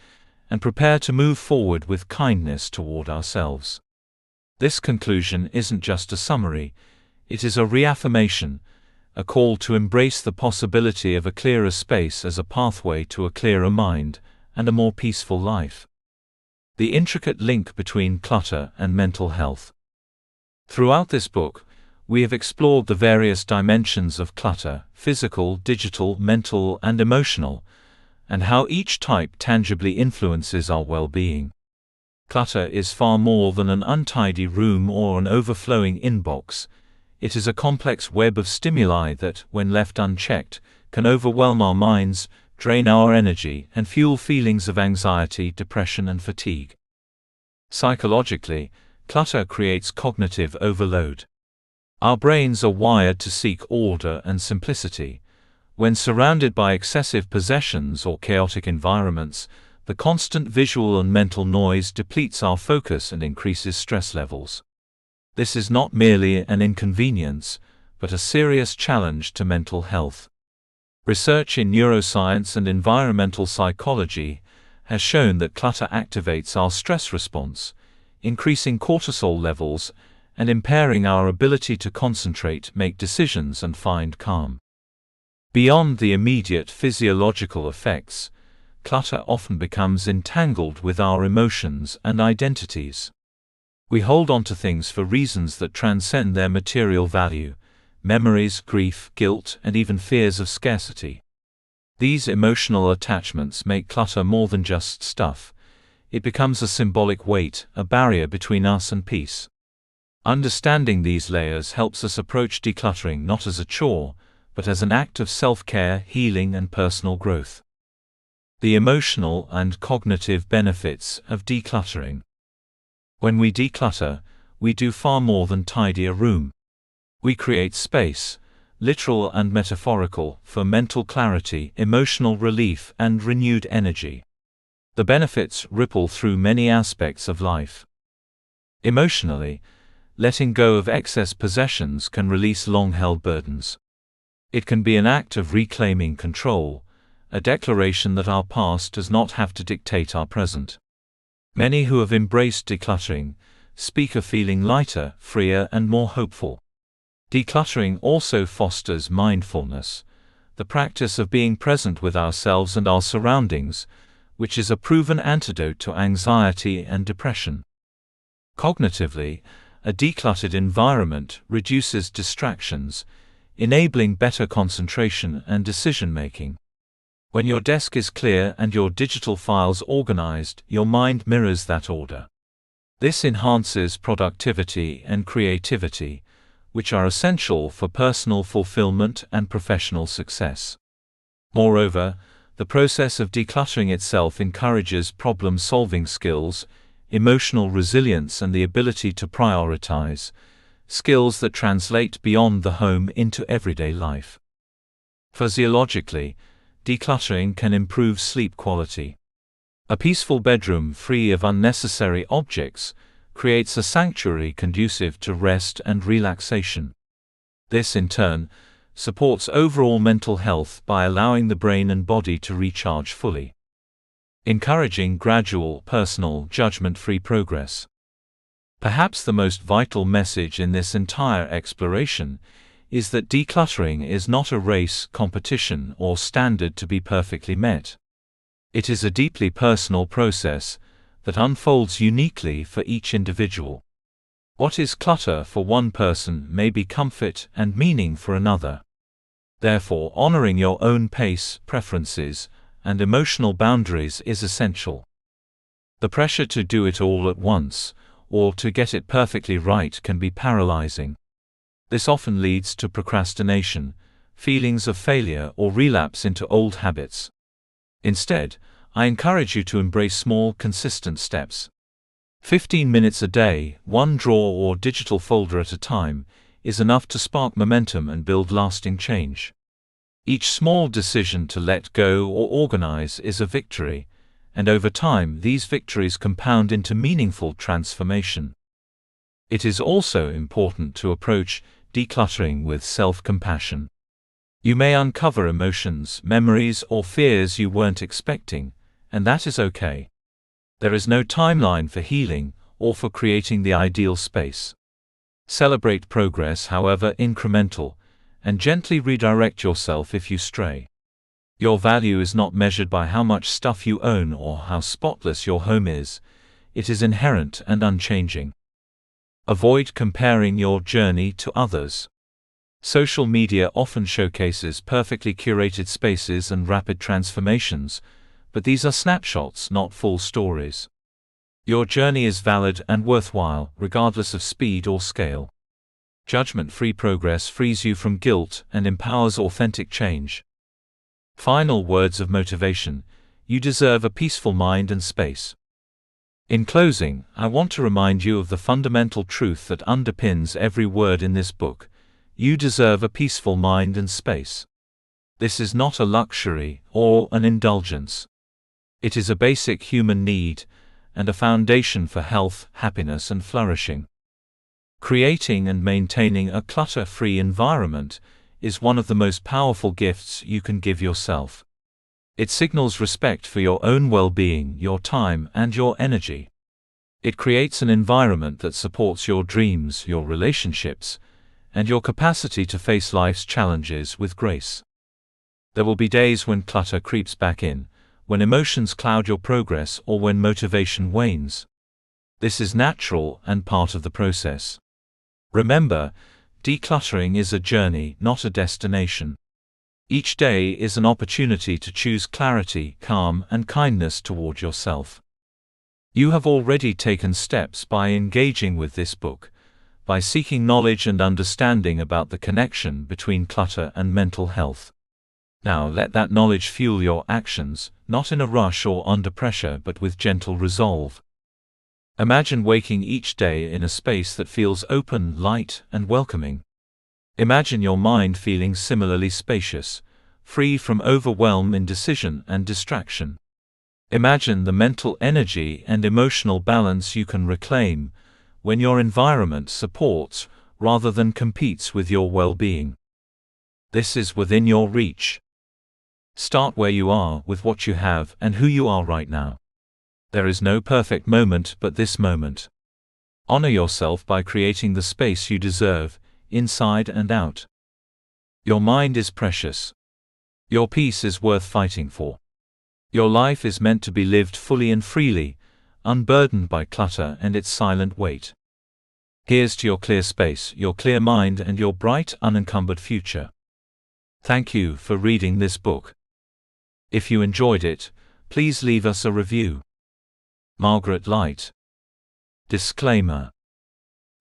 A: and prepare to move forward with kindness toward ourselves. This conclusion isn't just a summary, it is a reaffirmation, a call to embrace the possibility of a clearer space as a pathway to a clearer mind and a more peaceful life. The intricate link between clutter and mental health. Throughout this book, we have explored the various dimensions of clutter: physical, digital, mental, and emotional, and how each type tangibly influences our well-being. Clutter is far more than an untidy room or an overflowing inbox. It is a complex web of stimuli that, when left unchecked, can overwhelm our minds, drain our energy, and fuel feelings of anxiety, depression, and fatigue. Psychologically, clutter creates cognitive overload. Our brains are wired to seek order and simplicity. When surrounded by excessive possessions or chaotic environments, the constant visual and mental noise depletes our focus and increases stress levels. This is not merely an inconvenience, but a serious challenge to mental health. Research in neuroscience and environmental psychology has shown that clutter activates our stress response, increasing cortisol levels and impairing our ability to concentrate, make decisions, and find calm. Beyond the immediate physiological effects, clutter often becomes entangled with our emotions and identities. We hold on to things for reasons that transcend their material value: memories, grief, guilt, and even fears of scarcity. These emotional attachments make clutter more than just stuff. It becomes a symbolic weight, a barrier between us and peace. Understanding these layers helps us approach decluttering not as a chore, but as an act of self-care, healing, and personal growth. The emotional and cognitive benefits of decluttering. When we declutter, we do far more than tidy a room. We create space, literal and metaphorical, for mental clarity, emotional relief, and renewed energy. The benefits ripple through many aspects of life. Emotionally, letting go of excess possessions can release long-held burdens. It can be an act of reclaiming control, a declaration that our past does not have to dictate our present. Many who have embraced decluttering speak of feeling lighter, freer, and more hopeful. Decluttering also fosters mindfulness, the practice of being present with ourselves and our surroundings, which is a proven antidote to anxiety and depression. Cognitively, a decluttered environment reduces distractions, enabling better concentration and decision-making. When your desk is clear and your digital files organized, your mind mirrors that order. This enhances productivity and creativity, which are essential for personal fulfillment and professional success. Moreover, the process of decluttering itself encourages problem-solving skills, emotional resilience, and the ability to prioritize, skills that translate beyond the home into everyday life. Physiologically, decluttering can improve sleep quality. A peaceful bedroom free of unnecessary objects creates a sanctuary conducive to rest and relaxation. This, in turn, supports overall mental health by allowing the brain and body to recharge fully. Encouraging gradual, personal, judgment-free progress. Perhaps the most vital message in this entire exploration is that decluttering is not a race, competition, or standard to be perfectly met. It is a deeply personal process that unfolds uniquely for each individual. What is clutter for one person may be comfort and meaning for another. Therefore, honoring your own pace, preferences, and emotional boundaries is essential. The pressure to do it all at once, or to get it perfectly right, can be paralyzing. This often leads to procrastination, feelings of failure, or relapse into old habits. Instead, I encourage you to embrace small, consistent steps. 15 minutes a day, one drawer or digital folder at a time, is enough to spark momentum and build lasting change. Each small decision to let go or organize is a victory, and over time these victories compound into meaningful transformation. It is also important to approach decluttering with self-compassion. You may uncover emotions, memories, or fears you weren't expecting, and that is okay. There is no timeline for healing or for creating the ideal space. Celebrate progress, however incremental, and gently redirect yourself if you stray. Your value is not measured by how much stuff you own or how spotless your home is. It is inherent and unchanging. Avoid comparing your journey to others. Social media often showcases perfectly curated spaces and rapid transformations, but these are snapshots, not full stories. Your journey is valid and worthwhile, regardless of speed or scale. Judgment-free progress frees you from guilt and empowers authentic change. Final words of motivation: you deserve a peaceful mind and space. In closing, I want to remind you of the fundamental truth that underpins every word in this book. You deserve a peaceful mind and space. This is not a luxury or an indulgence. It is a basic human need and a foundation for health, happiness, and flourishing. Creating and maintaining a clutter-free environment is one of the most powerful gifts you can give yourself. It signals respect for your own well-being, your time, and your energy. It creates an environment that supports your dreams, your relationships, and your capacity to face life's challenges with grace. There will be days when clutter creeps back in, when emotions cloud your progress, or when motivation wanes. This is natural and part of the process. Remember, decluttering is a journey, not a destination. Each day is an opportunity to choose clarity, calm, and kindness toward yourself. You have already taken steps by engaging with this book, by seeking knowledge and understanding about the connection between clutter and mental health. Now let that knowledge fuel your actions, not in a rush or under pressure, but with gentle resolve. Imagine waking each day in a space that feels open, light, and welcoming. Imagine your mind feeling similarly spacious, free from overwhelm, indecision, and distraction. Imagine the mental energy and emotional balance you can reclaim when your environment supports rather than competes with your well-being. This is within your reach. Start where you are, with what you have and who you are right now. There is no perfect moment but this moment. Honor yourself by creating the space you deserve, inside and out. Your mind is precious. Your peace is worth fighting for. Your life is meant to be lived fully and freely, unburdened by clutter and its silent weight. Here's to your clear space, your clear mind, and your bright, unencumbered future. Thank you for reading this book. If you enjoyed it, please leave us a review. Margaret Light. Disclaimer: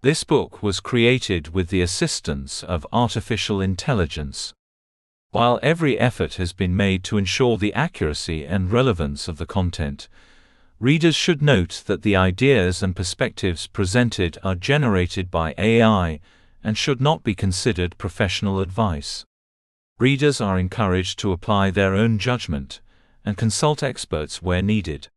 A: this book was created with the assistance of artificial intelligence. While every effort has been made to ensure the accuracy and relevance of the content, readers should note that the ideas and perspectives presented are generated by AI and should not be considered professional advice. Readers are encouraged to apply their own judgment and consult experts where needed.